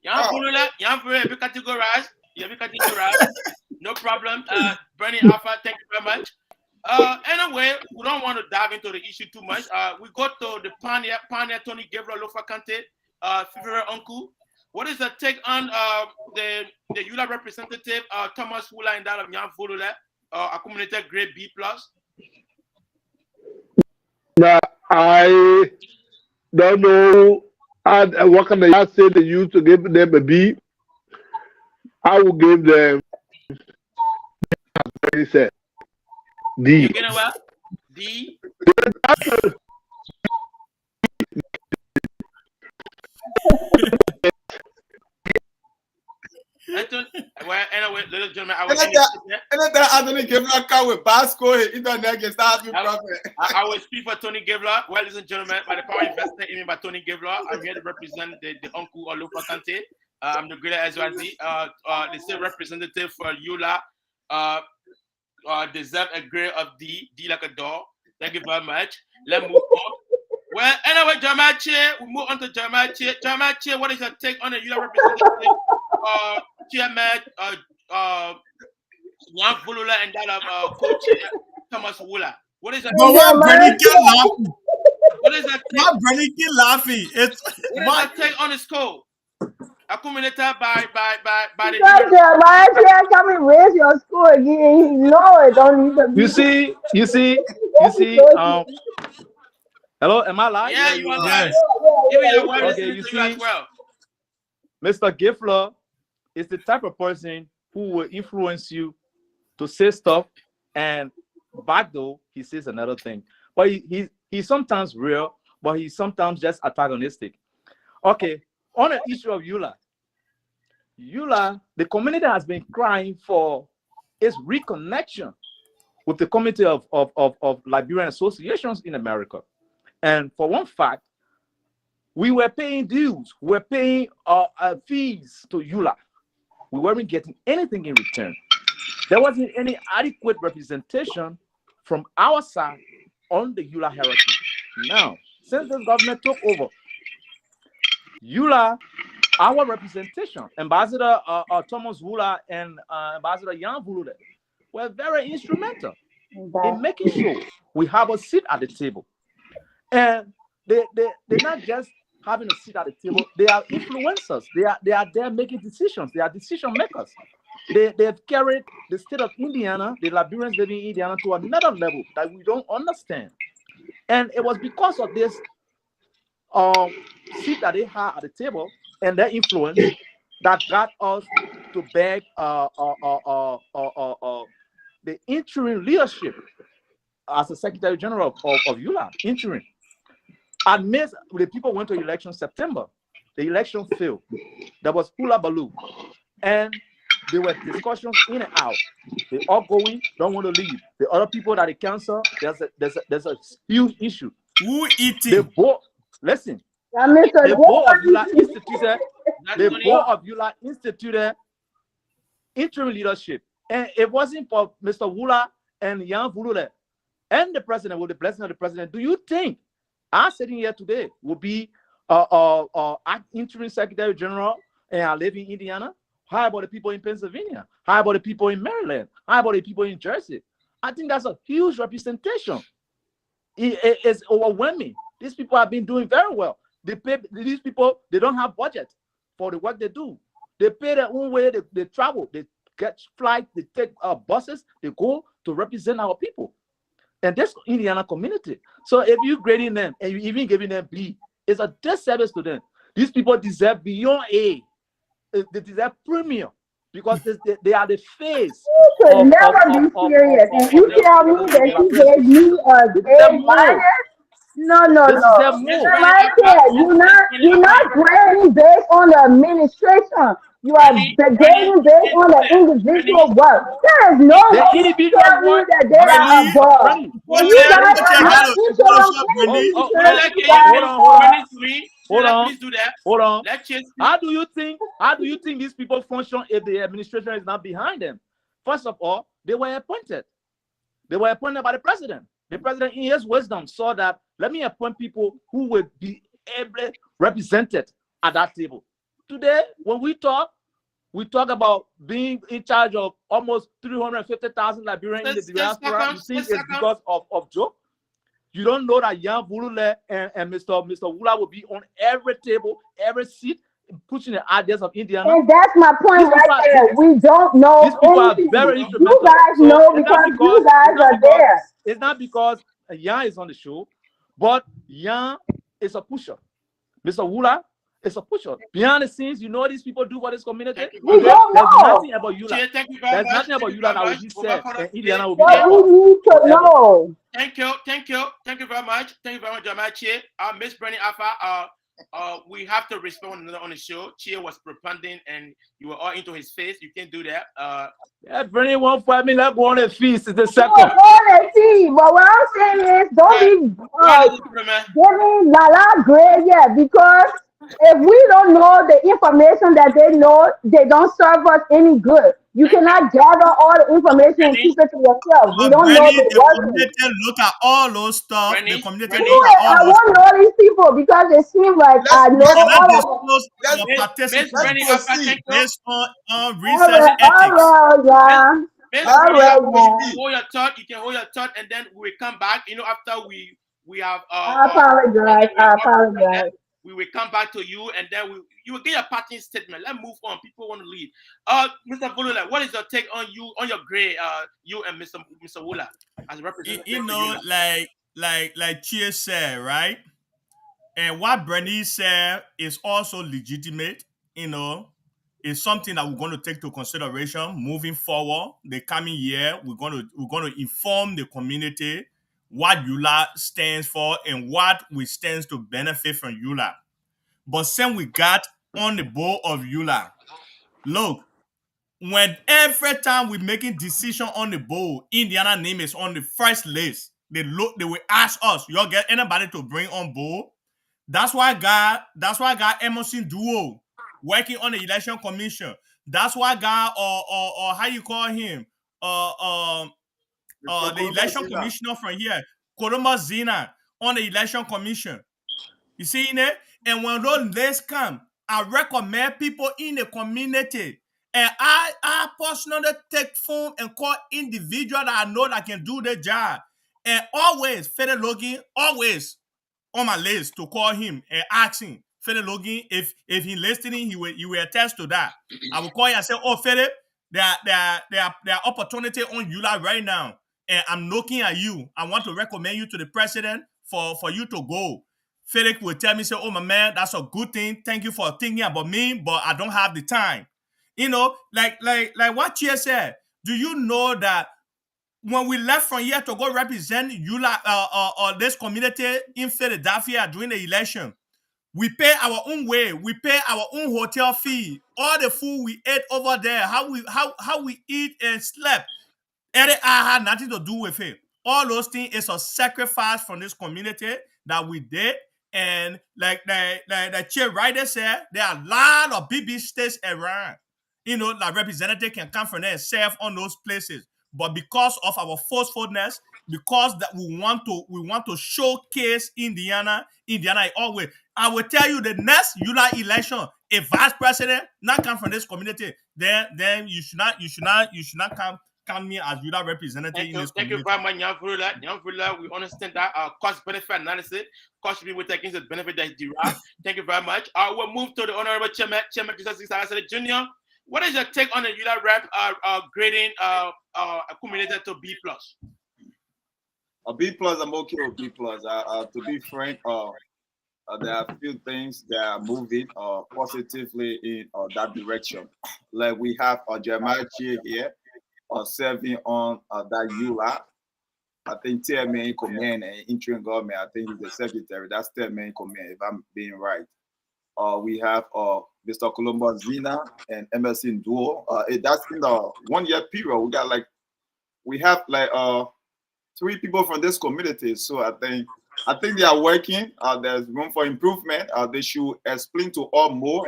Yan dog. Volula, every categorized. Every categorized. No problem. Bernie Alpha, thank you very much. Anyway, we don't want to dive into the issue too much. We go to the pioneer Tony Gabriel Lofa Kante, favorite uncle. What is the take on the EULA representative, Thomas Wooler, and that of Nyan Volula, accumulated grade B plus? Now, I don't know what can I say to you to give them a B. I will give them, as he said, D. You get what? D. Well, anyway, ladies and gentlemen, I will end it. Anytime Anthony Gabriel come with Basco, internet can start with problem. I will speak for Tony Gabriel. Well, ladies and gentlemen, by the power invested in me by Tony Gabriel, I'm here to represent the uncle Olufa Kante. I'm the greater Ezwazi, the state representative for EULA. Deserve a grade of D like a dog. Thank you very much. Let's move on. Well, anyway, Jamache, we move on to Jamache. Jamache, what is your take on the EULA representative? Chairman, Young Bulula and that of Coach Thomas Wula. What is that? But why Bernie King laughing? What is that? Why Bernie King laughing? It's What is why that take on the score? Accumulated by the Because Jeremiah can't come and raise your score again. He know it. Don't need to You see. Hello, am I live? Yeah, you are yes. right. Even your wife Okay, listens you to you as see, well. Mr. Gifler is the type of person who will influence you to say stuff, and back though he says another thing. But he's sometimes real, but he's sometimes just antagonistic. Okay, on the issue of Eula, the community has been crying for its reconnection with the community of Liberian associations in America. And for one fact, we were paying dues, we were paying fees to Eula. We weren't getting anything in return. There wasn't any adequate representation from our side on the Eula heritage. Now, since this government took over, Eula, our representation, Ambassador Thomas Wula and Ambassador Jan Vulude, were very instrumental in making sure we have a seat at the table. And they're not just having a seat at the table, they are influencers. They are there making decisions. They are decision makers. They've carried the state of Indiana, the Liberians living in Indiana, to another level that we don't understand. And it was because of this seat that they had at the table and their influence that got us to beg the interim leadership as the Secretary General of Eula, interim. Amidst the people went to election September, the election failed. There was hula baloo, and there were discussions in and out. They all going, don't want to leave. The other people that they cancel, there's a huge issue. Who eating? The board, listen. The board of Eula instituted interim leadership, and it wasn't for Mr. Wula and Jan Vulude and the president with the blessing of the president. Do you think I'm sitting here today will be interim Secretary General and I live in Indiana? How about the people in Pennsylvania? How about the people in Maryland? How about the people in Jersey? I think that's a huge representation. It's overwhelming. These people have been doing very well. These people, they don't have budget for the work they do. They pay their own way, they travel, they get flights, they take buses, they go to represent our people. And this Indiana community. So if you're grading them and you're even giving them B, it's a disservice to them. These people deserve beyond A. They deserve premium because they are the face. You should never be serious. And you tell me that you gave me a minus? No. You're not grading based on the administration. You are grading based on the individual work. There is no way to tell me that they are above. When you guys Hold on. How do you think these people function if the administration is not behind them? First of all, they were appointed. They were appointed by the president. The president, in his wisdom, saw that let me appoint people who will be able represented at that table. Today, when we talk about being in charge of almost 350,000 Liberians in the diaspora. You think it's because of joke? You don't know that Jan Vulude and Mr. Wula will be on every table, every seat, pushing the ideas of Indiana. And that's my point right there. We don't know anything. You guys know because you guys are there. It's not because Jan is on the show, but Jan is a pusher. Mr. Wula is a pusher. Behind the scenes, you know what these people do for this community? We don't know. There's nothing about Eula. There's nothing about Eula that will be said, and Indiana will be there. We need to know. Thank you very much. Thank you very much, Jamal Chie. Miss Bernie Alpha, we have to respond on the show. Chie was propounding and you were all into his face. You can't do that. Yeah, Bernie won't fight me. Let's go on a feast. It's the second. Go on a feast. But what I'm saying is, don't be giving Lala grade yet, because if we don't know the information that they know, they don't serve us any good. You cannot gather all the information and keep it to yourself. We don't know the community look at all those stuff. The community I won't know these people because it seems like I know all of them. Based on research ethics. Basically, All right, you now. can hold your thought. You can hold your thought, and then we will come back. You know, after we have I apologize. I apologize. we will come back to you, and then you will get your parting statement. Let's move on. People want to leave. Mr. Vulula, what is your take on your grade? You and Mr. Wula as representative. You know, like Chia said, right? And what Bernice said is also legitimate. You know, it's something that we're going to take to consideration moving forward. The coming year, we're going to inform the community what EULA stands for and what we stands to benefit from EULA. But since we got on the board of EULA, look, when every time we're making decision on the board, Indiana name is on the first list. They will ask us, y'all get anybody to bring on board? That's why I got Emerson Duo working on the election commission. That's why I got or how you call him? The election commissioner from here, Koroma Zina, on the election commission. You see it? And when those lists come, I recommend people in the community. And I personally take phone and call individual that I know that can do the job. And always, Fede Logan, always on my list to call him and ask him, Fede Logan, if he's listening, he will attest to that. I will call you and say, oh, Fede, there are opportunity on EULA right now. And I'm looking at you. I want to recommend you to the president for you to go. Felix will tell me, say, oh, my man, that's a good thing. Thank you for thinking about me, but I don't have the time. You know, like what Chia said, do you know that when we left from here to go represent EULA, this community in Philadelphia during the election, we pay our own way. We pay our own hotel fee. All the food we ate over there, how we eat and slept, I had nothing to do with it. All those things is a sacrifice from this community that we did. And like the chair writer said, there are a lot of big states around. You know, the representative can come from there and serve on those places. But because of our forcefulness, because that we want to showcase Indiana always. I will tell you, the next EULA election, a vice president not come from this community, then you should not come me as EULA representative in this community. Thank you very much, Jan Vrula. We understand that cost-benefit analysis. Cost should be with taking the benefit that is derived. Thank you very much. We'll move to the Honorable Chairman Jesus Jr. What is your take on the EULA rep grading accumulated to B+? A B+, I'm okay with B+. To be frank, there are a few things that are moving positively in that direction. Like we have Jeremiah Chia here serving on that EULA. I think Chairman in command and interim government, I think he's the secretary. That's Chairman in command, if I'm being right. We have Mr. Columbus Zina and Emerson Duo. That's in the 1 year period. We have 3 people from this community. So I think they are working. There's room for improvement. They should explain to all more,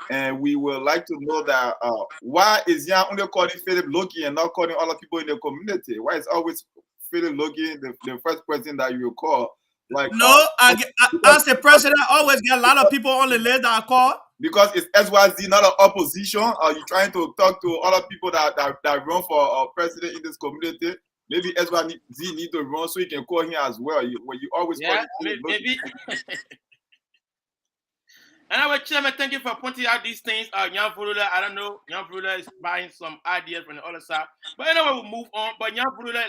and we would like to know that why is Jan only calling Philip Loki and not calling other people in the community? Why is always Philip Loki the first person that you call? As the president, I always get a lot of people on the list that I call. Because it's SYZ, not an opposition. Are you trying to talk to other people that run for president in this community? Maybe SYZ need to run so you can call him as well. You always call maybe. Anyway, Chairman, thank you for pointing out these things. Jan Vrula, I don't know. Jan Vrula is buying some ideas from the other side. But anyway, we'll move on. But Jan Vrula,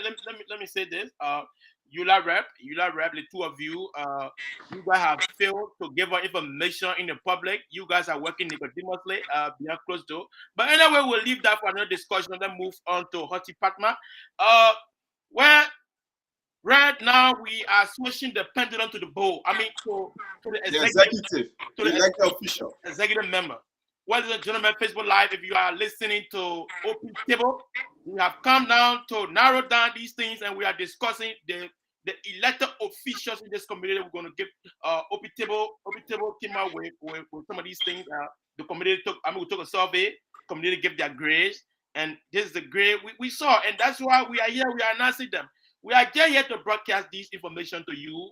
let me say this. EULA rep, the two of you, you guys have failed to give out information in the public. You guys are working nicodemously behind closed door. But anyway, we'll leave that for another discussion. Then move on to Hoti Patma. Where right now we are switching the pendulum to the board. I mean, to the executive, to the official, executive member. Ladies and gentlemen, Facebook Live, if you are listening to Open Table, we have come down to narrow down these things, and we are discussing the elected officials in this community. We're going to give Open Table came out with some of these things. The community we took a survey. Community gave their grades, and this is the grade we saw, and that's why we are here. We are announcing them. We are here to broadcast this information to you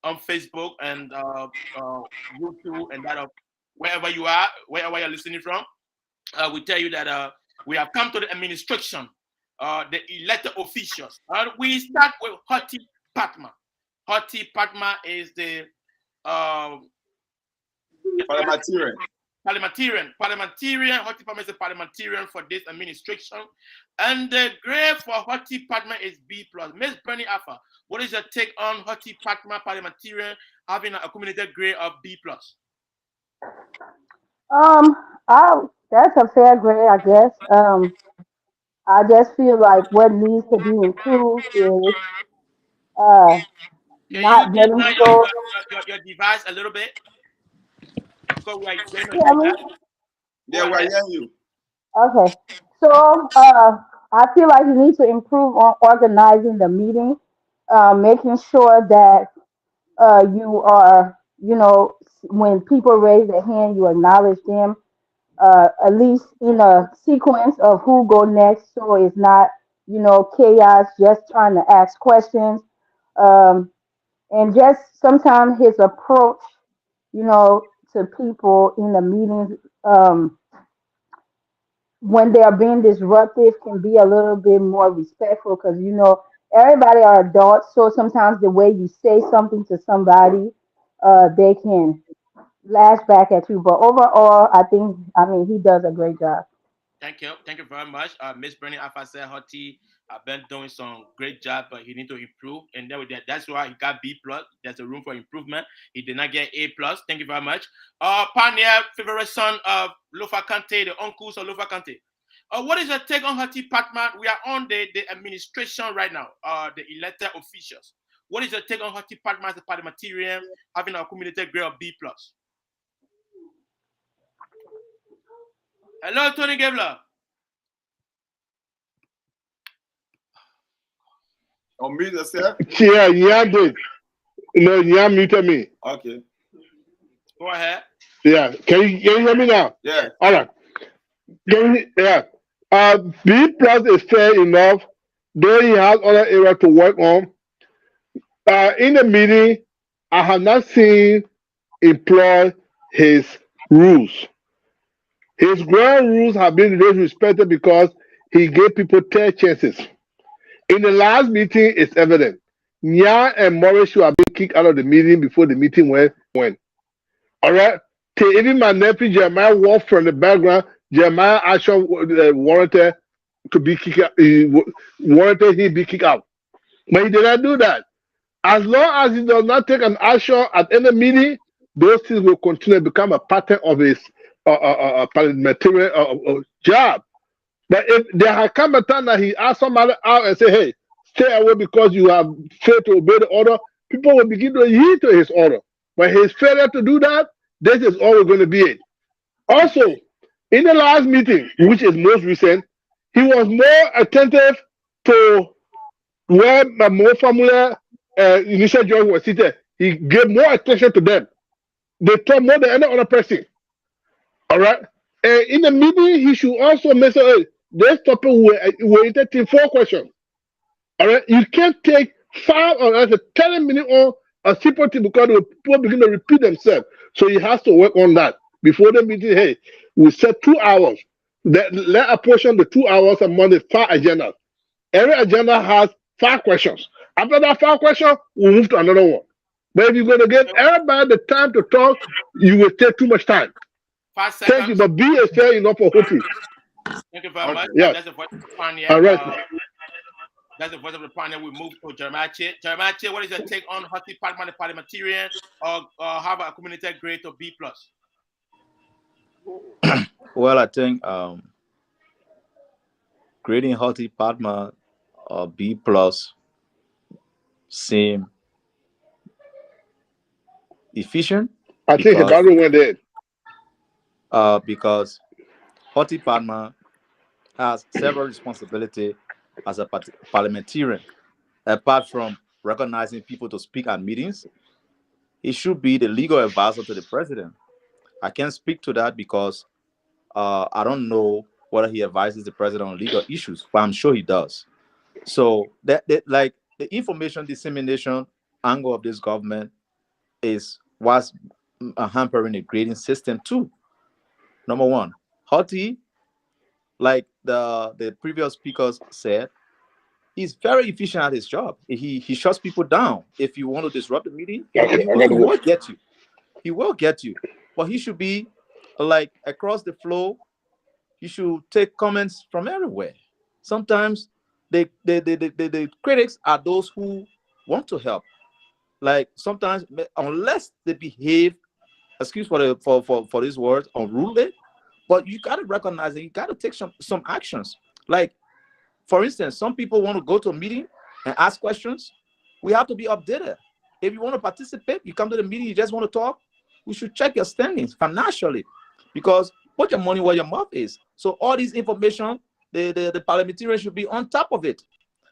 on Facebook and YouTube and that of wherever you are, wherever you're listening from. We tell you that we have come to the administration the elected officials. We start with Hoti Patma. Hoti Patma is the Parliamentarian. Hoti Patma is a parliamentarian for this administration. And the grade for Hoti Patma is B+. Miss Bernie Afa, what is your take on Hoti Patma parliamentarian having an accumulated grade of B+? That's a fair grade, I guess. I just feel like what needs to be improved is uh Can you not turn getting down so. your device a little bit? Because we are going to Yeah, I hear mean, that. Yeah, we're hearing you. okay. So I feel like you need to improve on organizing the meeting, making sure that you are, when people raise their hand, you acknowledge them, at least in a sequence of who go next, so it's not, chaos, just trying to ask questions, um, and just sometimes his approach, to people in the meetings. When they are being disruptive can be a little bit more respectful because everybody are adults, so sometimes the way you say something to somebody, they can lash back at you, but overall I mean he does a great job. Thank you. Thank you very much. Miss Bernie Alpha said Hoti have been doing some great job, but he need to improve. And then with that's why he got B+. There's a room for improvement. He did not get A+. Thank you very much. Pioneer, favorite son of Lofa Kante, the uncles of Lofa Kante. What is your take on Hoti Patman? We are on the administration right now, the elected officials. What is your take on Hoti Patman as a parliamentarian having an accumulated grade of B+? Hello, Tony Gabler. Unmute yourself. Yeah, did. No, yeah, muted me. Okay. Go ahead. Yeah, can you hear me now? Yeah. All right. Yeah. B plus is fair enough, though he has other areas to work on. In the meeting, I have not seen employ his rules. His ground rules have been respected because he gave people 10 chances. In the last meeting, it's evident. Nya and Morris should have been kicked out of the meeting before the meeting went. All right? Even my nephew Jeremiah walked from the background. Jeremiah actually warranted to be kicked out. Warranted he be kicked out. But he did not do that. As long as he does not take an action at any meeting, those things will continue to become a pattern of his parliamentary job. But if there had come a time that he asked somebody out and say, hey, stay away because you have failed to obey the order, people will begin to heed to his order. But his failure to do that, this is always going to be it. Also, in the last meeting, which is most recent, he was more attentive to where more familiar initial judge was seated. He gave more attention to them. They talk more than any other person. All right? And in the meeting, he should also mention, hey, this topic will entertain 4 questions. All right? You can't take 5 or 10 minutes on a simple thing because the people begin to repeat themselves. So he has to work on that. Before the meeting, hey, we set 2 hours. Let apportion the 2 hours among the 5 agendas. Every agenda has 5 questions. After that 5 questions, we'll move to another one. But if you're going to give everybody the time to talk, you will take too much time. 5 seconds. Thank you, but B is fair enough for Hoti. Thank you very much. Yes. That's the voice of the pioneer. All right. That's the voice of the pioneer. We move to Jeremiah Che. Jeremiah Che, what is your take on Hoti Patman, the parliamentarian, or have an accumulated grade of B+? Well, I think grading Hoti Patman or B+ seem efficient. I think about it went in. Because Hoti Patman has several responsibilities as a parliamentarian. Apart from recognizing people to speak at meetings, he should be the legal advisor to the president. I can't speak to that because I don't know whether he advises the president on legal issues, but I'm sure he does. So that like the information dissemination angle of this government is what's hampering the grading system too. Number one, Hoti, like the previous speakers said, he's very efficient at his job. He shuts people down. If you want to disrupt the meeting, he will get you. He will get you. But he should be like across the flow. You should take comments from everywhere. Sometimes the critics are those who want to help. Like sometimes, unless they behave, excuse for these words, unruly, but you got to recognize that you got to take some actions. Like, for instance, some people want to go to a meeting and ask questions. We have to be updated. If you want to participate, you come to the meeting, you just want to talk, we should check your standings financially, because put your money where your mouth is. So all this information, the parliamentarian should be on top of it.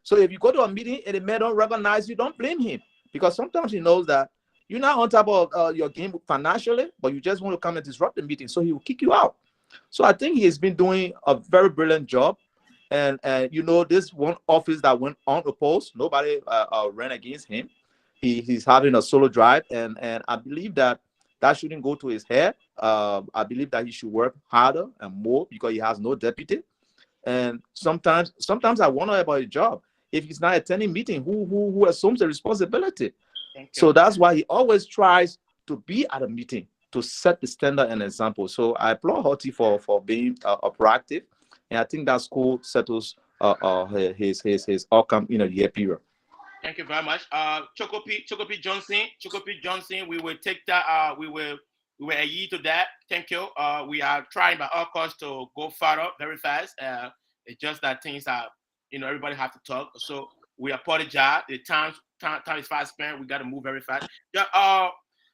So if you go to a meeting and the man don't recognize you, don't blame him, because sometimes he knows that you're not on top of your game financially, but you just want to come and disrupt the meeting, so he will kick you out. So I think he has been doing a very brilliant job. And you know, this one office that went unopposed, nobody ran against him. He's having a solo drive, and I believe that shouldn't go to his head. I believe that he should work harder and more, because he has no deputy. And sometimes I wonder about his job. If he's not attending meeting, who assumes the responsibility? So that's why he always tries to be at a meeting to set the standard and example. So I applaud Hottie for being proactive, and I think that school settles his outcome in a year period. Thank you very much. Chokopi Johnson, we will take that. We will agree to that. Thank you. We are trying by all costs to go further very fast. It's just that things are, everybody have to talk. So we apologize. The time is fast spent. We got to move very fast. Yeah.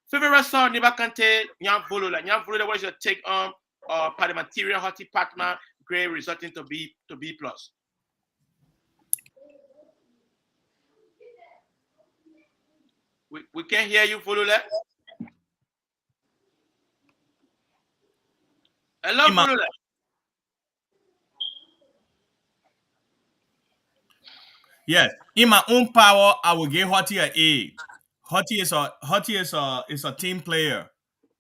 Favorite song, Nibakante, Nyam Volula. What is your take on parliamentarian Hottie Patma grade resulting to B+? We can't hear you, Volula. Hello, Volula. Yes, in my own power, I will give Hottie an A. Hottie is a team player.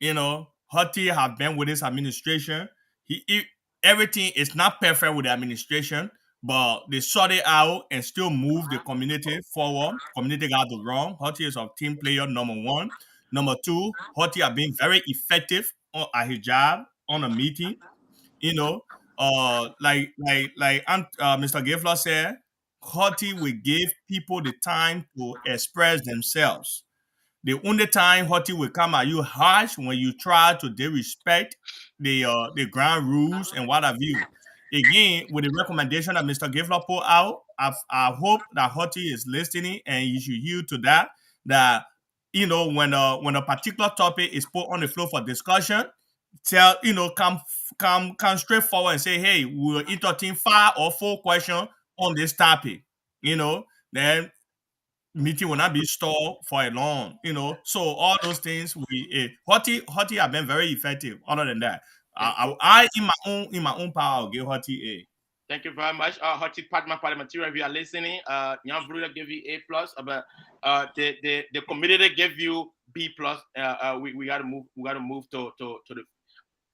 Hottie have been with his administration. Everything is not perfect with the administration, but they sort it out and still move the community forward. Community got the wrong. Hottie is a team player, number one. Number two, Hottie have been very effective at his job on a meeting. Like Mr. Gayflor said, Hottie will give people the time to express themselves. The only time Hottie will come at you harsh when you try to disrespect the ground rules and what have you. Again, with the recommendation that Mr. Gayflor put out, I hope that Hottie is listening and you should yield to that. That when a particular topic is put on the floor for discussion, come straight forward and say, hey, we'll entertain 5 or 4 questions on this topic. Then meeting will not be stalled for a long. So all those things Hottie have been very effective. Other than that, I in my own power, I'll give Hottie A. Thank you very much, Hottie Patma parliamentarian. If you are listening, Nyam Volula gave you A+, but the community gave you B+. We got to move. We got to move to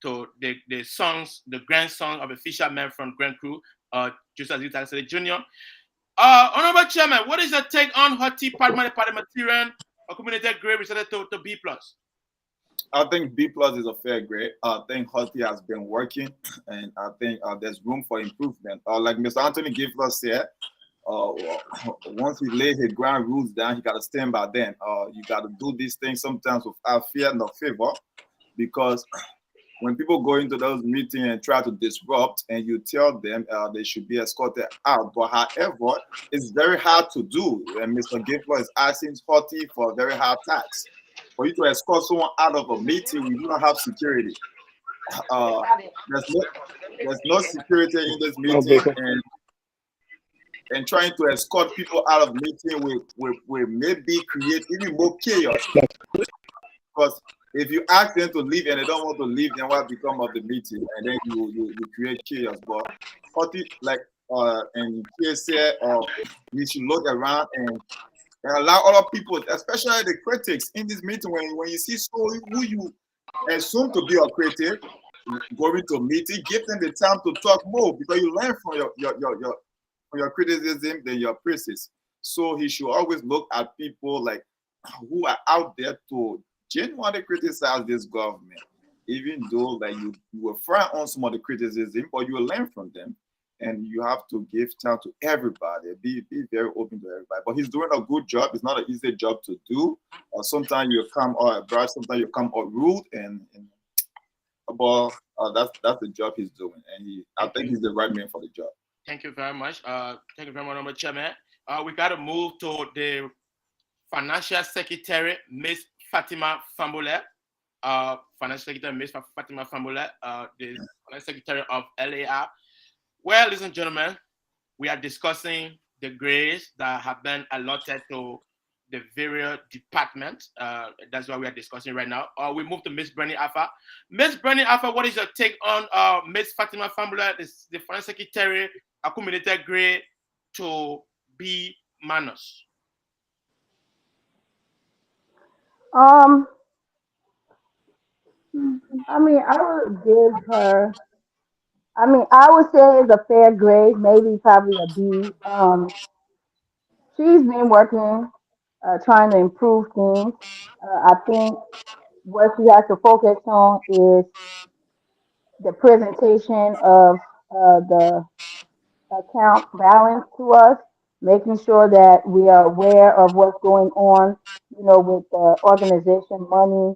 the songs, the grand song of a fisherman from Grand Crew, Joseph Zita Jr. Honorable Chairman, what is your take on Hottie Patma parliamentarian, a community grade resulted to B+? I think B+ is a fair grade. I think Hottie has been working, and I think there's room for improvement. Like Mr. Anthony Gayflor said, once he laid his ground rules down, he got to stand by them. You got to do these things sometimes without fear nor favor, because when people go into those meetings and try to disrupt, and you tell them they should be escorted out, but however, it's very hard to do. And Mr. Gayflor is asking Hottie for a very high tax. For you to escort someone out of a meeting, we do not have security. There's no security in this meeting, and trying to escort people out of meeting will maybe create even more chaos. Because if you ask them to leave and they don't want to leave, then what become of the meeting? And then you create chaos. But Hottie, and PSA, you should look around and allow other people, especially the critics, in this meeting, when you see who you assume to be a critic, going to a meeting, give them the time to talk more because you learn from your criticism than your praises. So he should always look at people like who are out there to genuinely criticize this government, even though like you will frown on some of the criticism, but you will learn from them. And you have to give time to everybody. Be very open to everybody. But he's doing a good job. It's not an easy job to do. Sometimes you come out brush, sometimes you come out rude, but that's the job he's doing, and I think he's the right man for the job. Thank you very much. Thank you very much, Mr. Chairman. We got to move to the Financial Secretary, Miss Fatima Fambouleh. Financial Secretary, Miss Fatima Fambouleh, the Financial Secretary of LAR. Well, ladies and gentlemen, we are discussing the grades that have been allotted to the various departments. That's what we are discussing right now. We move to Miss Bernie Alpha. Miss Bernie Alpha, what is your take on Miss Fatima Fambouleh, the Finance Secretary, accumulated grade to B minus? I mean, I would give her. I mean, I would say it's a fair grade, maybe probably a B. She's been working, trying to improve things. I think what she has to focus on is the presentation of the account balance to us, making sure that we are aware of what's going on, with the organization money,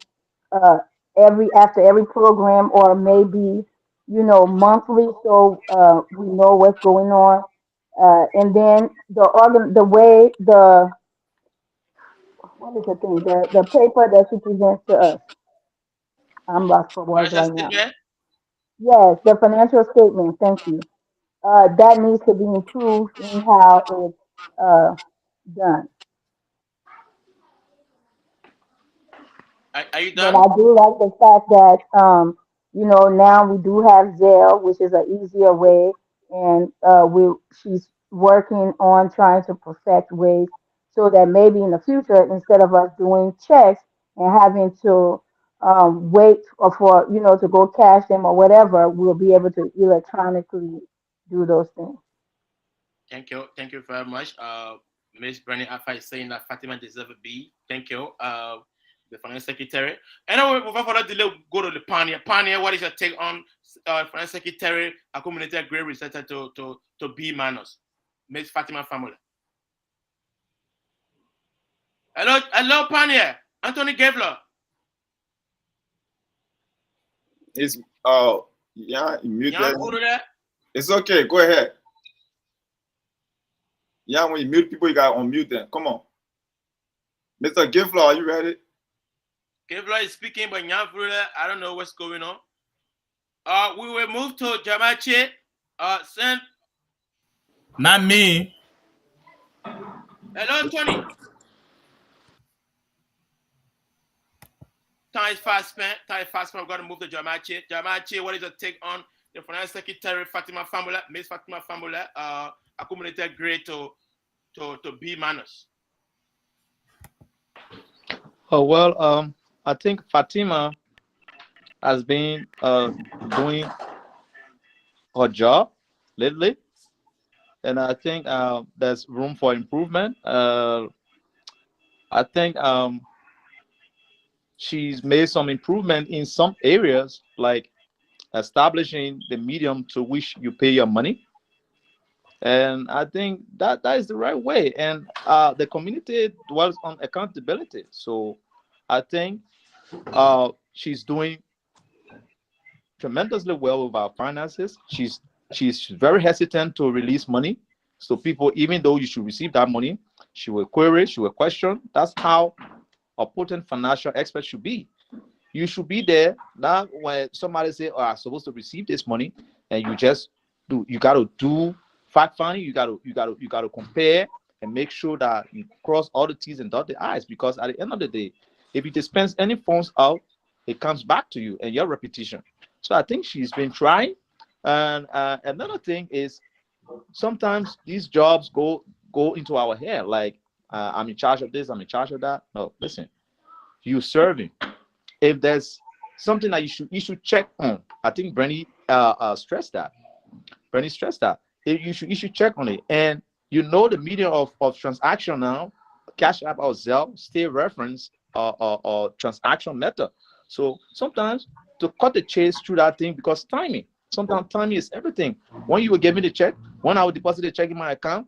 uh, after every program, or maybe, monthly, so we know what's going on. And then the way what is the thing, the paper that she presents to us. I'm lost for words Financial right now. statement? Yes, the financial statement. Thank you. That needs to be improved in how it's done. Are you But done? I do like the fact that now we do have Zelle, which is an easier way, and she's working on trying to perfect ways so that maybe in the future, instead of us doing checks and having to wait for to go cash them or whatever, we'll be able to electronically do those things. Thank you. Thank you very much. Miss Bernie Alpha is saying that Fatima deserves a B. Thank you. The Finance Secretary. Anyway, without further delay, we'll go to the Pioneer. Pioneer, what is your take on Finance Secretary accumulated grade resetted to B minus? Miss Fatima Fambouleh. Hello, Pioneer. Anthony Gavler. It's yeah, mute Yeah, go to that. It's okay. Go ahead. Yeah, when you mute people, you gotta unmute them. Come on, Mr. Gifler, are you ready? Gavler is speaking, but I don't know what's going on. We will move to Jamache. Send. Not me. Hello, Tony. Time is fast spent. We're going to move to Jamache. Jamache, what is your take on the Finance Secretary Fatima Fambouleh, Miss Fatima Fambouleh, accumulated grade to B minus? Oh well, I think Fatima has been doing her job lately, and I think there's room for improvement. I think she's made some improvement in some areas, like establishing the medium to which you pay your money. And I think that is the right way. And the community dwells on accountability. So I think she's doing tremendously well with our finances. She's very hesitant to release money. So people, even though you should receive that money, she will query, she will question. That's how a potent financial expert should be. You should be there. Now when somebody say, "Oh, I'm supposed to receive this money," and you got to do fact finding, you got to compare and make sure that you cross all the T's and dot the I's, because at the end of the day, if you dispense any funds out, it comes back to you and your reputation. So I think she's been trying. And another thing is, sometimes these jobs go into our head, like I'm in charge of this, I'm in charge of that. No, listen, you serving. If there's something that you should check on. I think Bernie stressed that. Bernie stressed that. You should check on it. And you know the medium of transaction now, Cash App or Zelle, stay reference or transaction method. So sometimes to cut the chase through that thing, because timing. Sometimes timing is everything. When you will give me the check, when I will deposit the check in my account,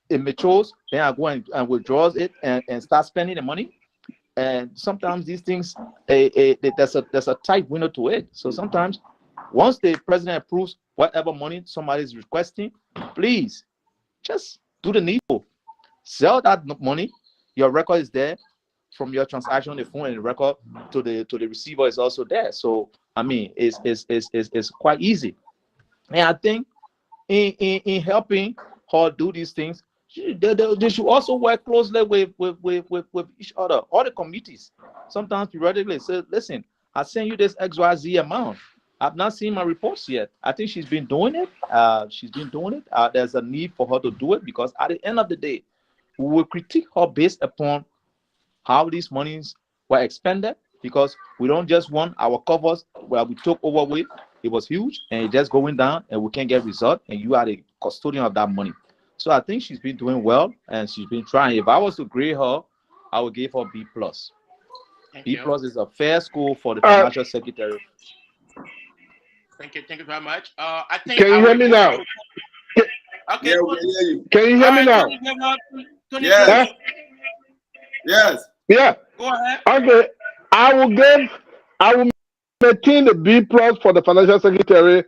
it matures, then I go and withdraws it and start spending the money. And sometimes these things, there's a tight window to it. So sometimes once the president approves whatever money somebody is requesting, please just do the needful. Sell that money. Your record is there from your transaction on the phone, and the record to the receiver is also there. So I mean, it's quite easy. And I think in helping her do these things, they should also work closely with each other, all the committees. Sometimes periodically say, listen, I sent you this XYZ amount. I've not seen my reports yet. I think she's been doing it. There's a need for her to do it, because at the end of the day, we will critique her based upon how these monies were expended, because we don't just want our covers where we took over with. It was huge and it's just going down and we can't get result, and you are the custodian of that money. So I think she's been doing well and she's been trying. If I was to grade her, I would give her B+. B+ is a fair score for the financial secretary. Thank you very much. I think. Can you hear me now? Okay. Yeah, we can hear you. Can you hear me now? Yes. Yes. Yeah. Go ahead. Okay. I will maintain the B+ for the financial secretary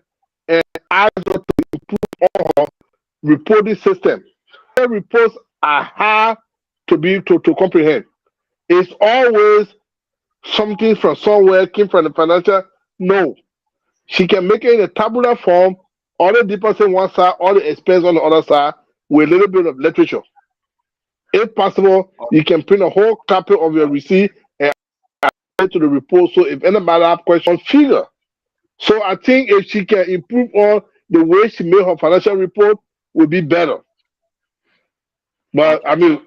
and ask her to improve on her reporting system. The reports are hard to comprehend. It's always something from somewhere came from the financial. No, she can make it in a tabular form, all the deposit on one side, all the expense on the other side, with a little bit of literature. If possible, you can print a whole copy of your receipt and add to the report. So if anybody have questions, figure. So I think if she can improve on the way she made her financial report, will be better. But I mean,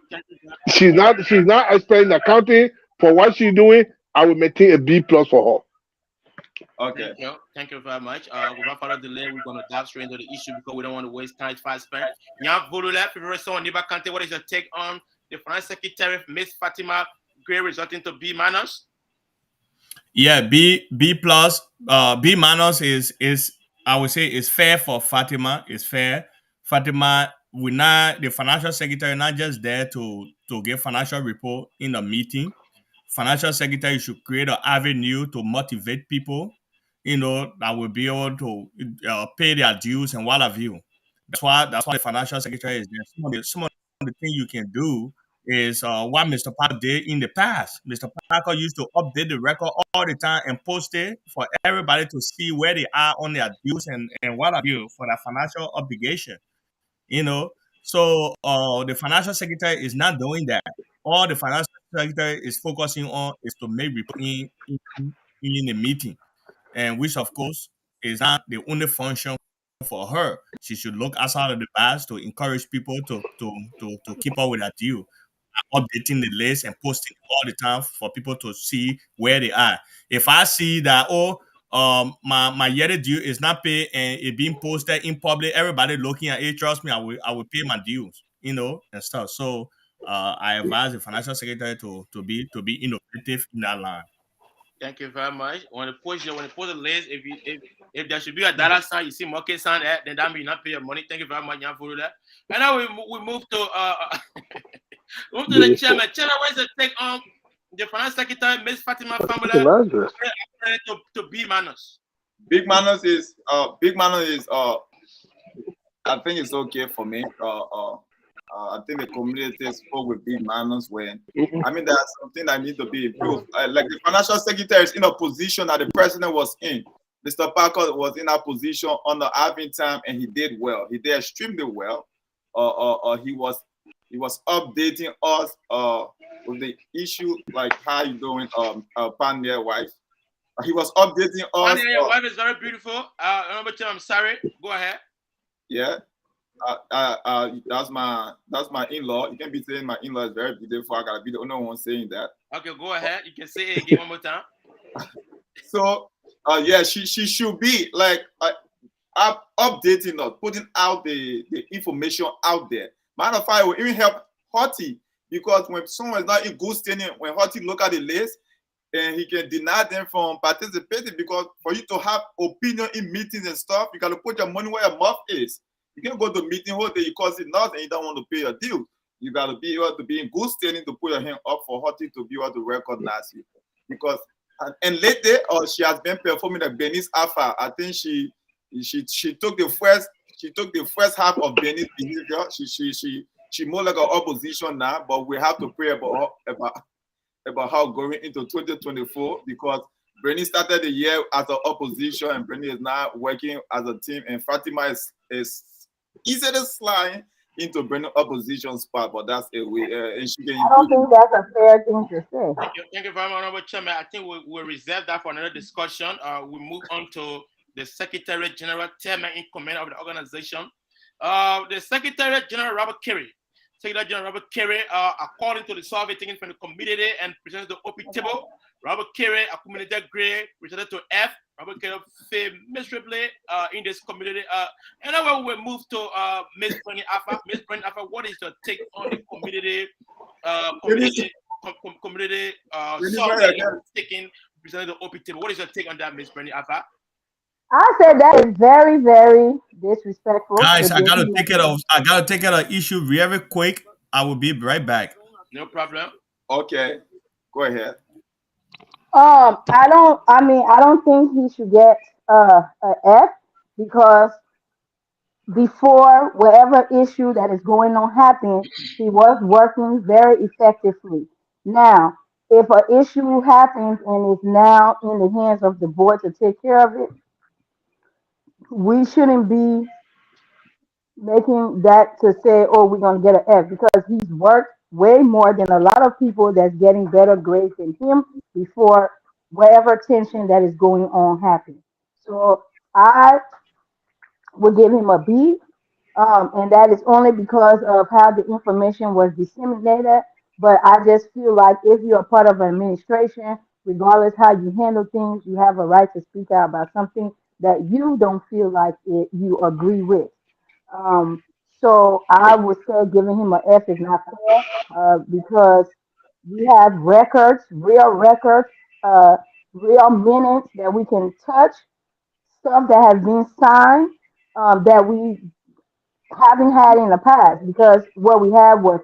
she's not expert in accounting. For what she's doing, I will maintain a B+ for her. Okay. Thank you very much. Without further delay, we're going to dive straight into the issue because we don't want to waste time fast spent. Jan Volula, Professor Niba Kante, what is your take on the Finance Secretary, Miss Fatima Gray, resulting to B-? Yeah, B+. B- is I would say is fair for Fatima. It's fair. Fatima, the financial secretary, not just there to give financial report in a meeting. Financial secretary should create an avenue to motivate people, that will be able to pay their dues and what have you. That's why the financial secretary is there. Some of the things you can do is what Mr. Parker did in the past. Mr. Parker used to update the record all the time and post it for everybody to see where they are on their dues and what have you for their financial obligation. So the financial secretary is not doing that. All the financial secretary is focusing on is to make reporting in the meeting, and which of course is not the only function for her. She should look outside of the box to encourage people to keep up with her due, updating the list and posting all the time for people to see where they are. If I see that my yearly due is not paid and it being posted in public, everybody looking at it, trust me, I will pay my dues, and stuff. So I advise the financial secretary to be innovative in that line. Thank you very much. When you post the list, if there should be a dollar sign, you see market sign there, then that means not pay your money. Thank you very much, Jan, for that. And now we move to the chairman. Chairman, what is the take on the finance secretary, Ms. Fatima Famula, to B-? Big Manos is I think it's okay for me. I think the community spoke with Big Manos when I mean there's something that needs to be improved. Like the financial secretary is in a position that the president was in. Mr. Parker was in a position on the admin time and he did well. He did extremely well. He was updating us with the issue like how you doing, Pania wife. He was updating us. Pania wife is very beautiful. I'm sorry. Go ahead. Yeah. That's my in-law. You can be saying my in-law is very beautiful. I gotta be the only one saying that. Okay, go ahead. You can say it again one more time. So yeah, she should be like updating us, putting out the information out there. Matter of fact, it will even help Hottie, because when someone is not in good standing, when Hottie look at the list, and he can deny them from participating, because for you to have opinion in meetings and stuff, you got to put your money where your mouth is. You can't go to meeting whole day, you cause it nothing, you don't want to pay your due. You got to be able to be in good standing to put your hand up for Hottie to be able to recognize you. Because and lately, she has been performing the Bernice Alpha. I think she took the first half of Bernice behavior. She more like an opposition now, but we have to pray about how going into 2024, because Bernice started the year as an opposition and Bernice is now working as a team, and Fatima is easily sliding into Bernice opposition spot, but that's a way. And she can I don't think that's a fair thing to say. Thank you very much, Honorable Chairman. I think we'll reserve that for another discussion. We move on to the Secretary General, Chairman in command of the organization. The Secretary General Robert Carey. Secretary General Robert Carey, according to the survey taken from the community and presented to OP table, Robert Carey accumulated grade, presented to F. Robert Carey failed miserably in this community. And now we'll move to Ms. Brandy Alpha. Ms. Brandy Alpha, what is your take on the community survey taken, presented to OP table? What is your take on that, Ms. Brandy Alpha? I said that is very, very disrespectful. Guys, I gotta take it an issue very quick. I will be right back. No problem. Okay, go ahead. I don't think he should get a F, because before whatever issue that is going on happened, he was working very effectively. Now, if an issue happens and is now in the hands of the board to take care of it, we shouldn't be making that to say, oh, we're going to get an F, because he's worked way more than a lot of people that's getting better grades than him before whatever tension that is going on happens. So I would give him a B, and that is only because of how the information was disseminated. But I just feel like if you're a part of an administration, regardless how you handle things, you have a right to speak out about something that you don't feel like you agree with. So I would say giving him an F is not fair, because we have records, real minutes that we can touch, stuff that has been signed, that we haven't had in the past, because what we had was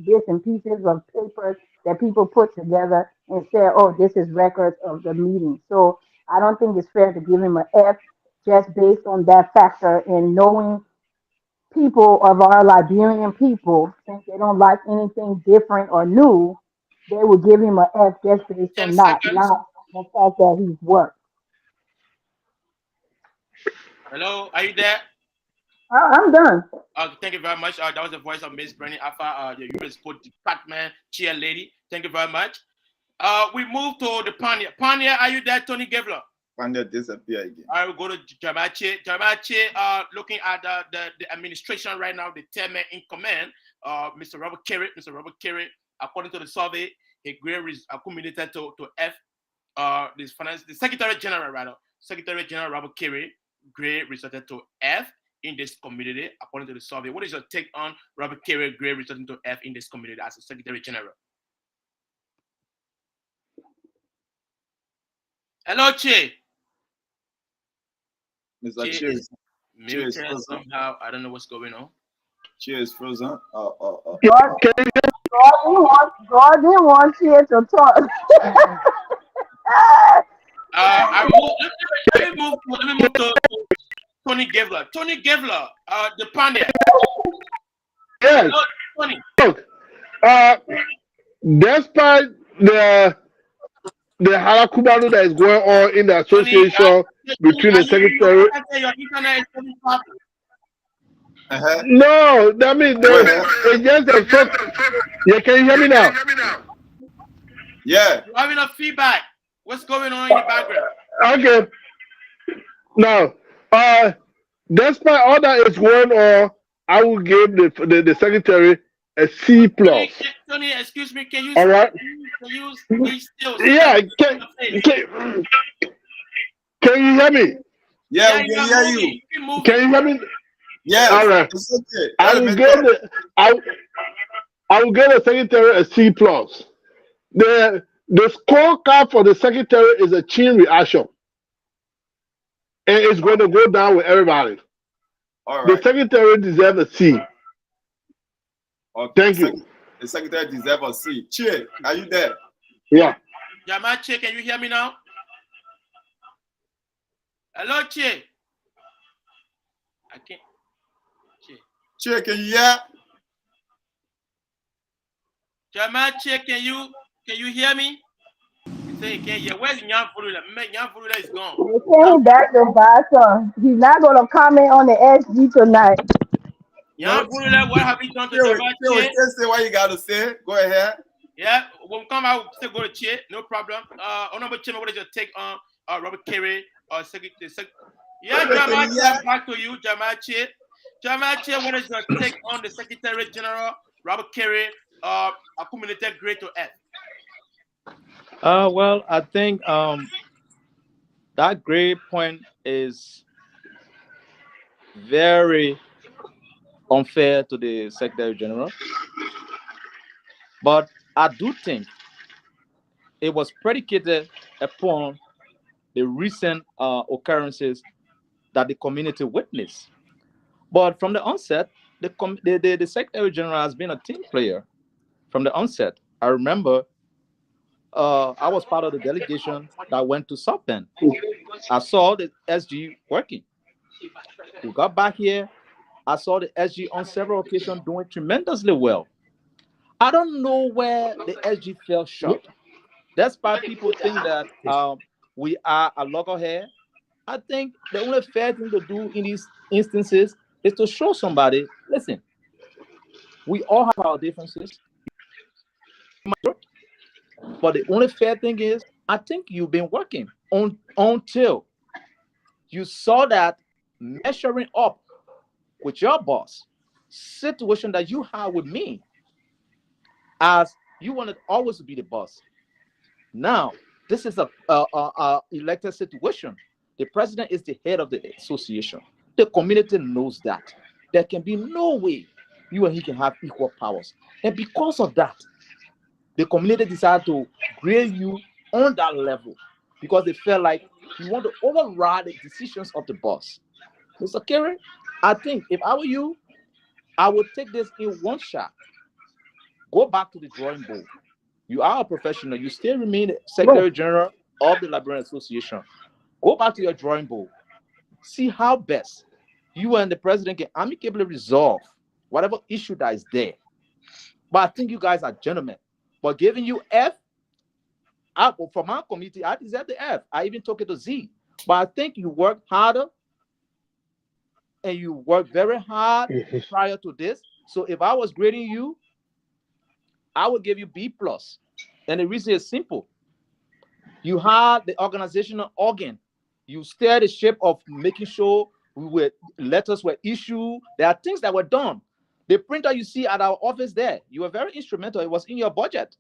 bits and pieces of papers that people put together and said, oh, this is records of the meeting. So I don't think it's fair to give him an F just based on that factor, and knowing people of our Liberian people, since they don't like anything different or new, they will give him an F just based on not the fact that he's worked. Hello, are you there? I'm done. Thank you very much. That was the voice of Ms. Brandy Alpha, the U.S. Sport Department chair lady. Thank you very much. We move to the Pania. Pania, are you there, Tony Gavler? Pania disappear again. I will go to Jamache. Jamache, looking at the administration right now, the chairman in command, Mr. Robert Carey. Mr. Robert Carey, according to the survey, his grade is accumulated to F. The Secretary General, rather, Secretary General Robert Carey, grade resulted to F in this community, according to the survey. What is your take on Robert Carey grade resulting to F in this community as a Secretary General? Hello, Che. Mr. Cheers. Cheers somehow. I don't know what's going on. Cheers, frozen. God didn't want you to talk. Let me move to Tony Gavler. Tony Gavler, the Pania. Yes. Tony. Look, despite the halakubano that is going on in the association between the secretary. No, that means it's just a talk. Yeah, can you hear me now? Yeah. You're having a feedback. What's going on in the background? Okay. Now, despite all that is going on, I will give the secretary a C plus. Tony, excuse me, can you? All right. Can you still? Yeah. Can you hear me? Yeah, we can hear you. Can you hear me? Yes. All right. It's okay. I will give the secretary a C plus. The scorecard for the secretary is a chain reaction, and it's going to go down with everybody. All right. The secretary deserves a C. Okay. Thank you. The secretary deserves a C. Che, are you there? Yeah. Jamal Che, can you hear me now? Hello, Che. I can't. Che, can you hear? Jamal Che, can you hear me? You say again, yeah. Where's Nyan Furula? Nyan Furula is gone. We're saying back to Boston. He's not going to comment on the SG tonight. Nyan Furula, what have you done to Jamal Che? Say what you got to say. Go ahead. Yeah, when we come out, we'll still go to Che. No problem. Honorable Chairman, what is your take on Robert Carey? Yeah, Jamal Che, back to you, Jamal Che. Jamal Che, what is your take on the Secretary General, Robert Carey, accumulated grade to F? Well, I think that grade point is very unfair to the Secretary General. But I do think it was predicated upon the recent occurrences that the community witnessed. But from the onset, the Secretary General has been a team player from the onset. I remember I was part of the delegation that went to South Bend. I saw the SG working. We got back here. I saw the SG on several occasions doing tremendously well. I don't know where the SG fell short. Despite people think that we are a loggerhead, I think the only fair thing to do in these instances is to show somebody, listen, we all have our differences. But the only fair thing is, I think you've been working until you saw that measuring up with your boss situation that you have with me, as you wanted always to be the boss. Now, this is a elected situation. The president is the head of the association. The community knows that. There can be no way you and he can have equal powers. And because of that, the community decided to grade you on that level because they felt like you want to override the decisions of the boss. Mr. Carey, I think if I were you, I would take this in one shot. Go back to the drawing board. You are a professional. You still remain the Secretary General of the Liberian Association. Go back to your drawing board. See how best you and the president can amicably resolve whatever issue that is there. But I think you guys are gentlemen. But giving you F, for my committee, I deserve the F. I even took it to Z. But I think you work harder and you work very hard prior to this. So if I was grading you, I would give you B plus. And the reason is simple. You had the organizational organ. You steered the ship of making sure letters were issued. There are things that were done. The printer you see at our office there, you were very instrumental. It was in your budget.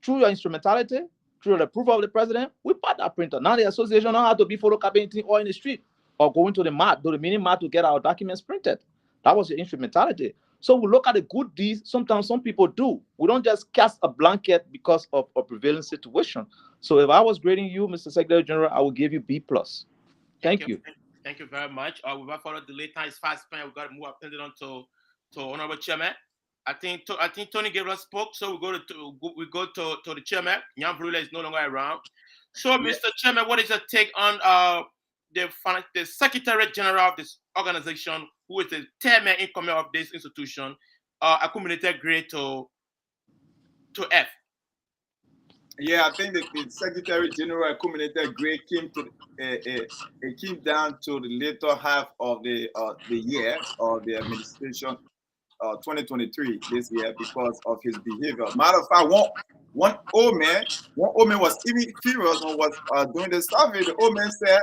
Through your instrumentality, through the approval of the president, we bought that printer. Now the association don't have to be photocopying or in the street or going to the mini mart to get our documents printed. That was the instrumentality. So we look at the good deeds. Sometimes some people do. We don't just cast a blanket because of a prevailing situation. So if I was grading you, Mr. Secretary General, I would give you B plus. Thank you. Thank you very much. Without further delay, time is fast spent. We've got to move up on to Honorable Chairman. I think Tony Gabriel spoke, so we go to the chairman. Nyan Furula is no longer around. So, Mr. Chairman, what is your take on the Secretary General of this organization, who is the chairman in command of this institution, accumulated grade to F? Yeah, I think the Secretary General accumulated grade came down to the later half of the year or the administration. 2023 this year because of his behavior. Matter of fact, one old man was even furious when was doing the survey. The old man said,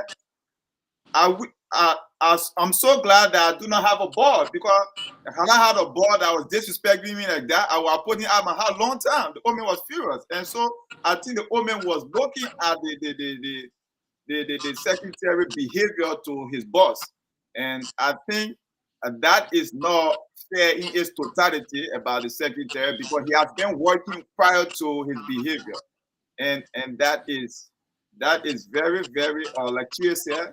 I'm so glad that I do not have a board, because if I had a board that was disrespecting me like that, I would have put him out my house a long time. The old man was furious. And so I think the old man was looking at the secretary behavior to his boss. And I think that is not fair in its totality about the secretary, because he has been working prior to his behavior. And that is very, very like you said,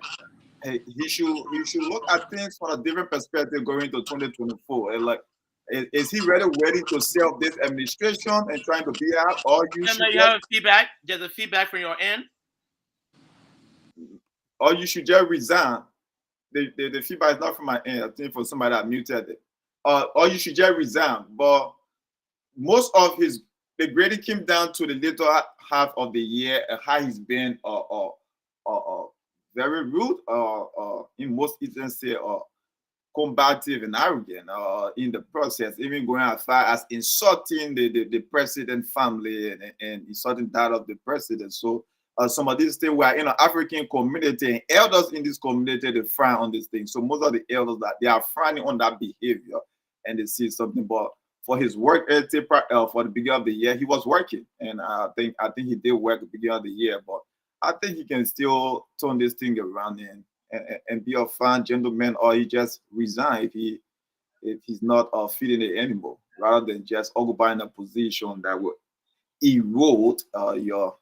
he should look at things from a different perspective going into 2024. And like, is he really ready to serve this administration and trying to be out? Or you have feedback? There's a feedback from your end. Or you should just resign. The feedback is not from my end. I think for somebody that muted it. Or you should just resign. But most of the grading came down to the later half of the year and how he's been very rude, in most instances, combative and arrogant in the process, even going as far as insulting the president family and insulting that of the president. So some of these things were in an African community, and elders in this community, they frown on this thing. So most of the elders, that they are frowning on that behavior, and they see something. But for his work ethic, for the beginning of the year, he was working, and I think he did work at the beginning of the year. But I think he can still turn this thing around and be a fine gentleman, or he just resign if he's not feeding it anymore, rather than just occupying a position that will erode your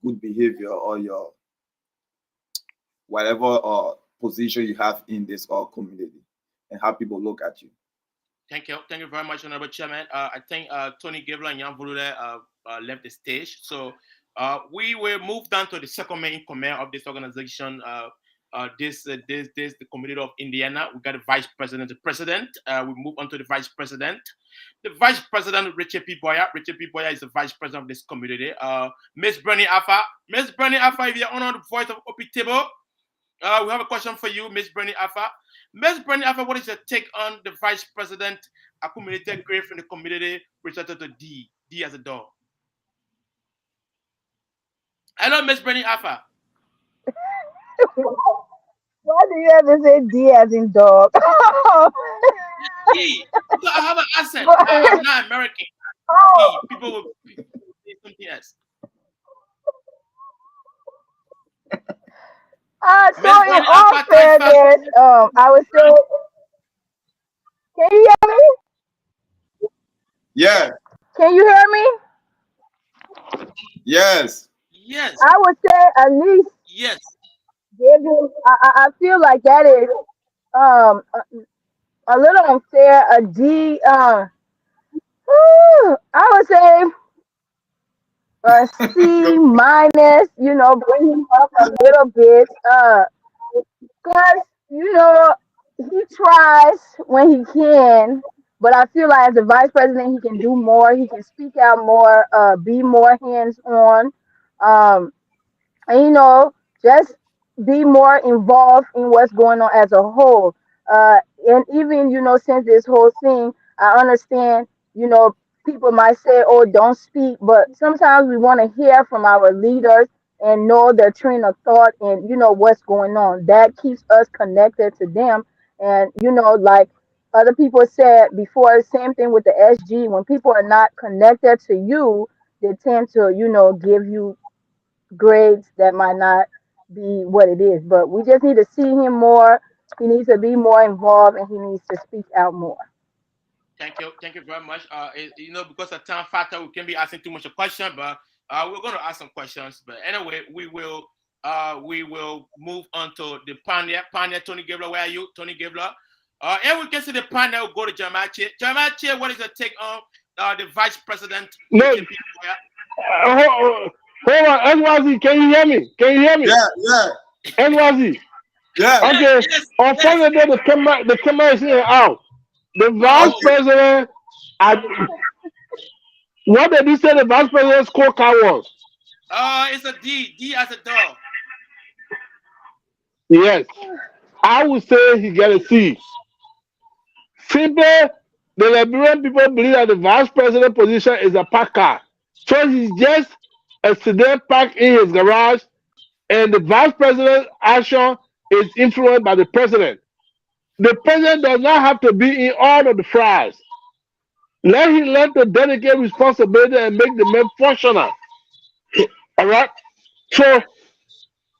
good behavior or your whatever position you have in this community, and how people look at you. Thank you very much, Honorable Chairman. I think Tony Gabriel and Jan Volule left the stage, so we will move down to the second man in command of this organization. The community of Indiana. We got the vice president, the president. We move on to the vice president. The vice president, Richard P. Boyer. Richard P. Boyer is the vice president of this community. Miss Bernie Afa. Miss Bernie Afa, if you're on the voice of OP Table, we have a question for you, Miss Bernie Afa. Miss Bernie Afa, what is your take on the vice president accumulated grade from the community related to D as a dog? Hello, Miss Bernie Afa. Why do you have to say D as in dog? D. I have an accent. I'm not American. D. People will say something else. So in all fairness, I would say, can you hear me? Yeah. Can you hear me? Yes. Yes. I would say at least. Yes. I feel like that is a little unfair. A D, I would say a C minus. Bring him up a little bit. Because he tries when he can, but I feel like as a vice president, he can do more. He can speak out more, be more hands on, and just be more involved in what's going on as a whole. And even, since this whole thing, I understand, people might say, oh, don't speak, but sometimes we want to hear from our leaders and know their train of thought and, what's going on. That keeps us connected to them. And, like other people said before, same thing with the SG. When people are not connected to you, they tend to, give you grades that might not be what it is. But we just need to see him more. He needs to be more involved, and he needs to speak out more. Thank you very much. Because of time factor, we can't be asking too much a question, but we're going to ask some questions. But anyway, we will move on to the pioneer. Tony Gabriel, where are you, Tony Gabriel? And we can see the pioneer will go to Jamache. Jamache, what is your take on the vice president? No. Hold on, NYZ, can you hear me? Yeah. NYZ. Yeah. Okay. On Friday, the camera is in and out. The vice president, what did he say the vice president's scorecard was? It's a D as a dog. Yes. I would say he got a C. Simply, the Liberian people believe that the vice president position is a pack car. So he's just a sedan parked in his garage, and the vice president's action is influenced by the president. The president does not have to be in all of the fries. Let him learn to delegate responsibility and make the men functional. All right? So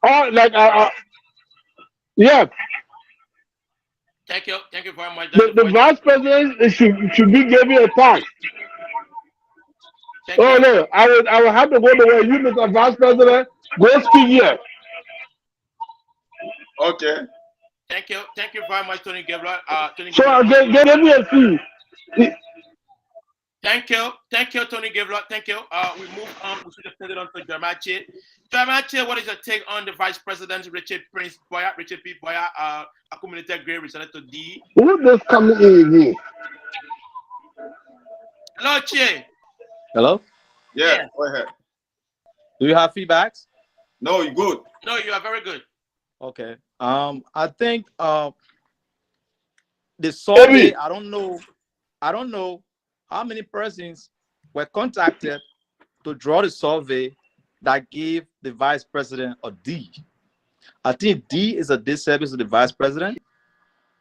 Or like yeah, Thank you very much. That's the vice president should be given a task. Thank Oh you. no, I will have to go to where you, Mr. Vice President, go speak here. Okay. Thank you very much, Tony Gabriel. So give me a fee. Thank you, Tony Gabriel. Thank you. We move on. We should have sent it on to Dramache. Dramache, what is your take on the Vice President Richard Prince Boya, Richard P. Boya, a community grade return to D? Who just coming in again? Hello, Che. Hello? Yeah, go ahead. Do you have feedbacks? No, you good. No, you are very good. Okay. I think the survey, I don't know how many persons were contacted to draw the survey that gave the vice president a D. I think D is a disservice to the vice president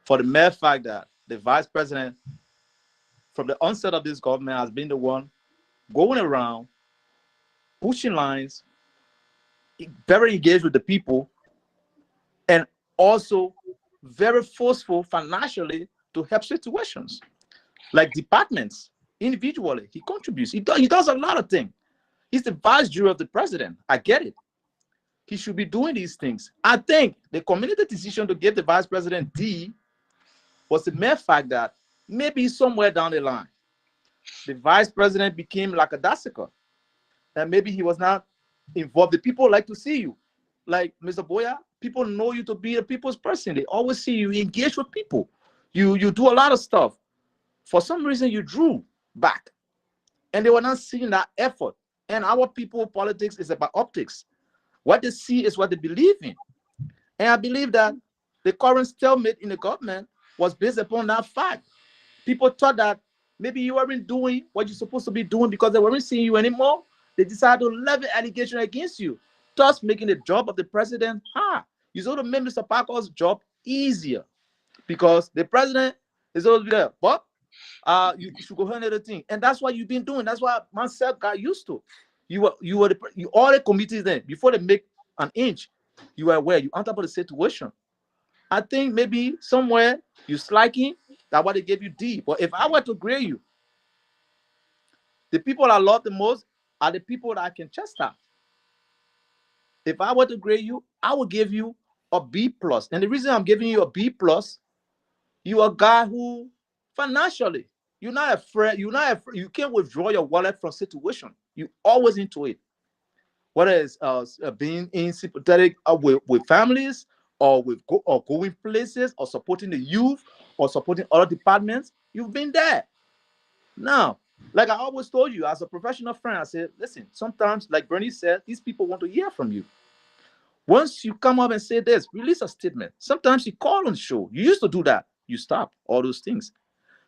for the mere fact that the vice president, from the onset of this government, has been the one going around, pushing lines, very engaged with the people, and also very forceful financially to help situations. Like departments, individually, he contributes. He does a lot of things. He's the vice jury of the president. I get it. He should be doing these things. I think the community decision to give the vice president D was the mere fact that maybe somewhere down the line, the vice president became like a dassica, and maybe he was not involved. The people like to see you. Like Mr. Boya, people know you to be a people's person. They always see you engage with people. You do a lot of stuff. For some reason, you drew back, and they were not seeing that effort. And our people, politics is about optics. What they see is what they believe in. And I believe that the current stalemate in the government was based upon that fact. People thought that maybe you weren't doing what you're supposed to be doing because they weren't seeing you anymore. They decided to levy allegation against you, thus making the job of the president hard. You sort of made Mr. Parker's job easier because the president is always there. But you should go handle the thing, and that's what you've been doing. That's what myself got used to. You were all the committees there before they make an inch. You were aware. You on top of the situation. I think maybe somewhere you slacking. That's why they gave you D. But if I were to grade you, the people I love the most are the people that I can chastise. If I were to grade you, I would give you a B plus. And the reason I'm giving you a B plus, you're a guy who financially, you're not afraid. You can't withdraw your wallet from situation. You always into it. Whether it's being sympathetic with families or going places or supporting the youth or supporting other departments, you've been there. Now, like I always told you, as a professional friend, I said, listen, sometimes, like Bernie said, these people want to hear from you. Once you come up and say this, release a statement. Sometimes you call on the show. You used to do that. You stop all those things.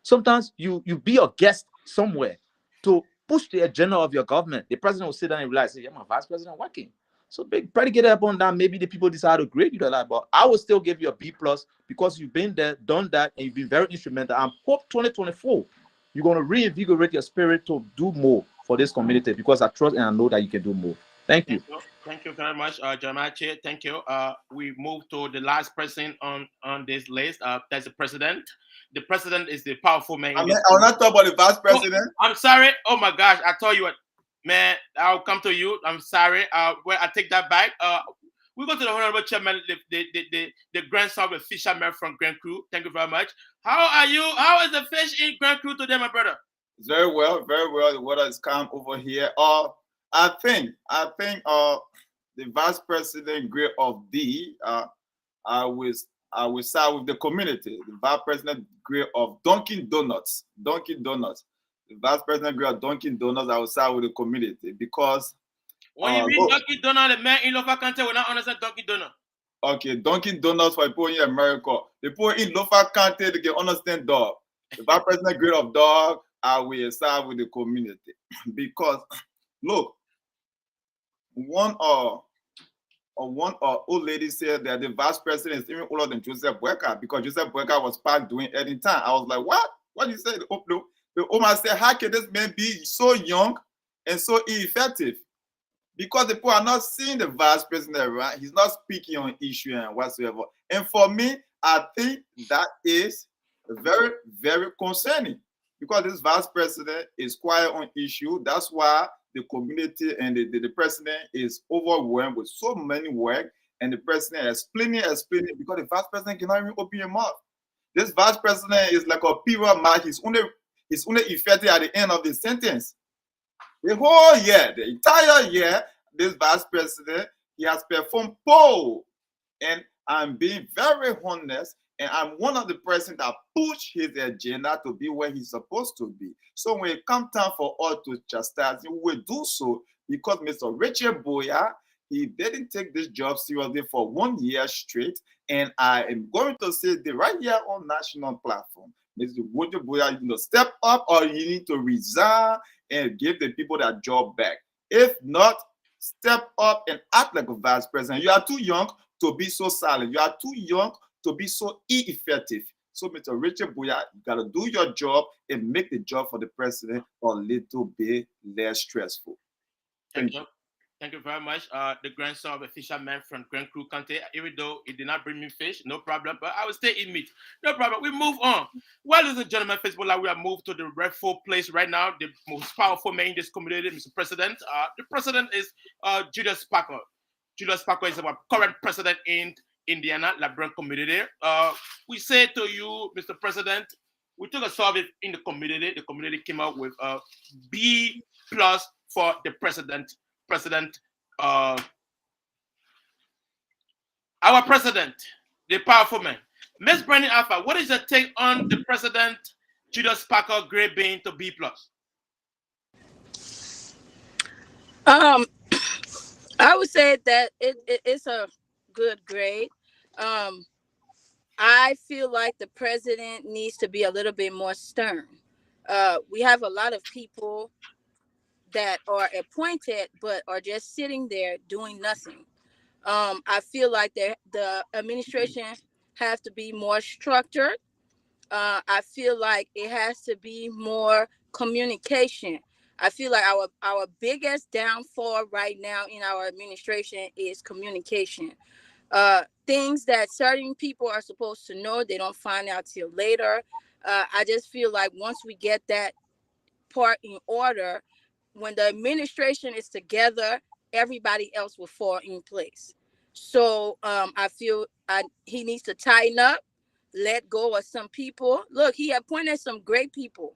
Sometimes you be a guest somewhere to push the agenda of your government. The president will sit down and realize, hey, I'm a vice president working. So predicated upon that, maybe the people decide to grade you that, but I will still give you a B plus because you've been there, done that, and you've been very instrumental. I hope 2024, you're going to reinvigorate your spirit to do more for this community because I trust and I know that you can do more. Thank you. Thank you very much, Jamache. Thank you. We move to the last person on this list. That's the president. The president is the powerful man. I'm not talking about the vice president. Oh, I'm sorry. Oh my gosh, I told you what, man. I'll come to you. I'm sorry. Well, I take that back. We go to the honorable chairman, the grandson of fisherman from Grand Cru. Thank you very much. How are you? How is the fish in Grand Cru today, my brother? It's very well, very well. The water is calm over here. I think the vice president grade of D, I will side with the community. The vice president grade of Dunkin' Donuts. The vice president grade of Dunkin' Donuts, I will side with the community because when you read Dunkin' Donuts, the man in Lofa County will not understand Dunkin' Donuts. Okay, Dunkin' Donuts for people in America. The people in Lofa County, they can understand dog. The vice president grade of dog, I will side with the community because look, one old lady said that the vice president is even older than Joseph Boyka because Joseph Boyka was back doing any time. I was like, what? What you say? The woman said, how can this man be so young and so ineffective? because the people are not seeing the vice president, right? He's not speaking on issue and whatsoever. And for me, I think that is very, very concerning, because this vice president is quiet on issue. That's why the community and the president is overwhelmed with so many work, and the president is explaining, because the vice president cannot even open your mouth. This vice president is like a period mark. He's only effective at the end of the sentence. The whole year, the entire year, this vice president, he has performed poll. And I'm being very honest, and I'm one of the presidents that push his agenda to be where he's supposed to be. So when it comes time for us to chastise him, we will do so, because Mr. Richard Buya, he didn't take this job seriously for 1 year straight. And I am going to say that right here on national platform, Mr. Richard Buya, you need to step up, or you need to resign and give the people that job back. If not, step up and act like a vice president. You are too young to be so silent. You are too young to be so ineffective. So, Mr. Richard Buya, you got to do your job and make the job for the president a little bit less stressful. Thank you. Thank you very much. The grandson of a fisherman from Grand Crew County, even though it did not bring me fish, no problem, but I will stay in meat. No problem. We move on. Well, ladies and gentlemen, Facebook Live, we have moved to the rightful place right now. The most powerful man in this community, Mr. President. The president is Julius Packer. Julius Packer is our current president in Indiana, LeBron community. We say to you, Mr. President, we took a survey in the community. The community came out with a B+ for the president. Our president, the powerful man. Ms. Brandon Alpha, what is your take on the president, Julius Packer, grade being to B+? I would say that it's a good grade. I feel like the president needs to be a little bit more stern. We have a lot of people that are appointed but are just sitting there doing nothing. I feel like the administration has to be more structured. I feel like it has to be more communication. I feel like our biggest downfall right now in our administration is communication. Things that certain people are supposed to know, they don't find out till later. I just feel like once we get that part in order, when the administration is together, everybody else will fall in place. So I feel he needs to tighten up, let go of some people. Look, he appointed some great people.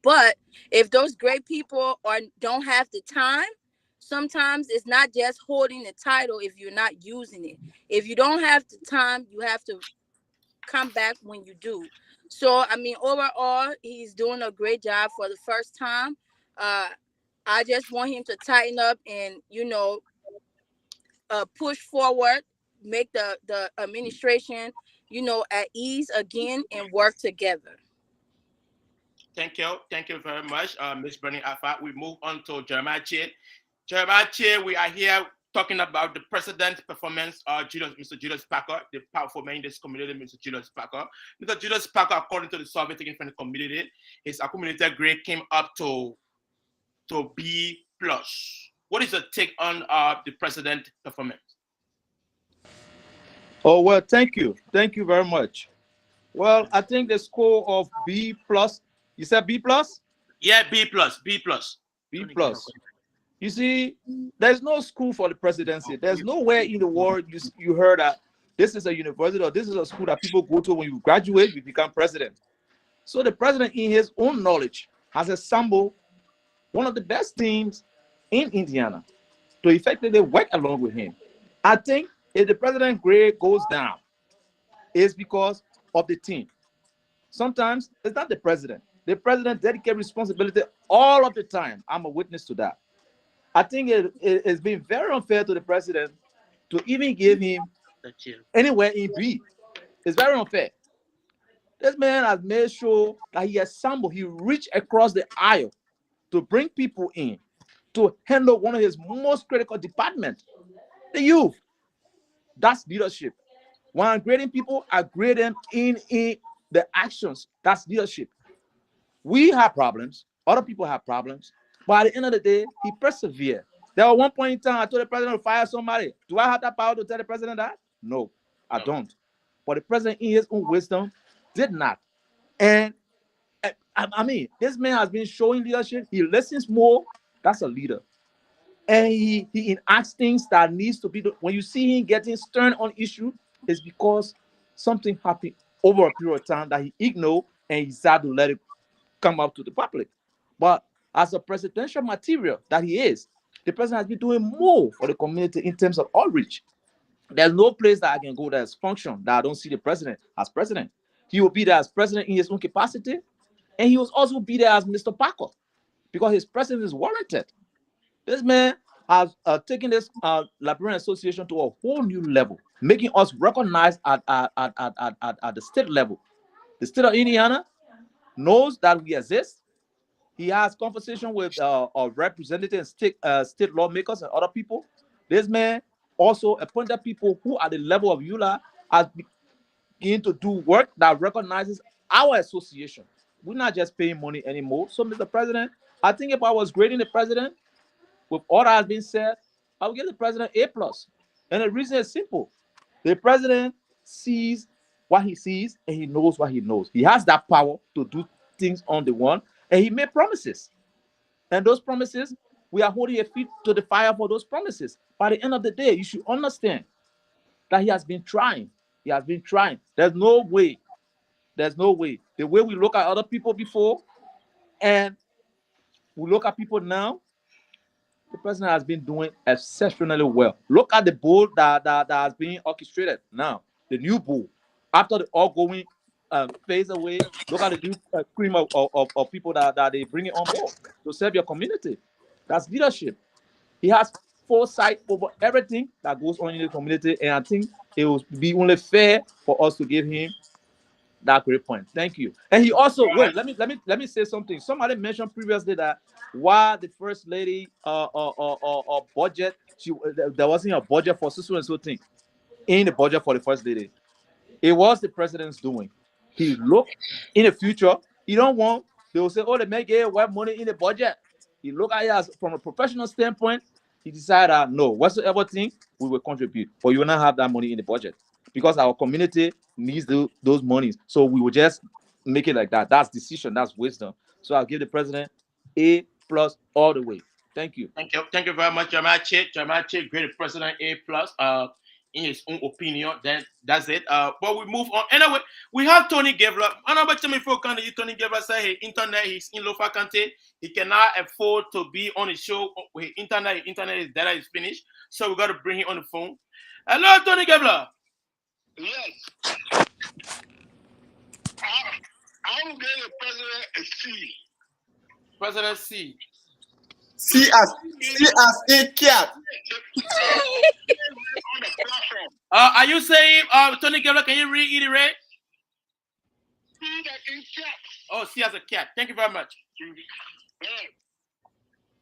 But if those great people don't have the time, sometimes it's not just holding the title if you're not using it. If you don't have the time, you have to come back when you do. So, I mean, overall, he's doing a great job for the first time. I just want him to tighten up and, push forward, make the administration, at ease again and work together. Thank you. Thank you very much, Ms. Bernie Alpha. We move on to Jeremiah Che. Jeremiah Che, we are here talking about the president's performance, Mr. Julius Packer, the powerful man in this community, Mr. Julius Packer. Mr. Julius Packer, according to the survey taken from the community, his accumulated grade came up to B+. What is your take on the president's performance? Oh, well, thank you. Thank you very much. Well, I think the score of B+, you said B+? Yeah, B+. B+. You see, there's no school for the presidency. There's nowhere in the world you heard that this is a university or this is a school that people go to when you graduate, you become president. So the president, in his own knowledge, has assembled one of the best teams in Indiana to effectively work along with him. I think if the president's grade goes down, it's because of the team. Sometimes it's not the president. The president dedicates responsibility all of the time. I'm a witness to that. I think it's been very unfair to the president to even give him anywhere in B. It's very unfair. This man has made sure that he reached across the aisle to bring people in to handle one of his most critical departments, the youth. That's leadership. When I'm grading people, I grade them in the actions. That's leadership. We have problems. Other people have problems. But at the end of the day, he persevered. There was one point in time I told the president to fire somebody. Do I have that power to tell the president that? No, I don't. But the president, in his own wisdom, did not. And I mean, this man has been showing leadership. He listens more. That's a leader. And he enacts things that needs to be done. When you see him getting stern on issue, it's because something happened over a period of time that he ignored and he decided to let it come out to the public. But as a presidential material that he is, the president has been doing more for the community in terms of outreach. There's no place that I can go that is function that I don't see the president as president. He will be there as president in his own capacity, and he will also be there as Mr. Parker because his presence is warranted. This man has taken this Liberian Association to a whole new level, making us recognize at the state level. The state of Indiana knows that we exist. He has conversation with our representatives, state lawmakers, and other people. This man also appointed people who, at the level of EULA, has begun to do work that recognizes our association. We're not just paying money anymore. So, Mr. President, I think if I was grading the president, with all that has been said, I would give the president A+. And the reason is simple. The president sees what he sees and he knows what he knows. He has that power to do things on the one, and he made promises. And those promises, we are holding a feet to the fire for those promises. By the end of the day, you should understand that he has been trying. He has been trying. There's no way. There's no way. The way we look at other people before and we look at people now, the president has been doing exceptionally well. Look at the bull that has been orchestrated now, the new bull. After the outgoing phase away, look at the new cream of people that they bring it on board to serve your community. That's leadership. He has foresight over everything that goes on in the community, and I think it will be only fair for us to give him that great point. Thank you. And he also wait. Let me say something. Somebody mentioned previously that why the first lady budget, there wasn't a budget for so and so thing in the budget for the first lady. It was the president's doing. He looked in the future. He don't want. They will say, "Oh, they make it what money in the budget." He look at it as from a professional standpoint. He decided, no, whatsoever thing we will contribute, but you will not have that money in the budget because our community needs those monies. So we will just make it like that. That's decision. That's wisdom. So I'll give the president A+ all the way. Thank you. Thank you very much, Jeremiah Che, great president, A+. In his own opinion, then that's it. But we move on. Anyway, we have Tony Gavler. And I'm telling you, Tony Gavler said his internet, he's in Lofa County. He cannot afford to be on the show. His internet data is finished. So we got to bring him on the phone. Hello, Tony Gavler. Yes. I will give the president a C. President C. See as a cat. Are you saying, Tony Gavler, can you read it right? See as a cat. Oh, C as a cat. Thank you very much. Right.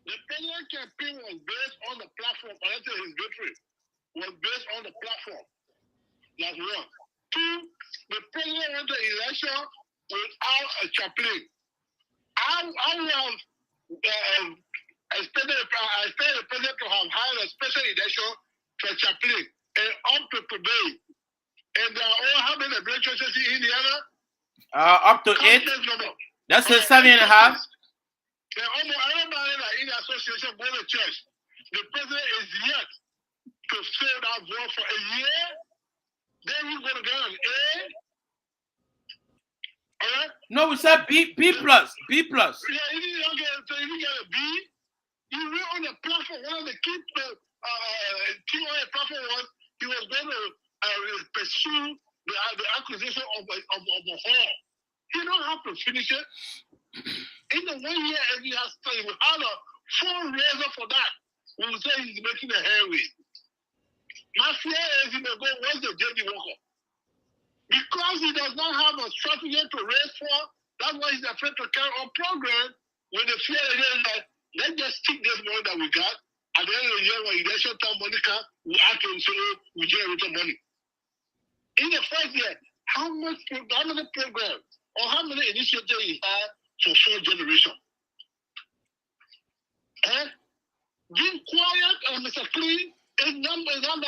The president campaign was based on the platform. His victory was based on the platform. That's one. Two, the president went to election without a chaplain. I have expected the president to have hired a special election for chaplain, and up to today, and there are all how many black churches in Indiana? Up to 8. That's 7.5. And almost everybody that in the association go to church. The president is yet to fill that vote for a year. Then he's going to get an A. All right? No, we said B+. B+. Yeah, he didn't get a B. He went on the platform. One of the key on the platform was he was going to pursue the acquisition of a hall. He don't have to finish it. In the 1 year, and he has to have a full reason for that. We will say he's making a headway. My fear is he may go, where's the JD Walker? Because he does not have a strategy to raise for, that's why he's afraid to carry on program when the fear is that let's just take this money that we got. At the end of the year, when election time money comes, we have to say we generate money. In the first year, how many programs or how many initiatives he had for 4 generations? Being quiet, Mr. Clean, is not more than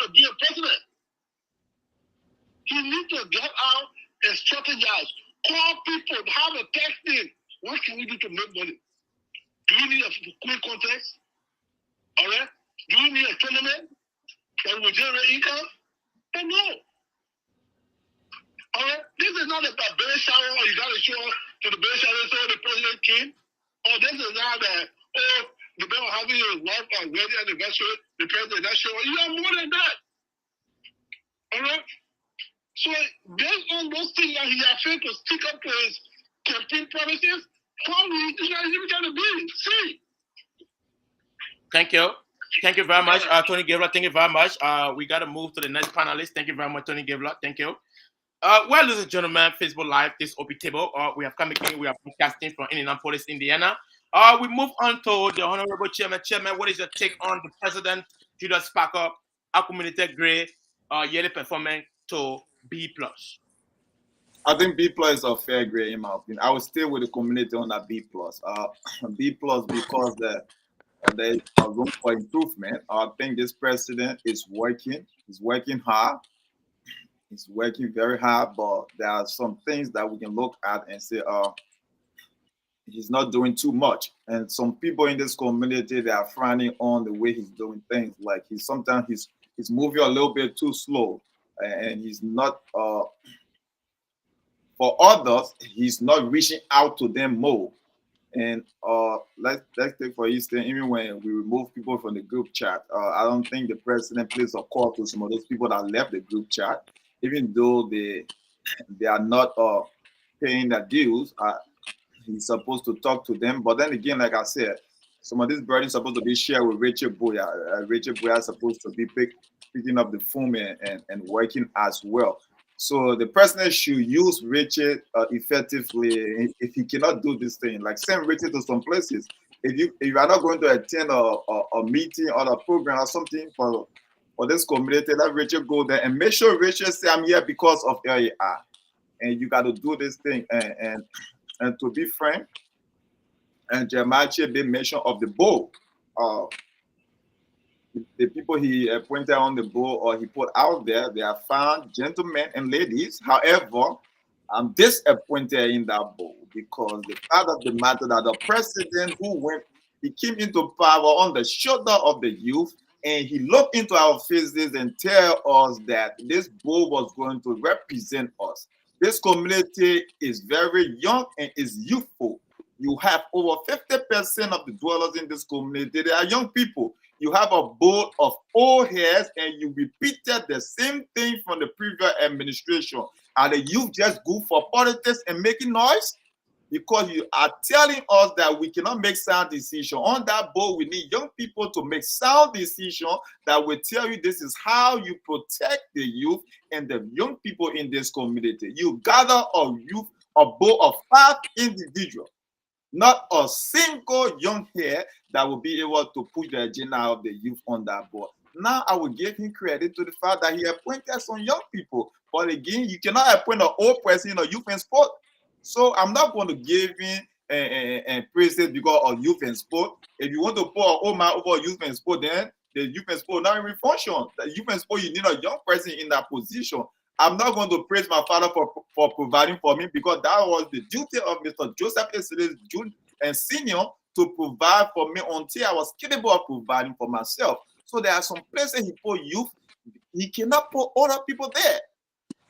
to be a president. He needs to get out and strategize. Call people, have a testing. What can we do to make money? Do you need a quick context? All right? Do you need a tournament that will generate income? But no. All right? This is not about baby shower or you got to show up to the baby shower so the president came. Or this is not that, the man having his wife or wedding anniversary, the president not showing. You have more than that. All right? So based on those things that he has failed to stick up to his campaign promises, how will he going to be? See. Thank you. Thank you very much, Tony Gabriel. Thank you very much. We got to move to the next panelist. Thank you very much, Tony Gabriel. Thank you. Well, ladies and gentlemen, Facebook Live, this OP table. We are coming in. We are broadcasting from Indianapolis, Indiana. We move on to the Honorable Chairman. Chairman, what is your take on the President, Julius Parker, our community grade yearly performance to B+? I think B+ is a fair grade in my opinion. I would stay with the community on that B+. B+ because there is room for improvement. I think this president is working. He's working hard. He's working very hard, but there are some things that we can look at and say, he's not doing too much. And some people in this community, they are frowning on the way he's doing things. Like sometimes he's moving a little bit too slow, and he's not. For others, he's not reaching out to them more. And let's take for instance, even when we remove people from the group chat, I don't think the president plays a call to some of those people that left the group chat, even though they are not paying their dues. He's supposed to talk to them. But then again, like I said, some of these burdens are supposed to be shared with Rachel Boya. Rachel Boya is supposed to be picking up the phone and working as well. So the president should use Rachel effectively. If he cannot do this thing, like send Rachel to some places. If you are not going to attend a meeting or a program or something for this community, let Rachel go there and make sure Rachel say, I'm here because of LAR. And you got to do this thing. And to be frank, and Jeremiah did mention of the board. The people he appointed on the board or he put out there, they are fine gentlemen and ladies. However, I'm disappointed in that board because the fact of the matter that the president he came into power on the shoulder of the youth, and he looked into our faces and tell us that this board was going to represent us. This community is very young and is youthful. You have over 50% of the dwellers in this community. They are young people. You have a board of old heads, and you repeated the same thing from the previous administration. Are the youth just good for politics and making noise? Because you are telling us that we cannot make sound decisions. On that board, we need young people to make sound decisions that will tell you this is how you protect the youth and the young people in this community. You gather a board of 5 individuals, not a single young hair that will be able to push the agenda of the youth on that board. Now, I will give him credit to the fact that he appointed some young people. But again, you cannot appoint an old person in a youth and sport. So I'm not going to give him praise because of youth and sport. If you want to put an old man over youth and sport, then the youth and sport not even function. The youth and sport, you need a young person in that position. I'm not going to praise my father for providing for me because that was the duty of Mr. Joseph Esilis Jr. and Senior to provide for me until I was capable of providing for myself. So there are some places he put youth, he cannot put other people there.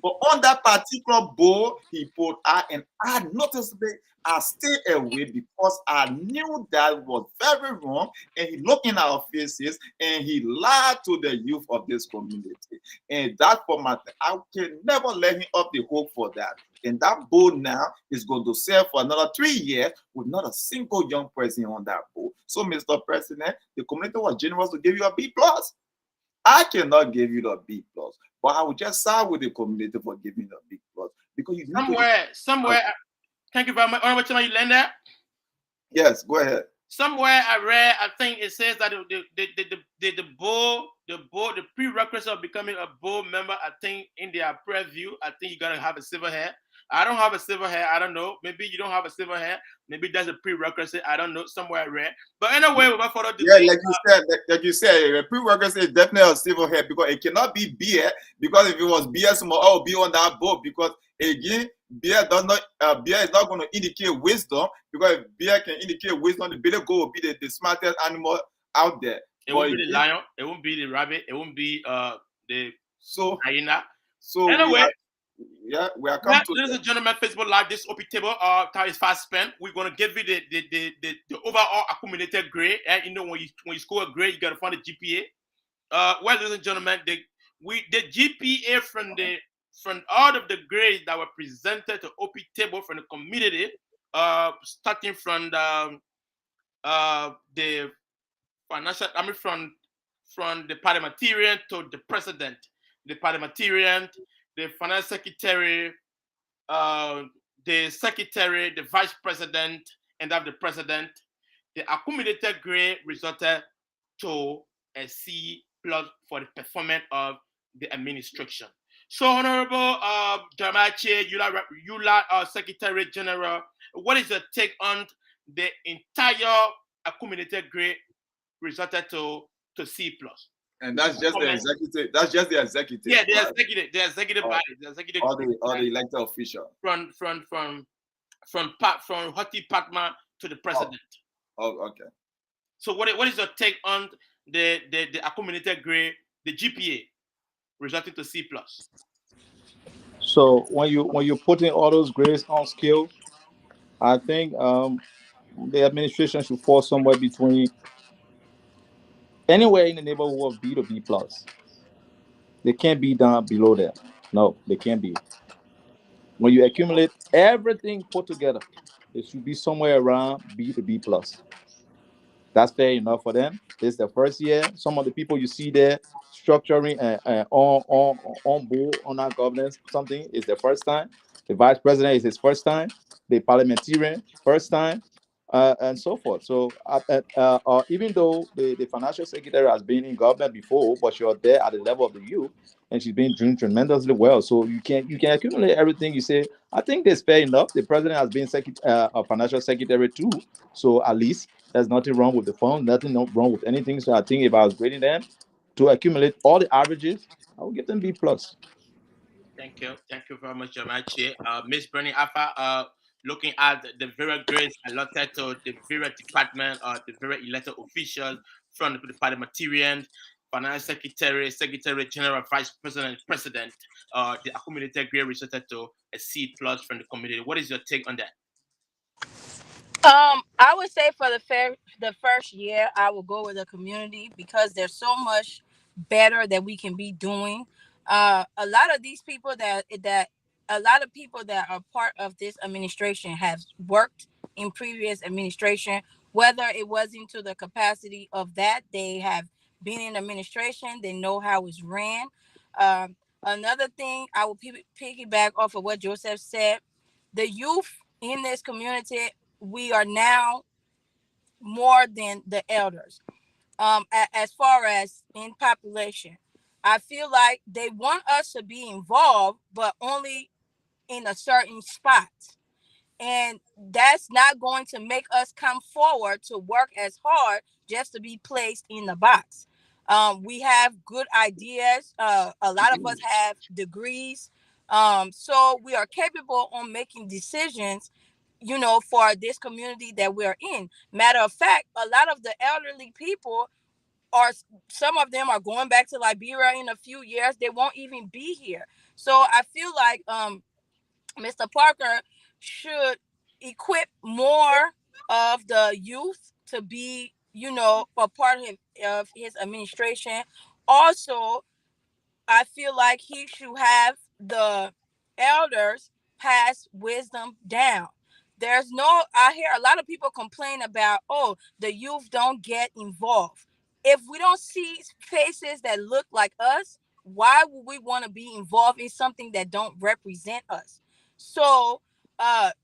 But on that particular board, he put I, and I noticeably I stayed away because I knew that was very wrong. And he looked in our faces and he lied to the youth of this community. And that for my I can never let him off the hook for that. And that board now is going to serve for another 3 years with not a single young person on that board. So, Mr. President, the community was generous to give you a B+. I cannot give you the B+. But I would just side with the community for giving a B+ because you somewhere. Thank you very much. Honorable Chairman, you learned that? Yes, go ahead. Somewhere I read, I think it says that the board, the prerequisite of becoming a board member, I think in their preview, I think you gotta have a silver hair. I don't have a silver hair. I don't know. Maybe you don't have a silver hair. Maybe that's a prerequisite. I don't know. Somewhere rare. But anyway, without further delay, like you said, the prerequisite is definitely a silver hair because it cannot be beer. Because if it was beer, I will be on that boat. Because again, beer is not going to indicate wisdom. Because if beer can indicate wisdom, the billy goat will be the smartest animal out there. It won't be the lion. It won't be the rabbit. It won't be the hyena. So anyway. We are coming to ladies and gentlemen, Facebook Live, this OP table, time is fast spent. We're gonna give you the overall accumulated grade. And you know, when you score a grade, you gotta find the GPA. Well, ladies and gentlemen, the GPA from all of the grades that were presented to OP table from the community, starting from the financial, from the parliamentarian to the president, the parliamentarian, the finance secretary, the secretary, the vice president, and the president, the accumulated grade resulted to a C+ for the performance of the administration. So, Honorable Jeremiah Yula, Secretary General, what is your take on the entire accumulated grade resulted to C+? And that's just the executive. That's just the executive. Yeah, the executive body, the executive. All the elected official. From Hoti Patma to the president. Oh, okay. So what is your take on the accumulated grade, the GPA, resulting to C+? So when you're putting all those grades on scale, I think the administration should fall somewhere between anywhere in the neighborhood of B to B+. They can't be down below that. No, they can't be. When you accumulate everything put together, it should be somewhere around B to B+. That's fair enough for them. This is the first year. Some of the people you see there structuring on board on our governance, something is the first time. The vice president is his first time. The parliamentarian, first time. And so forth. So even though the financial secretary has been in government before, but you're there at the level of the youth, and she's been doing tremendously well. So you can accumulate everything. You say, I think that's fair enough. The president has been a financial secretary too. So at least there's nothing wrong with the fund, nothing wrong with anything. So I think if I was grading them to accumulate all the averages, I would give them B+. Thank you very much, Jeremiah. Miss Bernie Alpha, looking at the various grades allotted to the various department, the various elected officials from the parliamentarian, finance secretary, secretary general, vice president, president, the accumulated grade resulted to a C+ from the community. What is your take on that? I would say for the first year, I will go with the community because there's so much better that we can be doing. A lot of these people that are part of this administration have worked in previous administration, whether it was into the capacity of that, they have been in administration, they know how it's ran. Another thing, I will piggyback off of what Joseph said. The youth in this community, we are now more than the elders. As far as in population, I feel like they want us to be involved, but only in a certain spot. And that's not going to make us come forward to work as hard just to be placed in the box. We have good ideas. A lot of us have degrees. So we are capable on making decisions, for this community that we're in. Matter of fact, a lot of the elderly people some of them are going back to Liberia in a few years. They won't even be here. So I feel like Mr. Parker should equip more of the youth to be, a part of his administration. Also, I feel like he should have the elders pass wisdom down. I hear a lot of people complain about, the youth don't get involved. If we don't see faces that look like us, why would we want to be involved in something that don't represent us? So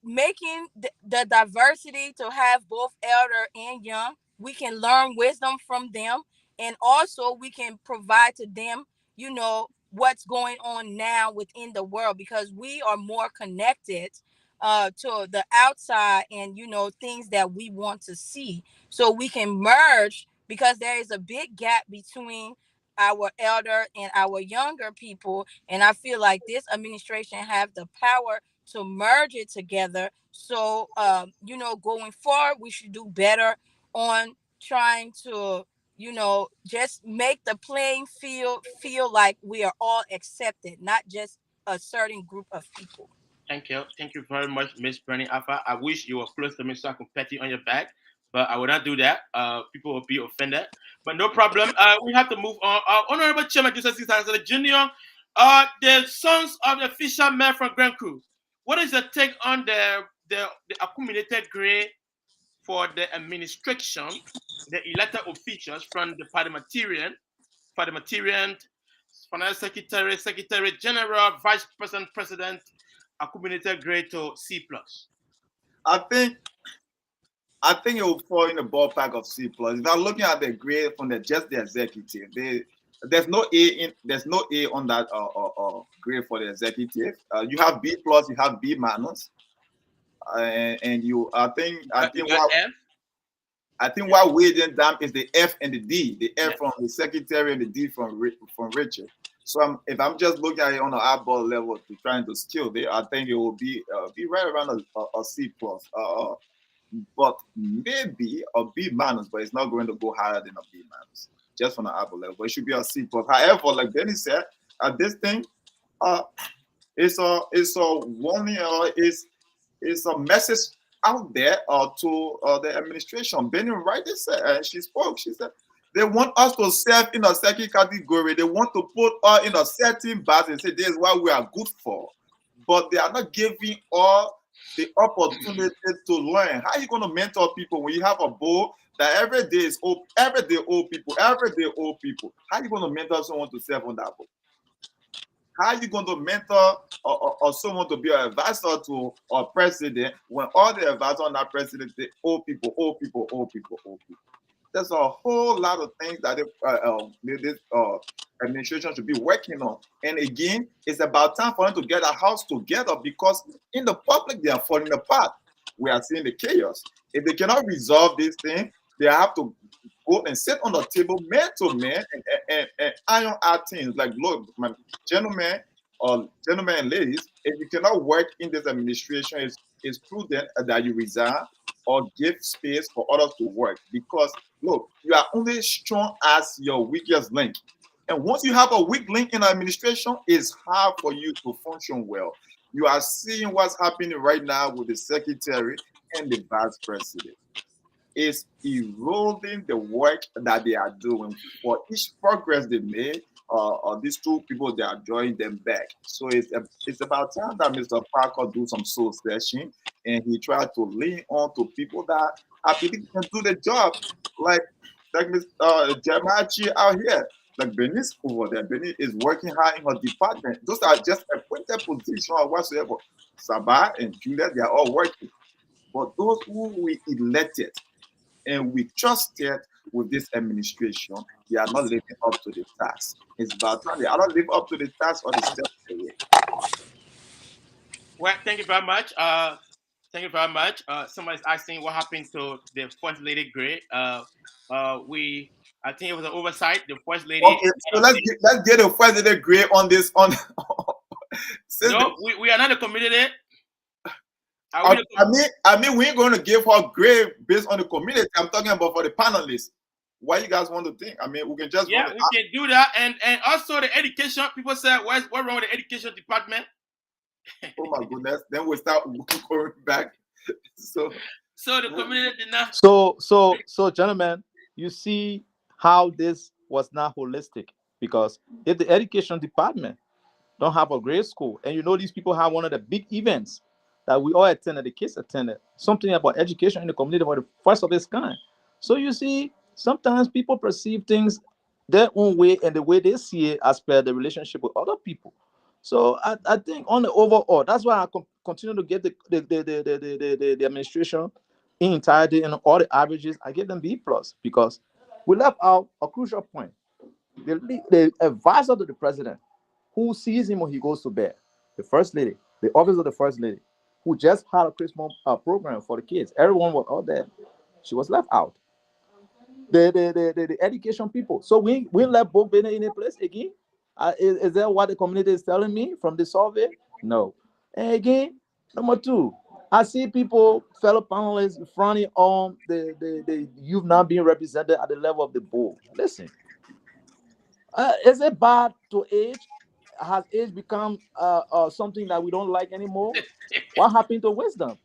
making the diversity to have both elder and young, we can learn wisdom from them, and also we can provide to them, what's going on now within the world, because we are more connected to the outside and things that we want to see, so we can merge, because there is a big gap between our elder and our younger people, and I feel like this administration have the power to merge it together. So going forward, we should do better on trying to just make the playing field feel like we are all accepted, not just a certain group of people. Thank you very much, Miss Bernie Alpha. I wish you were close to me so I could pat you on your back, but I will not do that. People will be offended, but no problem. We have to move on. Honorable Chairman Joseph C. Sangster Jr., the sons of the fishermen from Grand Cruz. What is your take on the accumulated grade for the administration, the elected officials from the parliamentarian, financial secretary, secretary general, vice president, president, accumulated grade to C plus? I think it will fall in the ballpark of C plus. If I'm looking at the grade from just the executive, there's no A on that grade for the executive. You have B plus, you have B minus, and I think what weighing down is the F and the D. The F from the secretary and the D from Richard. So if I'm just looking at it on an eyeball level to trying to scale there, I think it will be right around a C plus, but maybe a B minus, but it's not going to go higher than a B minus, just from the eyeball level. But it should be a C plus. However, like Benny said, this thing, it's a warning, it's a message out there to the administration. Benny rightly said, and she spoke. She said they want us to serve in a certain category. They want to put us in a certain base and say this is what we are good for. But they are not giving all the opportunity to learn. How are you going to mentor people when you have a board that every day is old, every day old people? How are you going to mentor someone to serve on that board? How are you going to mentor or someone to be an advisor to a president when all the advisors on that president say old people? There's a whole lot of things that this administration should be working on. And again, it's about time for them to get a house together, because in the public, they are falling apart. We are seeing the chaos. If they cannot resolve this thing, they have to go and sit on the table, man to man, and iron out things. Like, look, my gentlemen and ladies, if you cannot work in this administration, it's prudent that you resign or give space for others to work. Because, look, you are only strong as your weakest link. And once you have a weak link in administration, it's hard for you to function well. You are seeing what's happening right now with the secretary and the vice president. It's eroding the work that they are doing. For each progress they made, these two people, they are drawing them back. So it's about time that Mr. Parker do some soul searching, and he tried to lean on to people that I believe can do the job, like Mr. Jamachi out here. Like Bernice over there. Bernice is working hard in her department. Those are just appointed positions or whatsoever. Sabah and Julia, they are all working. But those who we elected and we trusted with this administration, they are not living up to the task. It's about time they are not living up to the task or the steps away. Well, thank you very much. Somebody's asking what happened to the First Lady grade. I think it was an oversight. The First Lady. Okay, so let's get a First Lady grade on this. No, we are not a community. I mean, we ain't going to give her grade based on the community. I'm talking about for the panelists. What you guys want to think? I mean, we can just we can do that, and also the education. People say, what's wrong with the education department? Oh my goodness! Then we start going back. So the community did not. So, gentlemen, you see how this was not holistic, because if the education department don't have a grade school, and these people have one of the big events that we all attended, the kids attended, something about education in the community for the first of its kind. So you see, sometimes people perceive things their own way and the way they see it as per the relationship with other people. So I think on the overall, that's why I continue to get the administration in entirety and all the averages. I give them B plus, because we left out a crucial point. The advisor to the president who sees him when he goes to bed? The first lady, the office of the first lady, who just had a Christmas program for the kids. Everyone was out there. She was left out. The education people. So we let both be in a place again. Is that what the community is telling me from the survey? No. And again, number two, I see people, fellow panelists, frowning on the youth not being represented at the level of the board. Listen, is it bad to age? Has age become something that we don't like anymore? What happened to wisdom?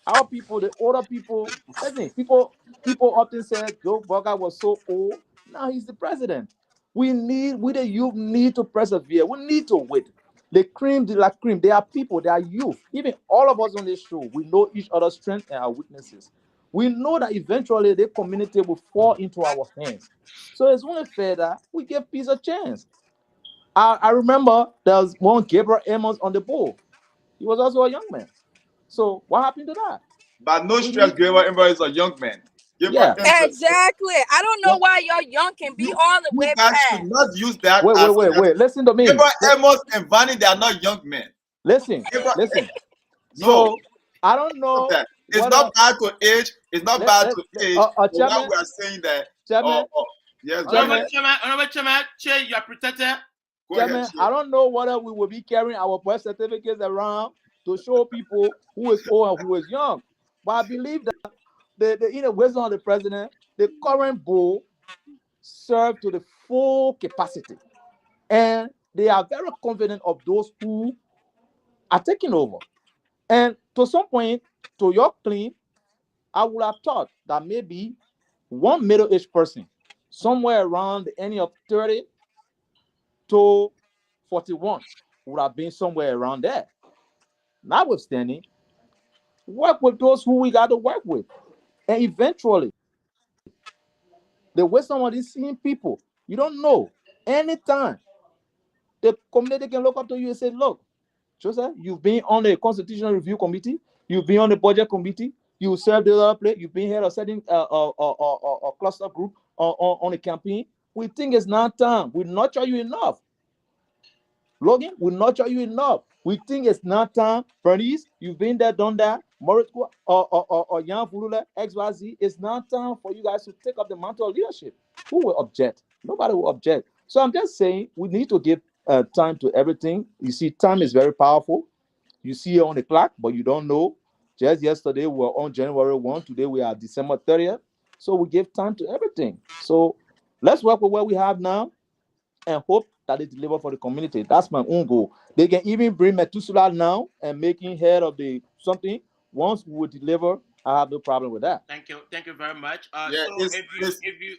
Our people, the older people, listen, people often say Joe Burger was so old. Now he's the president. We the youth need to persevere. We need to wait. The cream de la cream, they are people, they are youth. Even all of us on this show, we know each other's strengths and our weaknesses. We know that eventually the community will fall into our hands. So it's only fair that we give peace a chance. I remember there was one Gabriel Amos on the board. He was also a young man. So what happened to that? But no stress, Gabriel Amos is a young man. Yeah. Exactly. I don't know why y'all young can be all the way guys past. should not use that. Wait. Listen to me. Gabriel Amos and Vanny, they are not young men. Listen. No. So I don't know. It's not bad to age. It's not bad to age. Chairman, we are saying that. Chairman, yes, Honorable Chairman, Chair, you are protected. Chairman, I don't know whether we will be carrying our birth certificates around to show people who is old and who is young. But I believe that the inner wisdom of the president, the current board serve to the full capacity. And they are very confident of those who are taking over. And to some point, to your claim, I would have thought that maybe one middle-aged person, somewhere around the end of 30 to 41, would have been somewhere around there. Notwithstanding, work with those who we got to work with. And eventually, the wisdom of these same people, you don't know. Anytime, the community can look up to you and say, look, Joseph, you've been on the Constitutional Review Committee, you've been on the Budget Committee, you served the other place, you've been head of setting a cluster group on the campaign. We think it's not time. We nurture you enough. Logan, we nurture you enough. We think it's not time. Bernice, you've been there, done that. Morris or Jan Fulula, XYZ, it's not time for you guys to take up the mantle of leadership. Who will object? Nobody will object. So I'm just saying we need to give time to everything. You see, time is very powerful. You see it on the clock, but you don't know. Just yesterday, we were on January 1. Today, we are December 30th. So we give time to everything. So let's work with what we have now and hope that they deliver for the community. That's my own goal. They can even bring Methuselah now and making head of the something. Once we will deliver, I have no problem with that. Thank you very much. Yeah, so if you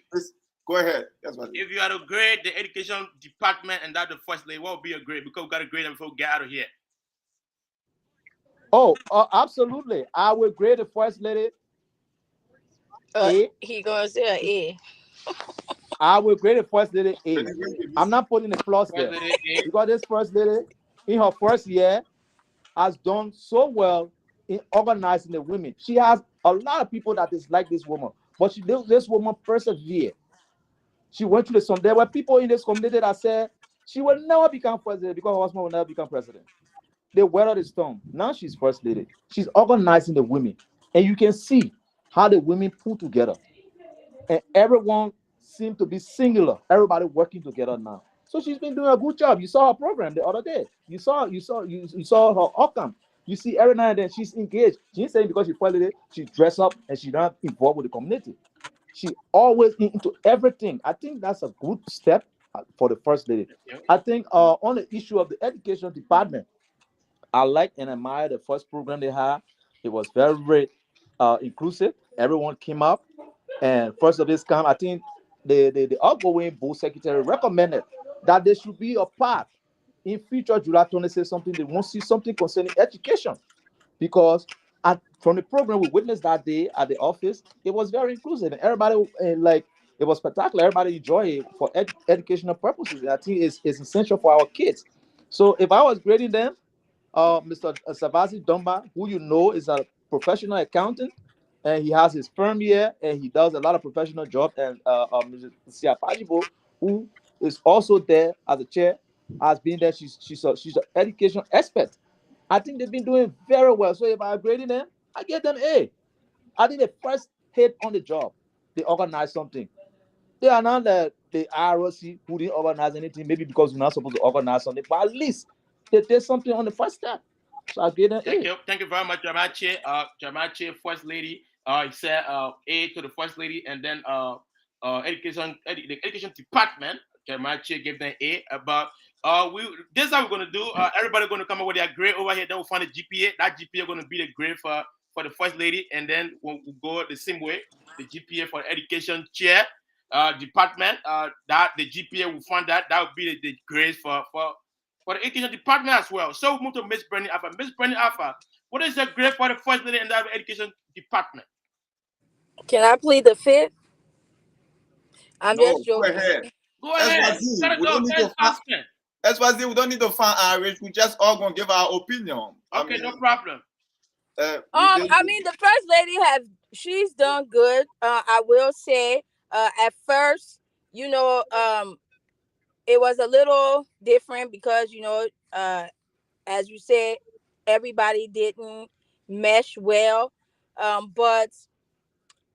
go ahead. That's what if you had to grade the education department and that the first lady, what would be a grade? Because we got to grade them before we get out of here. Oh, absolutely. I will grade the first lady A. He gonna say an A. I will grade the first lady A. I'm not putting a plus there because this first lady in her first year has done so well in organizing the women. She has a lot of people that dislike this woman, but this woman persevered. She went through the there were people in this community that said she will never become president because her husband will never become president. They weathered the storm. Now she's first lady. She's organizing the women, and you can see how the women pull together, and everyone seemed to be singular. Everybody working together now. So she's been doing a good job. You saw her program the other day. You saw her outcome. You see every now and then she's engaged. She ain't saying because she first lady, she dress up and she's not involved with the community. She always into everything. I think that's a good step for the first lady. I think on the issue of the education department, I like and admire the first program they had. It was very, very inclusive. Everyone came up, and first of this kind, I think the outgoing board secretary recommended that there should be a part in future July 26 something they want to see something concerning education, because from the program we witnessed that day at the office, it was very inclusive and everybody it was spectacular. Everybody enjoyed it for educational purposes. And I think it's essential for our kids. So if I was grading them, Mr. Savasi Dumba, who you know is a professional accountant, and he has his firm here, and he does a lot of professional job, and Mr. Siapajibo, who is also there as a chair, has been there. She's an education expert. I think they've been doing very well. So if I graded them, I give them A. I think the first hit on the job, they organized something. They are not the ROC who didn't organize anything, maybe because we're not supposed to organize something, but at least they did something on the first step. So I gave them A. Thank you very much, Jamache. Jamache, First Lady. He said A to the First Lady, and then the education department, Jamache gave them A. But this is how we're gonna do. Everybody gonna come up with their grade over here. Then we'll find a GPA. That GPA gonna be the grade for the First Lady, and then we'll go the same way. The GPA for the education chair department. That the GPA will find that will be the grade for the education department as well. So we move to Miss Bernie Alpha. Miss Bernie Alpha, what is the grade for the First Lady in the education department? Can I plead the fifth? I'm just Go joking. ahead. Go ahead. We don't need to find Irish. We just all gonna give our opinion. Okay, no problem. I mean, the First Lady she's done good. I will say, at first, you know, it was a little different because, you know, as you said, everybody didn't mesh well. But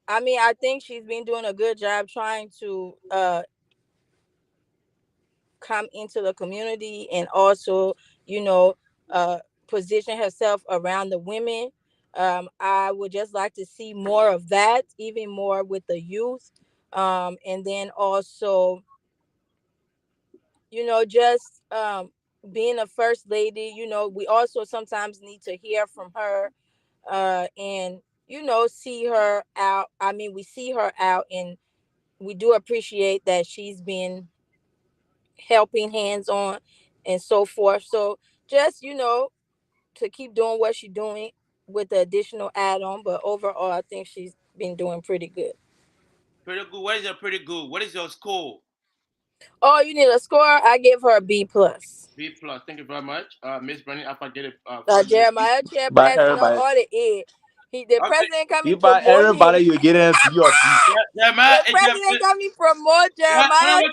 I mean, I think she's been doing a good job trying to come into the community and also, you know, position herself around the women. I would just like to see more of that, even more with the youth. And then also, you know, just being a First Lady, you know, we also sometimes need to hear from her and, you know, see her out. I mean, we see her out and we do appreciate that she's been helping hands on and so forth. So just, you know, to keep doing what she's doing with the additional add-on. But overall, I think she's been doing pretty good. Pretty good. What is your pretty good? What is your score? Oh, you need a score? I give her a B plus. B plus. Thank you very much. Miss Bernie Alpha get it. Jeremiah chairperson on all the A. The president coming You by everybody, you get a B or D. Jeremiah, the president coming promote Jeremiah.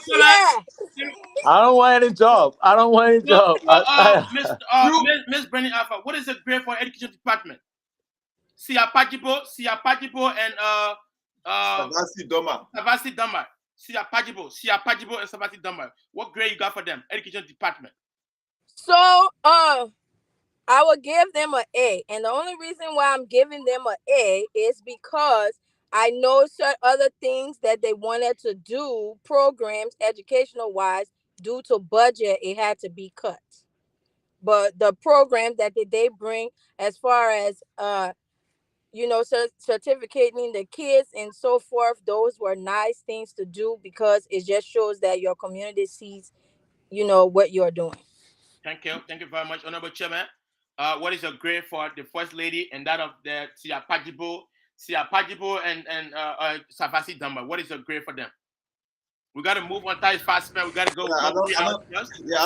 I don't want any job. I don't want any job. Miss Bernie Alpha, what is the grade for education department? Siapajibo, and Savasi Doma. Siapajibo, and Savasi Doma. What grade you got for them? Education department. So, I will give them an A, and the only reason why I'm giving them an A is because I know certain other things that they wanted to do, programs, educational wise, due to budget, it had to be cut. But the program that they bring, as far as you know, certificating the kids and so forth, those were nice things to do because it just shows that your community sees, you know, what you're doing. Thank you very much, Honorable Chairman. What is your grade for the First Lady and that of the Siapajibo and Savasi Damba? What is your grade for them? We got to move on time fast, man. We got to go. I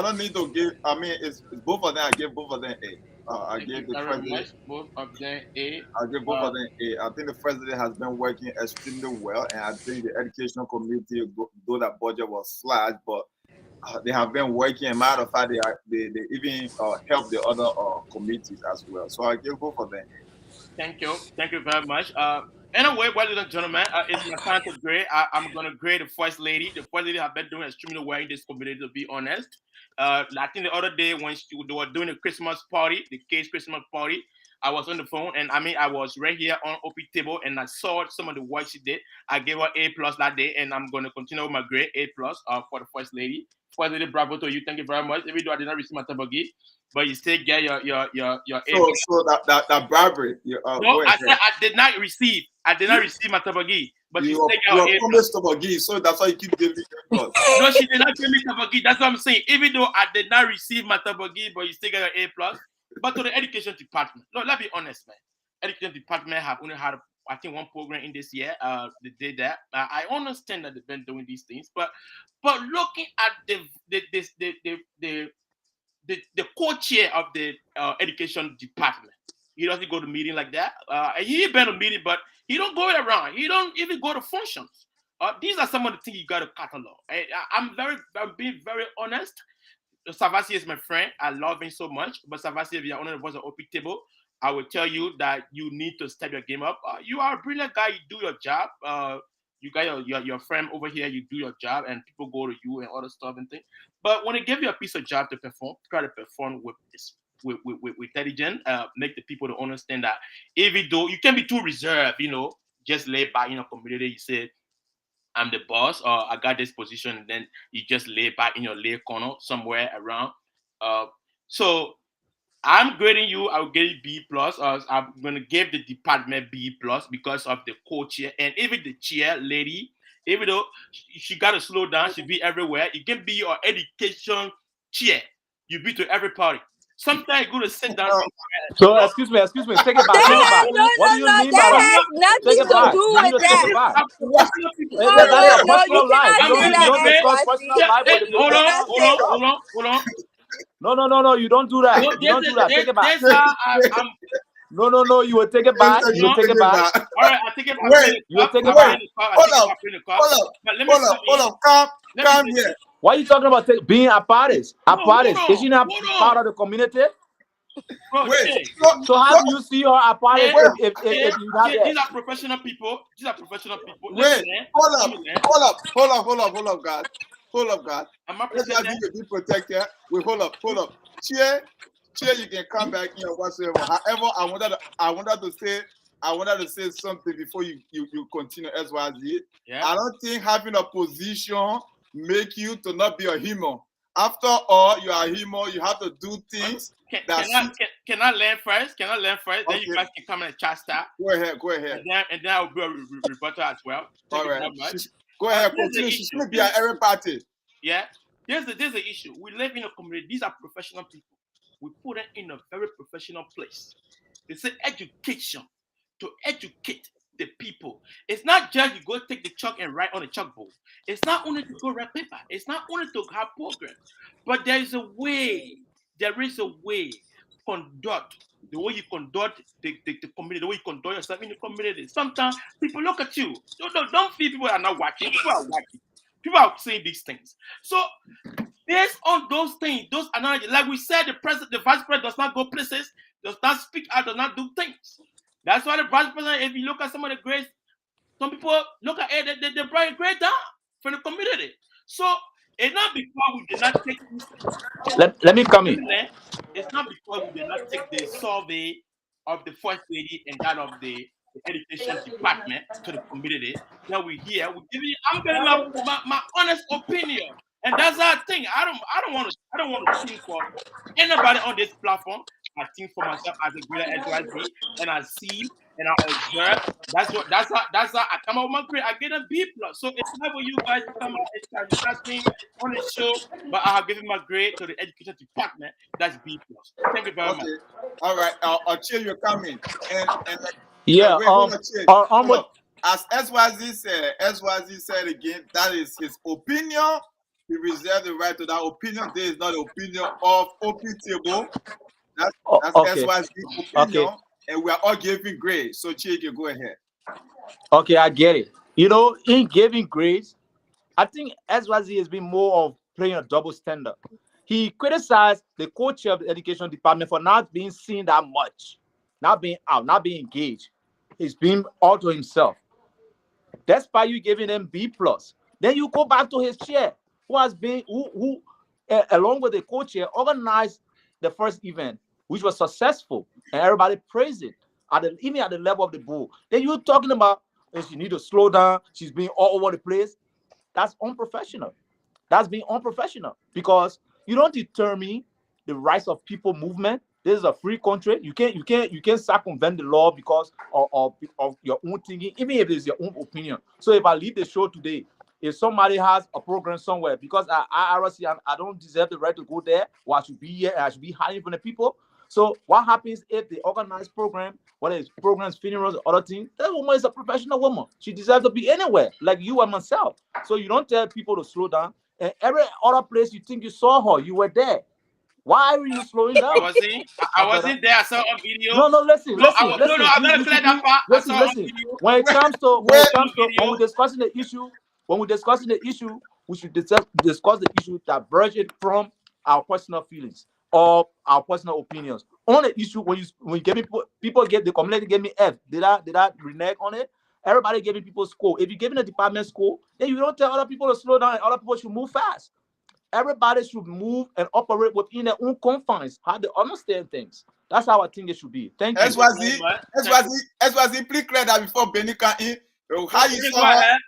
don't need to give. I mean, it's both of them. I give both of them A. I give the president both of them A. I give both of them A. I think the president has been working extremely well, and I think the educational community, though that budget was slashed, but they have been working. Matter of fact, they even help the other committees as well. So I give both of them A. Thank you very much. Anyway, ladies and gentlemen, it's my time to grade. I'm going to grade the First Lady. The First Lady have been doing extremely well in this community, to be honest. I think the other day when they were doing the Christmas party, the Case Christmas party, I was on the phone, and I was right here on OP table, and I saw some of the work she did. I gave her A plus that day, and I'm going to continue with my grade A plus for the First Lady. First Lady, bravo to you. Thank you very much. Even though I did not receive my tabagi, but you still get your A. So that bribery. No, I said I did not receive. I did not receive my tabagi, but you still get your A. Promised tabagi, so that's why you keep giving A plus. No, she did not give me tabagi. That's what I'm saying. Even though I did not receive my tabagi, but you still get your A plus. But to the education department, no, let's be honest, man. Education department have only had, I think, one program in this year. They did that. I understand that they've been doing these things, but looking at the co-chair of the education department, he doesn't go to meeting like that. He been to meeting, but he don't go around. He don't even go to functions. These are some of the things you got to catalog. I'm being very honest. Savasi is my friend. I love him so much. But Savasi, if you're on the voice of Open Table, I will tell you that you need to step your game up. You are a brilliant guy. You do your job. You got your friend over here. You do your job, and people go to you and all the stuff and things. But when they give you a piece of job to perform, try to perform with intelligence. Make the people to understand that even though you can be too reserved, just lay back in a community. You say, I'm the boss, or I got this position, and then you just lay back in your lay corner somewhere around. So I'm grading you. I'll get you B plus. I'm gonna give the department B plus because of the co-chair and even the chair lady. Even though she got to slow down, she be everywhere. It can be your education chair. You be to every party. Sometimes you go to sit down. So excuse me. Take it back. Take it back. What do you mean by that? Nothing Take it back. to do You need with to take it that. back. No, That's your no, personal you life. cannot You say don't discuss that, personal life with the Hold on. No. You don't do that. You don't do that. Take it back. No. You will take it back. You will take it back. All right, I take it back. Wait, You will take it back. Hold up. Calm here. Why are you talking about being a parties? Is she not part of the community? Wait. So how do you see her a parties if you're not there? These are professional people. Wait, hold up, guys. I'm not Let's not be protected. Wait, hold up. Chair, you can come back in or whatsoever. However, I wanted to say something before you continue SYZ. Yeah. I don't think having a position make you to not be a human. After all, you are a human. You have to do things. Can I learn first? Then Okay. you guys can come and chat start. Go ahead. And then I'll be a rebuttal as well. All right. Go ahead. Continue. She should be at every party. Yeah. There's the issue. We live in a community. These are professional people. We put them in a very professional place. They say education, to educate the people. It's not just you go take the chalk and write on the chalkboard. It's not only to go write paper. It's not only to have programs. But there is a way. Conduct. The way you conduct the community, the way you conduct yourself in the community. Sometimes people look at you. Don't feel people are not watching. People are watching. People are saying these things. So based on those things, those analogies, like we said, the vice president does not go places, does not speak out, does not do things. That's why the vice president, if you look at some of the grades, some people look at it, they bring a grade down from the community. So it's not because we did not take Let me come in. It's not because we did not take the survey of the first lady and that of the education department to the community that we here. I'm giving up my honest opinion, and that's our thing. I don't want to think for anybody on this platform. I think for myself as a greater SYZ, and I see and I observe. That's how I come out with my grade. I get a B plus. So it's not for you guys to come out and start me on the show, but I have given my grade to the education department. That's B plus. Thank you very much. All right, I'll chill. You're coming. Yeah. As SYZ said again, that is his opinion. He reserves the right to that opinion. There is not the opinion of Open Table. That's okay. SYZ's opinion, and we are all giving grades. So Chike, go ahead. Okay, I get it. In giving grades, I think SYZ has been more of playing a double standard. He criticized the co-chair of the education department for not being seen that much, not being out, not being engaged. He's been all to himself. Despite you giving him B plus, then you go back to his chair, who along with the co-chair organized the first event, which was successful, and everybody praised it, even at the level of the board. Then you're talking about she need to slow down, she's being all over the place. That's unprofessional. That's being unprofessional because you don't determine the rights of people movement. This is a free country. You can't circumvent the law because of your own thinking, even if it's your own opinion. So if I leave the show today, if somebody has a program somewhere, because I don't deserve the right to go there, or I should be here, I should be hiding from the people. So what happens if they organize program, whether it's programs, funerals, or other things? That woman is a professional woman. She deserves to be anywhere, like you and myself. So you don't tell people to slow down. And every other place you think you saw her, you were there. Why are you slowing down? I wasn't there. I saw a video. No, listen. I'm gonna clear that part. Listen. When it comes to when we're discussing the issue, we should discuss the issue that diverged from our personal feelings or our personal opinions on the issue. When you give me people get the community gave me F. Did I renege on it? Everybody giving people score. If you're giving a department score, then you don't tell other people to slow down and other people should move fast. Everybody should move and operate within their own confines, how they understand things. That's how I think it should be. Thank you. SYZ, please clear that before Benny can in. How you saw her?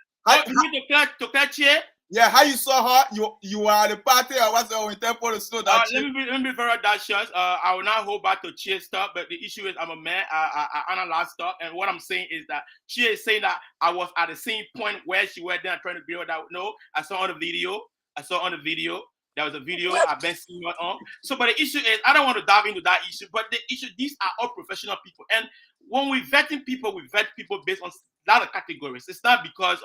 To catch it? Yeah, how you saw her? You are at the party or what's your intent for the slow down? Let me be very audacious. I will not hold back to Chia stuff, but the issue is I'm a man. I analyze stuff, and what I'm saying is that Chia is saying that I was at the same point where she was there trying to build that. No, I saw on the video. There was a video I've been seeing her on. So, but the issue is, I don't want to dive into that issue, but the issue, these are all professional people. And when we vetting people, we vet people based on a lot of categories. It's not because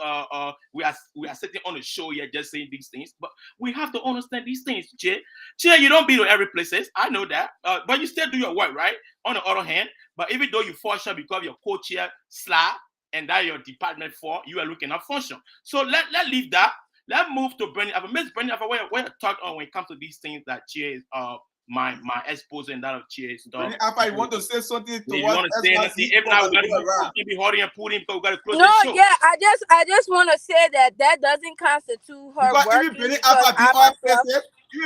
we are sitting on a show here just saying these things, but we have to understand these things, Chia, you don't be to every places. I know that, but you still do your work, right? On the other hand, but even though you function because your co-chair SLA and that your department for, you are looking at function. So let leave that. Let's move to Bernie. Miss Bernie, where you talk on when it comes to these things that Chia is my exposure and that of Chia stuff. Bernie, you want to say something to you want to say anything? If not, we gotta be holding and pulling because we gotta close the show. Yeah, I just want to say that doesn't constitute her working. Even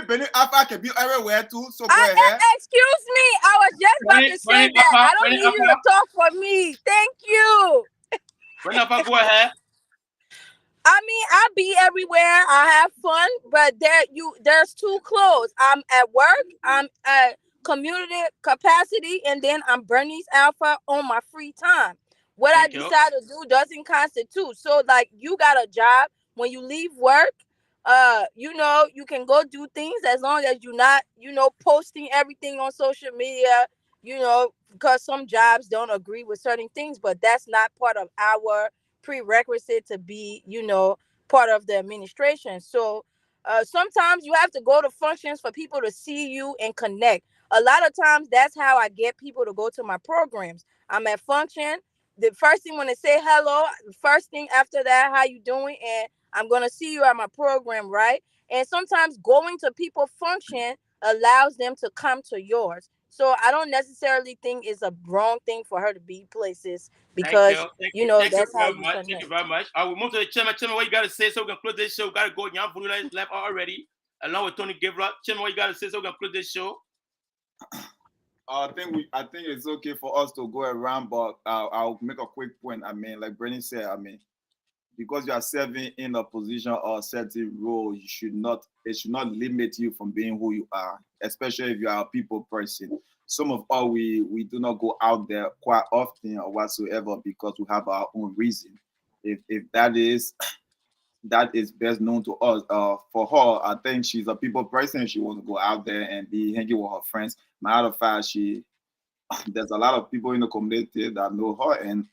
Benny Alpha can be everywhere too. So go ahead. Excuse me, I was just about to say that. I don't need you to talk for me. Thank you. Bernie Alpha, go ahead. I mean, I be everywhere. I have fun, but there's too close. I'm at work. I'm at community capacity, and then I'm Bernice Alpha on my free time. What I decide to do doesn't constitute. So, like, you got a job. When you leave work, you can go do things as long as you're not, posting everything on social media. Because some jobs don't agree with certain things, but that's not part of our prerequisite to be, part of the administration. So sometimes you have to go to functions for people to see you and connect. A lot of times that's how I get people to go to my programs. I'm at function. The first thing when they say hello, the first thing after that, how you doing? And I'm going to see you at my program, right? And sometimes going to people function allows them to come to yours. So I don't necessarily think it's a wrong thing for her to be places because Thank that's how you connect. Thank you very much. I will move to the chairman. Chairman, what you got to say so we can close this show? We got to go. Jan Vunula is left already, along with Tony Gavra. Chairman, what you got to say so we can close this show? I think it's okay for us to go around, but I'll make a quick point. I mean, like Bernie said, because you are serving in a position or a certain role, it should not limit you from being who you are, especially if you are a people person. Some of us, we do not go out there quite often or whatsoever because we have our own reason. If that is best known to us. For her, I think she's a people person. She wants to go out there and be hanging with her friends. Matter of fact, there's a lot of people in the community that know her, and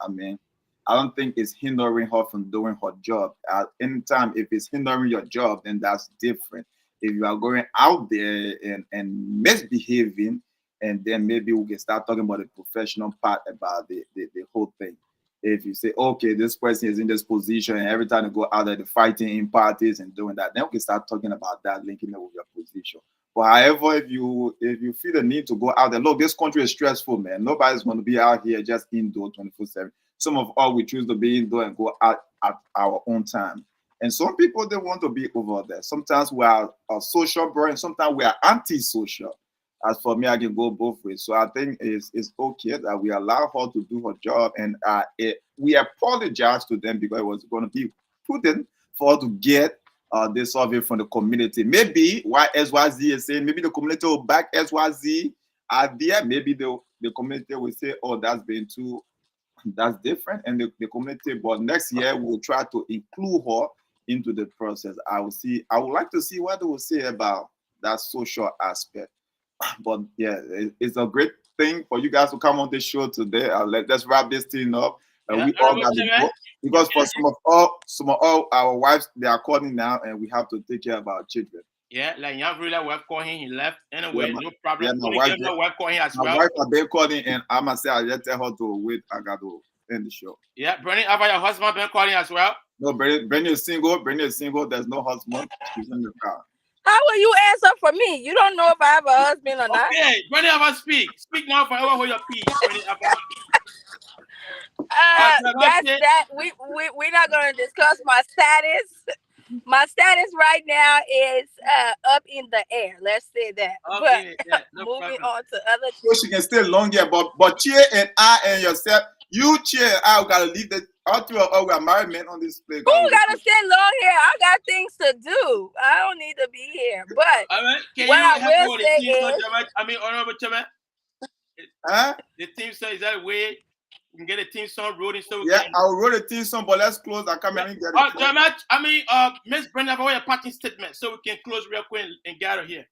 I don't think it's hindering her from doing her job. At any time, if it's hindering your job, then that's different. If you are going out there and misbehaving, and then maybe we can start talking about the professional part about the whole thing. If you say, okay, this person is in this position, and every time you go out there, they're fighting in parties and doing that, then we can start talking about that, linking it with your position. But however, if you feel the need to go out there, look, this country is stressful, man. Nobody's going to be out here just indoor 24/7. Some of us, we choose to be indoor and go out at our own time. And some people, they want to be over there. Sometimes we are a social bro, and sometimes we are anti-social. As for me, I can go both ways. So I think it's okay that we allow her to do her job, and we apologize to them because it was going to be prudent for her to get this survey from the community. Maybe why SYZ is saying, maybe the community will back SYZ idea. Maybe the community will say, oh, that's different, and the community. But next year we will try to include her into the process. I would like to see what they will say about that social aspect. But yeah, it's a great thing for you guys to come on the show today. Let's wrap this thing up. We all got to go because for some of all our wives, they are calling now, and we have to take care of our children. Yeah, like Jan Vrila, wife called him, he left. Anyway, no problem. Yeah, my wife called him as well. My wife have been calling, and I must say, I just tell her to wait. I got to end the show. Yeah, Bernie, how about your husband been calling as well? No, Bernie is single. Bernie is single. There's no husband. She's in the car. How will you answer for me? You don't know if I have a husband or not. Okay, Brandy Ava, speak. Speak now forever hold your peace, Brandy Ava. That's that. We're not gonna discuss my status. My status right now is up in the air. Let's say that. Okay, but no moving problem. on to other So she can stay long here, but Chair and I and yourself, you Chair, I gotta leave the all three of us we are married men on this place. Who gotta stay long here? I got things to do. I don't need to be here. But All right, can what you I help me will with say the team song, is, Chairman? I mean, Honorable Chairman. Huh? The team song, is that a way we can get a team song rolling so we Yeah, can... I'll roll the team song, but let's close. I come and get it. Chairman, I mean, Miss Brenda, have a parting statement so we can close real quick and get out of here.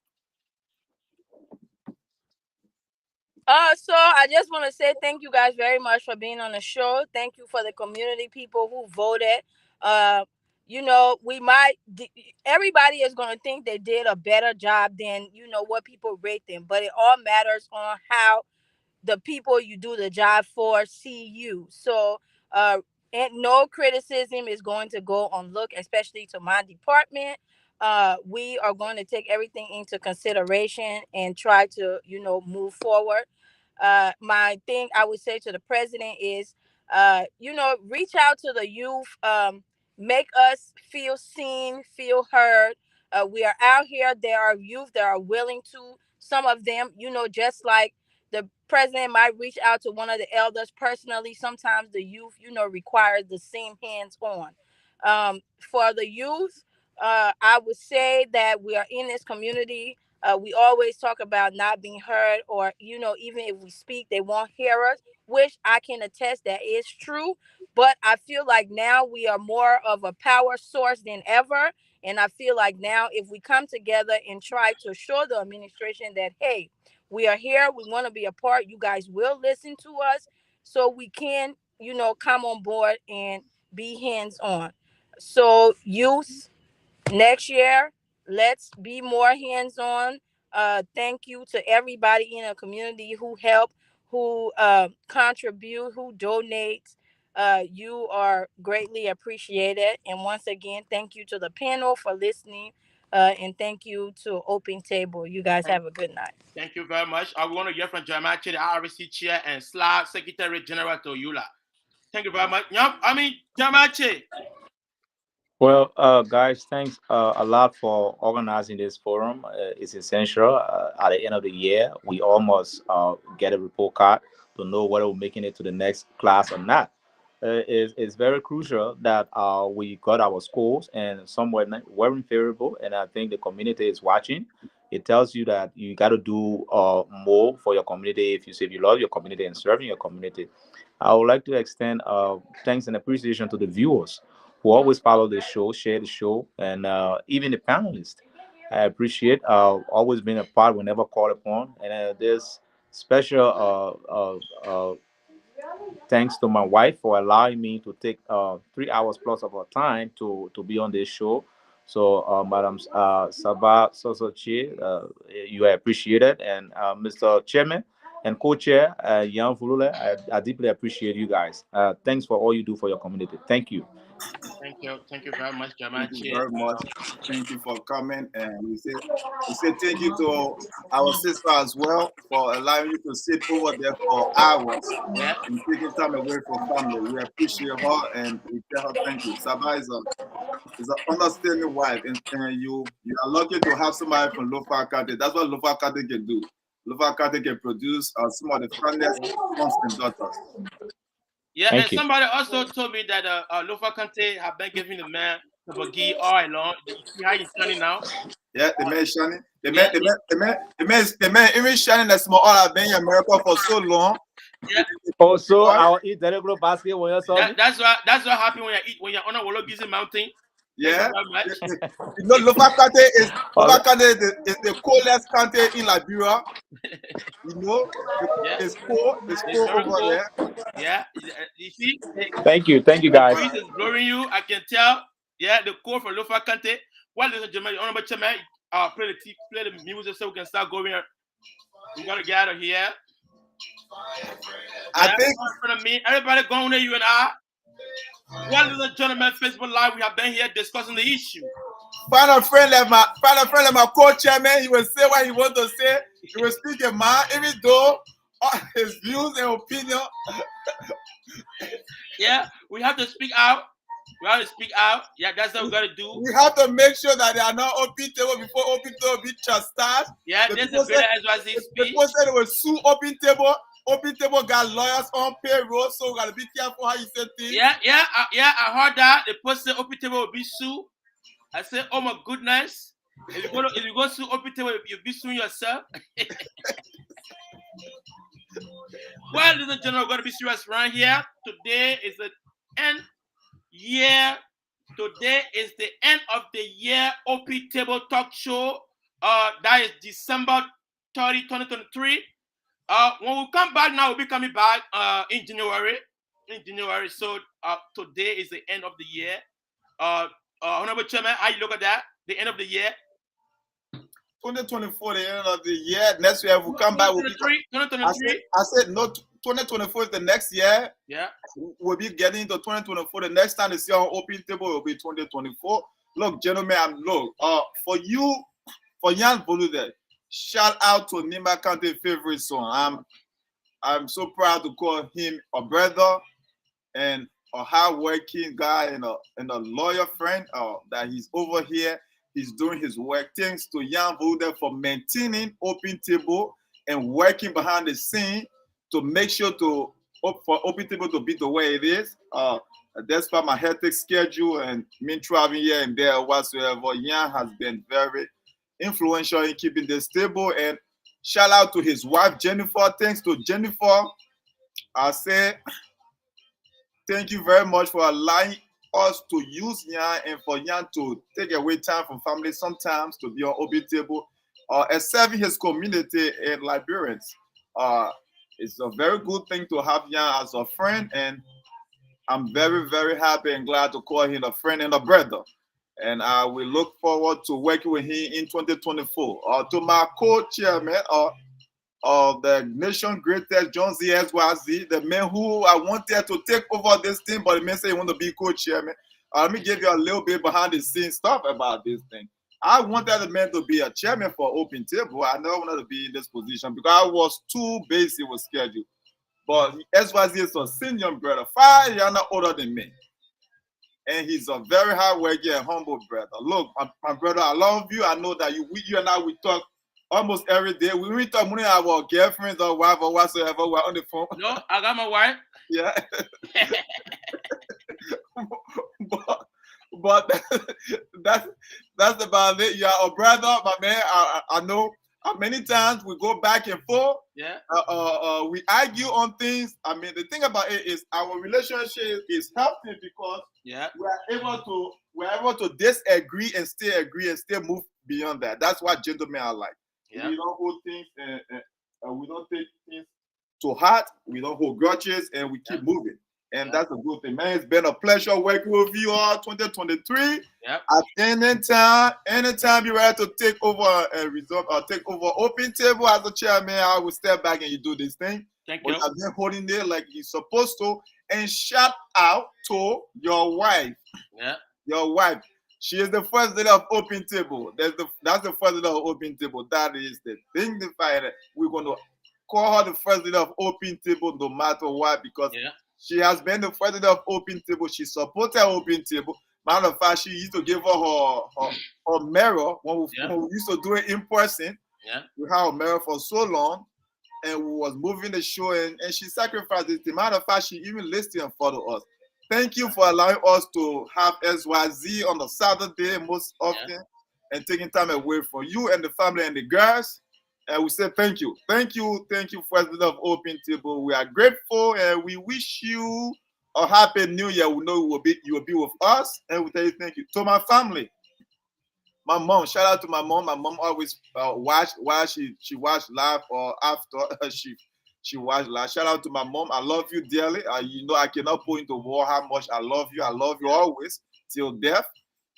So I just want to say thank you guys very much for being on the show. Thank you for the community people who voted. You know, everybody is going to think they did a better job than, you know, what people rate them. But it all matters on how the people you do the job for see you. So, and no criticism is going to go unlooked, especially to my department. We are going to take everything into consideration and try to, you know, move forward. My thing I would say to the president is, you know, reach out to the youth, make us feel seen, feel heard. We are out here. There are youth that are willing to, some of them, you know, just like the president might reach out to one of the elders personally. Sometimes the youth, you know, requires the same hands on. For the youth, I would say that we are in this community. We always talk about not being heard, or, you know, even if we speak, they won't hear us, which I can attest that is true. But I feel like now we are more of a power source than ever. And I feel like now if we come together and try to show the administration that, hey, we are here, we want to be a part, you guys will listen to us, so we can, you know, come on board and be hands on. So youth, next year, let's be more hands on. Thank you to everybody in the community who help, who contribute, who donates. You are greatly appreciated. And once again, thank you to the panel for listening. And thank you to Open Table. You guys have a good night. Thank you very much. I want to hear from Jamache, the RVC chair, and SLA Secretary General to Eula. Thank you very much. I mean, Jamache. Well, guys, thanks a lot for organizing this forum. It's essential. At the end of the year, we almost get a report card to know whether we're making it to the next class or not. It's very crucial that we got our scores, and some weren't favorable, and I think the community is watching. It tells you that you got to do more for your community if you say you love your community and serving your community. I would like to extend thanks and appreciation to the viewers who always follow the show, share the show, and even the panelists. I appreciate always being a part whenever called upon. And there's special thanks to my wife for allowing me to take 3 hours plus of her time to be on this show. So, Madam Sabah Sosochi, you are appreciated. And Mr. Chairman and co-chair, Jan Fulule, I deeply appreciate you guys. Thanks for all you do for your community. Thank you. Thank you very much, Jamache. Thank you very much. Thank you for coming, and we say thank you to our sister as well for allowing you to sit over there for hours and taking time away from family. We appreciate her, and we tell her thank you. Sabah is an understanding wife, and you are lucky to have somebody from Lofa Kate. That's what Lofa Kate can do. Lofa Kate can produce some of the finest sons and daughters. Yeah, Thank and you. somebody also told me that Lofa Kante have been giving the man the buggy all along. You see how he's shining now? Yeah, the man shining. The man even shining that small. I've been in America for so long. Yeah. Also, I'll eat the regular basket when you're sorry. That's what happens when you're on a Wologizi mountain. Yeah. You know, Lofa Kante is the coldest country in Liberia. You know, it's cold. It's cold over there. Yeah, you see. Thank you, guys. The breeze is blowing you. I can tell. Yeah, the call from Lofa Kante. Well, ladies and gentlemen, honorable chairman, play the music so we can start going. We gotta get out of here. I think in front of me, everybody going there, you and I. Well, ladies and gentlemen, Facebook Live, we have been here discussing the issue. find a friend like my co-chairman. He will say what he wants to say. He will speak a mind, even though his views and opinion. Yeah, we have to speak out. We have to speak out. Yeah, that's what we got to do. We have to make sure that they are not open table before open table be chastised. Yeah, there's a better SYZ speech. People said they will sue open table. Open table got lawyers on payroll, so we gotta be careful how you say things. Yeah, I heard that. The person open table will be sued. I said, oh my goodness. If you go sue open table, you'll be suing yourself. Well, ladies and gentlemen, we're gonna be serious right here. Today is the end year. Today is the end of the year open table talk show. That is December 30, 2023. When we come back now, we'll be coming back in January. So today is the end of the year. Honorable Chairman, how you look at that? The end of the year. 2024, the end of the year. Next year, we'll come back. 2023. I said no. 2024 is the next year. Yeah. We'll be getting into 2024. The next time they see our open table will be 2024. Look, gentlemen, for you, for Yan Volude, shout out to Nima County favorite son. I'm so proud to call him a brother and a hard-working guy and a lawyer friend that he's over here. He's doing his work. Thanks to Yan Volude for maintaining open table and working behind the scene to make sure for open table to be the way it is. Despite my hectic schedule and me traveling here and there whatsoever, Yan has been very influential in keeping this stable. And shout out to his wife Jennifer. Thanks to Jennifer. I say thank you very much for allowing us to use Yan and for Yan to take away time from family sometimes to be on open table and serving his community in Liberians. It's a very good thing to have Yan as a friend, and I'm very, very happy and glad to call him a friend and a brother. And I will look forward to working with him in 2024. To my co-chairman of the nation greatest, John Z. SYZ, the man who I wanted to take over this thing, but the man said he want to be co-chairman. Let me give you a little bit behind the scenes stuff about this thing. I wanted the man to be a chairman for open table. I never wanted to be in this position because I was too busy with schedule. But SYZ is a senior brother, 5 years older than me. And he's a very hard-working and humble brother. Look, my brother, I love you. I know that you and I, we talk almost every day. We talk when our girlfriends or wife or whatsoever. We're on the phone. No, I got my wife. Yeah. but that's about it. You're a brother, my man. I know many times we go back and forth. Yeah. We argue on things. I mean, the thing about it is our relationship is healthy because we're able to disagree and still agree and still move beyond that. That's what gentlemen are like. Yeah. We don't hold things and we don't take things to heart. We don't hold grudges and we keep moving. And that's a good thing, man. It's been a pleasure working with you all 2023. Yep. At anytime you're ready to take over a result or take over open table as a chairman, I will step back and you do this thing. Thank you. I've been holding there like you're supposed to. And shout out to your wife. Yeah. Your wife. She is the first lady of open table. That's the first lady of open table. That is the thing. We're going to call her the first lady of open table no matter what because she has been the first lady of open table. She supported open table. Matter of fact, she used to give her mirror when we used to do it in person. Yeah. We had a mirror for so long. And we was moving the show and she sacrificed it. Matter of fact, she even listened and followed us. Thank you for allowing us to have SYZ on the Saturday most often and taking time away from you and the family and the girls. And we say thank you. Thank you, President of Open Table. We are grateful and we wish you a happy new year. We know you will be with us. And we tell you thank you. To my family. My mom, shout out to my mom. My mom always watch while she watched live or after she watched live. Shout out to my mom. I love you dearly. You know I cannot put into word how much I love you. I love you always till death.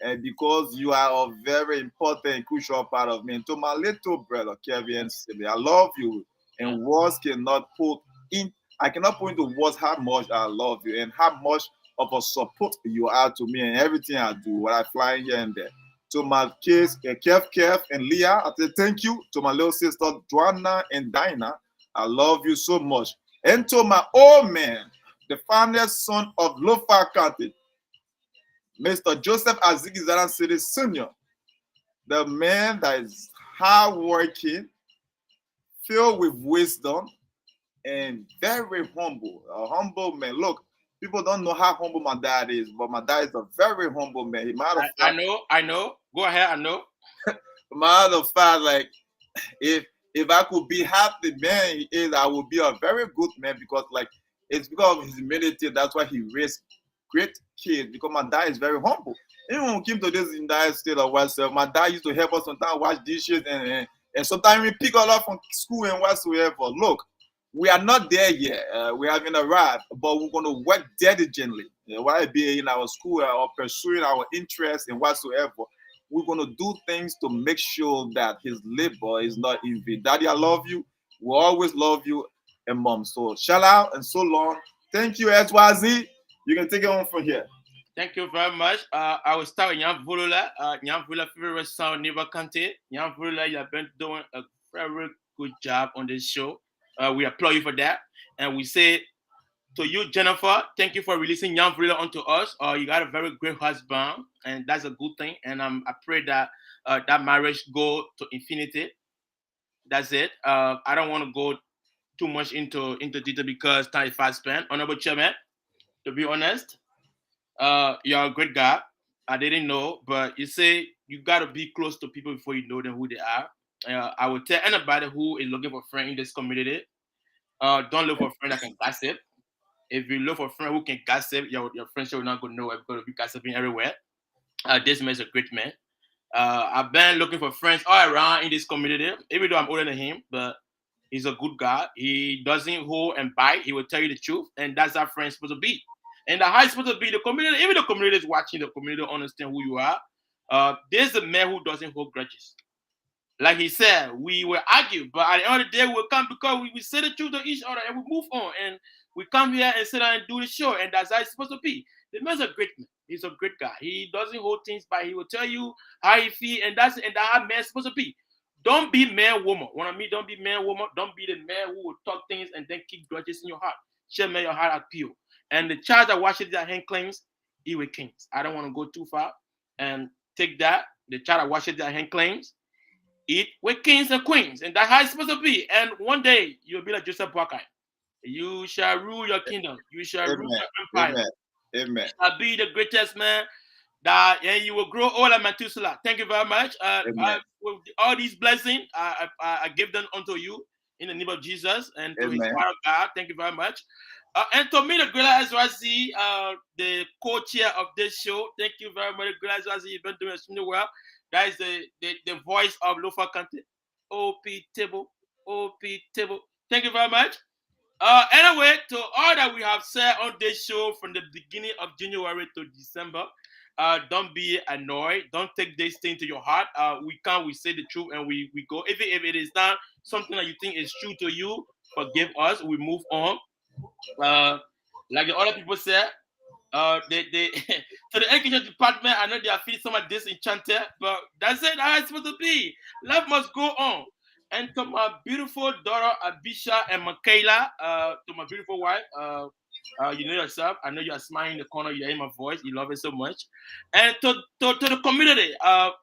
And because you are a very important and crucial part of me. And to my little brother Kevin, I love you. And words cannot put in. I cannot put into words how much I love you and how much of a support you are to me and everything I do when I fly here and there. To my kids, Kev, and Leah, I say thank you. To my little sister, Joanna and Dinah, I love you so much. And to my old man, the finest son of Lofa County, Mr. Joseph Aziki City Sr., the man that is hardworking, filled with wisdom, and very humble. A humble man. Look, people don't know how humble my dad is, but my dad is a very humble man. I know. Go ahead, I know. Matter of fact, like if I could be half the man he is, I would be a very good man because like it's because of his humility. That's why he raised great kids. Because my dad is very humble. Even when we came to this United States of Western, my dad used to help us sometimes wash dishes and sometimes we pick a lot from school and whatsoever. Look, we are not there yet. We haven't arrived, but we're going to work diligently. Whether it be in our school or pursuing our interests and whatsoever, we're going to do things to make sure that his labor is not in vain. Daddy, I love you. We always love you, and Mom. So shout out and so long. Thank you, XYZ. You can take it on from here. Thank you very much. I will start with Nyam Vulula. Nyam Vulula, favorite sound, Neighbor County. Nyam Vulula, you have been doing a very good job on this show. We applaud you for that. And we say to you, Jennifer, thank you for releasing Nyam Vulula onto us. You got a very great husband, and that's a good thing. And I pray that that marriage go to infinity. That's it. I don't want to go too much into detail because time is fast spent. Honorable Chairman, to be honest, you're a great guy. I didn't know, but you say you got to be close to people before you know them who they are. I would tell anybody who is looking for a friend in this community, don't look for a friend that can gossip. If you look for a friend who can gossip, your friendship will not go nowhere because you'll be gossiping everywhere. This man is a great man. I've been looking for friends all around in this community, even though I'm older than him, but he's a good guy. He doesn't hold and bite. He will tell you the truth, and that's how friends supposed to be. And that's how it's supposed to be. The community, even the community is watching, the community don't understand who you are. There's a man who doesn't hold grudges. Like he said, we will argue, but at the end of the day, we'll come because we say the truth to each other and we move on. And we come here and sit down and do the show, and that's how it's supposed to be. The man's a great man. He's a great guy. He doesn't hold things back. He will tell you how he feels, and that's how man's supposed to be. Don't be man, woman. What I mean, don't be man, woman. Don't be the man who will talk things and then keep grudges in your heart. Share man your heart at pure. And the child that washes their hand cleans, he will kings. I don't want to go too far and take that. The child that washes their hand cleans, eat with kings and queens, and that's how it's supposed to be. And one day you'll be like Joseph Boakai. You shall rule your kingdom. You shall rule your empire. Amen. You shall be the greatest man. And you will grow old like Methuselah. Thank you very much. With all these blessings, I give them unto you in the name of Jesus and to His power of God. Thank you very much. And to me, the Greater SYC, the co-chair of this show, thank you very much, Greater SYC. You've been doing extremely well. That is the voice of Lofa County. OP Table. Thank you very much. Anyway, to all that we have said on this show from the beginning of January to December, don't be annoyed. Don't take this thing to your heart. We say the truth and we go. If it is not something that you think is true to you, forgive us. We move on. Like the other people said, they to the education department, I know they are feeling somewhat disenchanted, but that's it. How it's supposed to be. Life must go on. And to my beautiful daughter Abisha and Michaela, to my beautiful wife, you know yourself. I know you are smiling in the corner. You hear my voice. You love it so much. And to the community,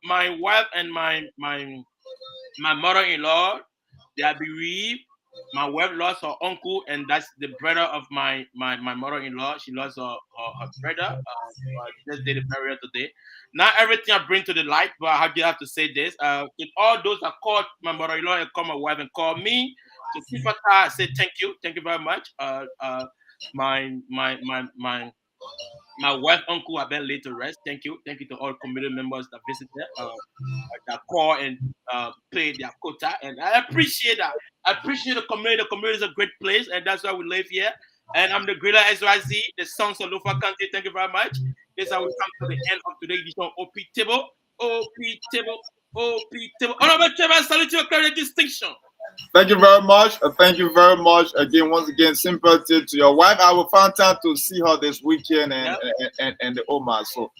my wife and my mother-in-law, they are bereaved. My wife lost her uncle, and that's the brother of my mother-in-law. She lost her brother. Just did the burial today. Not everything I bring to the light, but I have to say this. If all those that called my mother-in-law and called my wife and called me to keep her, I say thank you very much. My wife, uncle have been laid to rest. Thank you to all community members that visited, that call and pay their quota, and I appreciate that. I appreciate the community. The community is a great place, and that's why we live here. And I'm the Greater SYC, the Sons of Lofa County. Thank you very much. This is how we come to the end of today's edition of OP Table. Honorable Chairman, salute your credit distinction. Thank you very much. Thank you very much. Once again, sympathy to your wife. I will find time to see her this weekend and the Omar. So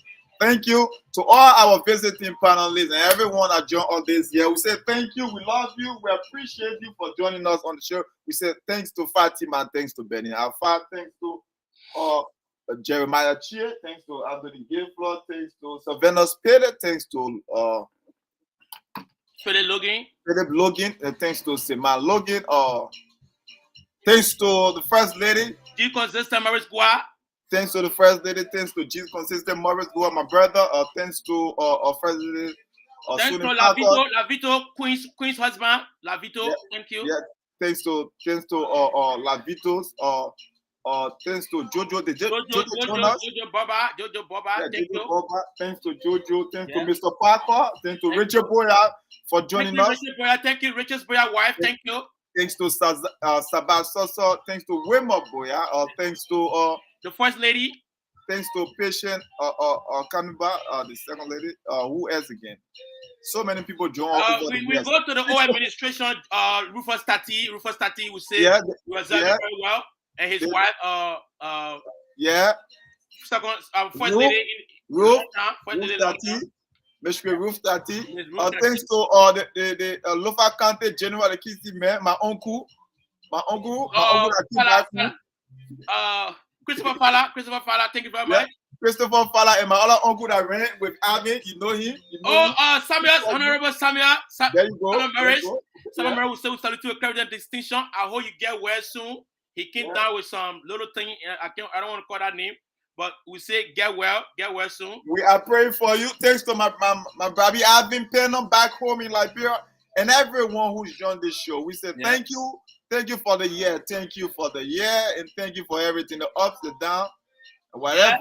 thank you to all our visiting panelists and everyone that joined us this year. We say thank you. We love you. We appreciate you for joining us on the show. We say thanks to Fatima, thanks to Benny Alfa, thanks to Jeremiah Chia, thanks to Anthony Gayflow, thanks to Savannah Spade, thanks to Philip Logan, and thanks to Seman Logan, thanks to the First Lady, G Consistent Maurice Bois. Thanks to the First Lady, thanks to G Consistent Maurice Bois, my brother, thanks to First Lady. Thanks to Lavito, Queen's husband, Lavito, thank you. Yeah, thanks to Lavitos, thanks to Jojo, Jojo Boba, thank you. Boba, thanks to Jojo, thanks to Mr. Parker, thanks to Richard Boya for joining us. Richard Boya, thank you. Richard Boya wife, thank you. Thanks to Sabah Soso, thanks to Wema Boya, thanks to the First Lady. Thanks to Patient Kanuba, the second lady. Who else again? So many people join. We go to the whole administration. Rufus Tati will say he was very well, and his wife. Second, First Lady. Roof Tati. Mr. Roof Tati. Thanks to the Lofa Kante General Ekiti man, my uncle. Christopher Fala, thank you very much. Christopher Fala and my other uncle that ran with Armin, you know him. Samuel, Honorable Samuel. There you go. Samuel Maris will salute to a credit distinction. I hope you get well soon. He came down with some little thing. I don't want to call that name, but we say get well soon. We are praying for you. Thanks to my baby Arvin Penham back home in Liberia and everyone who's joined this show. We say thank you. Thank you for the year. Thank you for the year, and thank you for everything, the ups, the downs, whatever.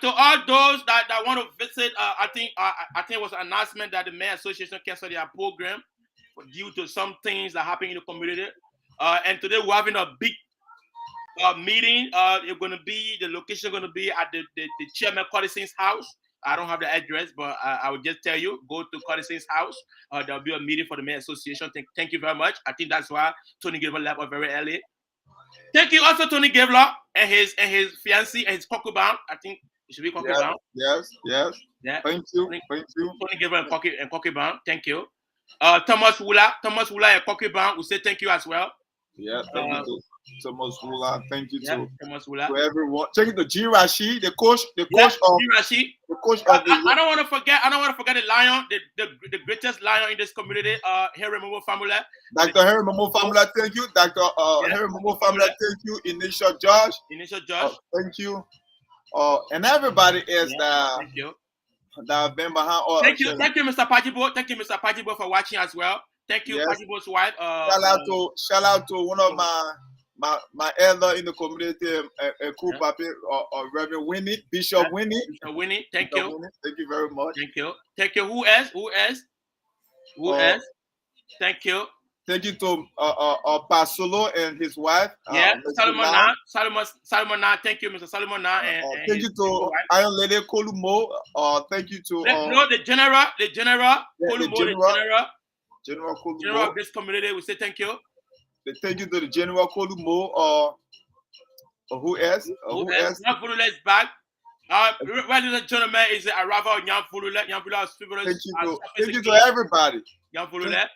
To all those that want to visit, I think it was an announcement that the Mayor Association canceled their program due to some things that happen in the community. And today we're having a big meeting. The location going to be at the Chairman Codison's house. I don't have the address, but I will just tell you, go to Codison's house. There'll be a meeting for the Mayor Association. Thank you very much. I think that's why Tony Gavler left very early. Thank you also, Tony Gavler and his fiancée and his concubine. I think it should be concubine. Yes. Yeah. Thank you. Tony Gavler and concubine. Thank you. Thomas Wula and concubine, we say thank you as well. Yeah, thank you. Thomas Wula, thank you to everyone. Thank you to G Rashi, the coach of G Rashi. I don't want to forget the lion, the greatest lion in this community, Harry Momo family. Dr. Harry Momo family, thank you. Dr. Harry Momo family, thank you. Initial Josh. Thank you. And everybody else that have been behind all. Thank you, Mr. Pajibo. Thank you, Mr. Pajibo, for watching as well. Thank you, Pajibo's wife. Shout out to one of my elder in the community, Reverend Winnie, Bishop Winnie. Bishop Winnie, thank you. Winnie, thank you very much. Thank you. Who else? Thank you. Thank you to Pasolo and his wife. Solomon Na. Thank you, Mr. Solomon Na. Thank you to Iron Lady Kolumo. Thank you to the general Kolumo. General of this community. We say thank you. Thank you to the General Kolumo. Who else? Nyan Fulula is back. Ladies and gentlemen, is the arrival of Nyan Fulula. Thank you to everybody. Nyan Fulula.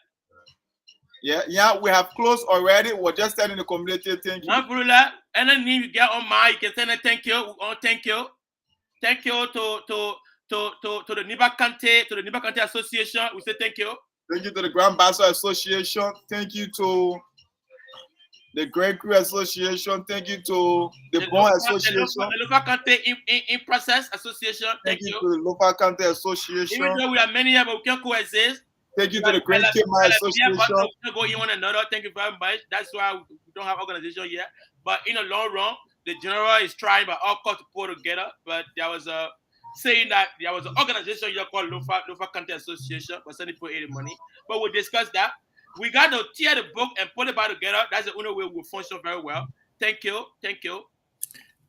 Yeah, we have closed already. We're just telling the community thank you. Nyan Fulula, anything you get on my, you can send a thank you. Thank you. Thank you to the Niba Kante Association. We say thank you. Thank you to the Grand Bassa Association. Thank you to the Great Crew Association. Thank you to the Bon Association. The Lofa Kante in Process Association. Thank you to the Lofa Kante Association. Even though we are many here, but we can coexist. Thank you to the Great Kema Association. Go in one another. Thank you very much. That's why we don't have organization yet. But in the long run, the general is trying by all costs to pull together. But there was a saying that there was an organization here called Lofa Kante Association, but sending for any money. But we'll discuss that. We got to tear the book and put it back together. That's the only way we'll function very well. Thank you.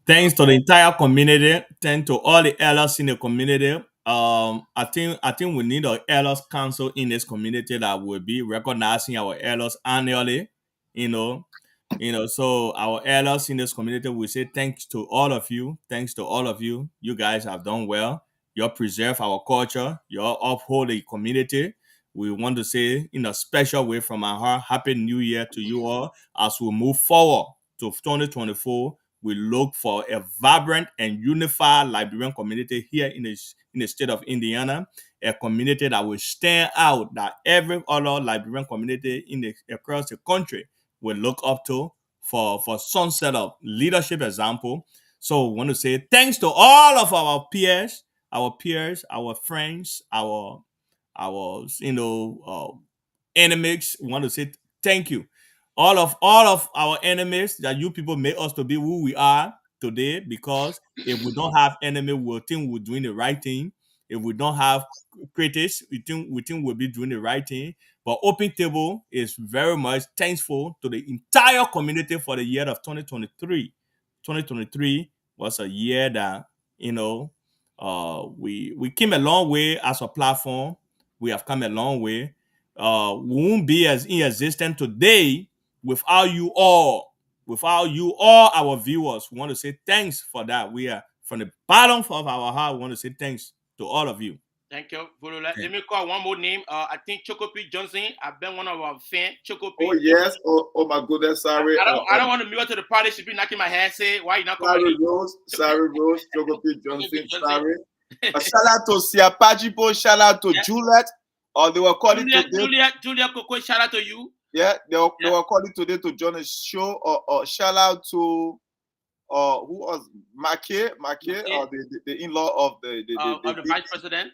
Thanks to the entire community. Thanks to all the elders in the community. I think we need an elders council in this community that will be recognizing our elders annually. So our elders in this community will say thanks to all of you. Thanks to all of you. You guys have done well. You preserve our culture. You uphold the community. We want to say in a special way from our heart, Happy New Year to you all. As we move forward to 2024, we look for a vibrant and unified Liberian community here in the state of Indiana, a community that will stand out, that every other Liberian community across the country will look up to for some set of leadership example. So we want to say thanks to all of our peers, our friends, our enemies. We want to say thank you. All of our enemies, that you people made us to be who we are today, because if we don't have enemy, we'll think we're doing the right thing. If we don't have critics, we think we'll be doing the right thing. But Open Table is very much thankful to the entire community for the year of 2023. 2023 was a year that, we came a long way as a platform. We have come a long way. We won't be as in existence today without you all. Without you all, our viewers. We want to say thanks for that. We are, from the bottom of our heart, we want to say thanks to all of you. Thank you, Volo. Let me call one more name. I think Chocopy Johnson. I've been one of our fans. Chocopy. Oh yes. Oh my goodness. Sorry. I don't want to move to the party. Should be knocking my head. Say why you not coming? Sorry, Rose. Chocopy Johnson. Sorry. Shout out to Siapajipo. Shout out to Juliet. They were calling today. Juliet Coco. Shout out to you. Yeah, they were calling today to join the show. Shout out to who was Mackey, the in-law of the vice president.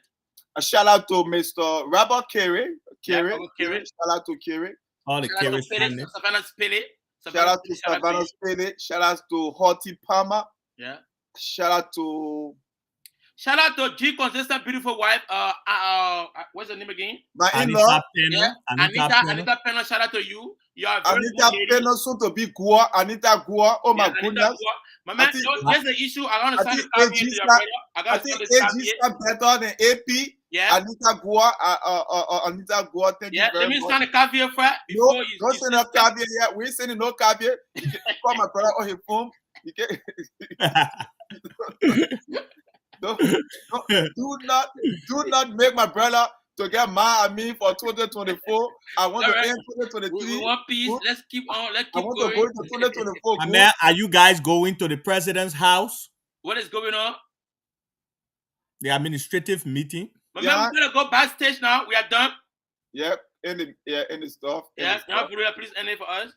A shout out to Mr. Robert Carey. Shout out to Carey. All the Carey family. Savannah Spilly. Shout out to Savannah Spilly. Shout out to Horty Palmer. Yeah. Shout out to G Consistent beautiful wife. What's her name again? My in-law. Anita Pena. Shout out to you. You are very Anita Pena, soon to be Gua. Anita Gua. Oh my goodness. My man, there's the issue. I want to send I think AG is better than AP. Yeah. Anita Gua. Anita Gua. Thank you very much. Let me send a caveat for No, don't send a caveat yet. We ain't sending no caveat. You can call my brother on his phone. You can. Do not make my brother to get mad at me for 2024. I want to end 2023. We want peace. Let's keep on. Let's keep I want to go into 2024. Man, are you guys going to the president's house? What is going on? The administrative meeting. My man, we're gonna go backstage now. We are done. Yep. In the stuff. Yeah. Please end it for us.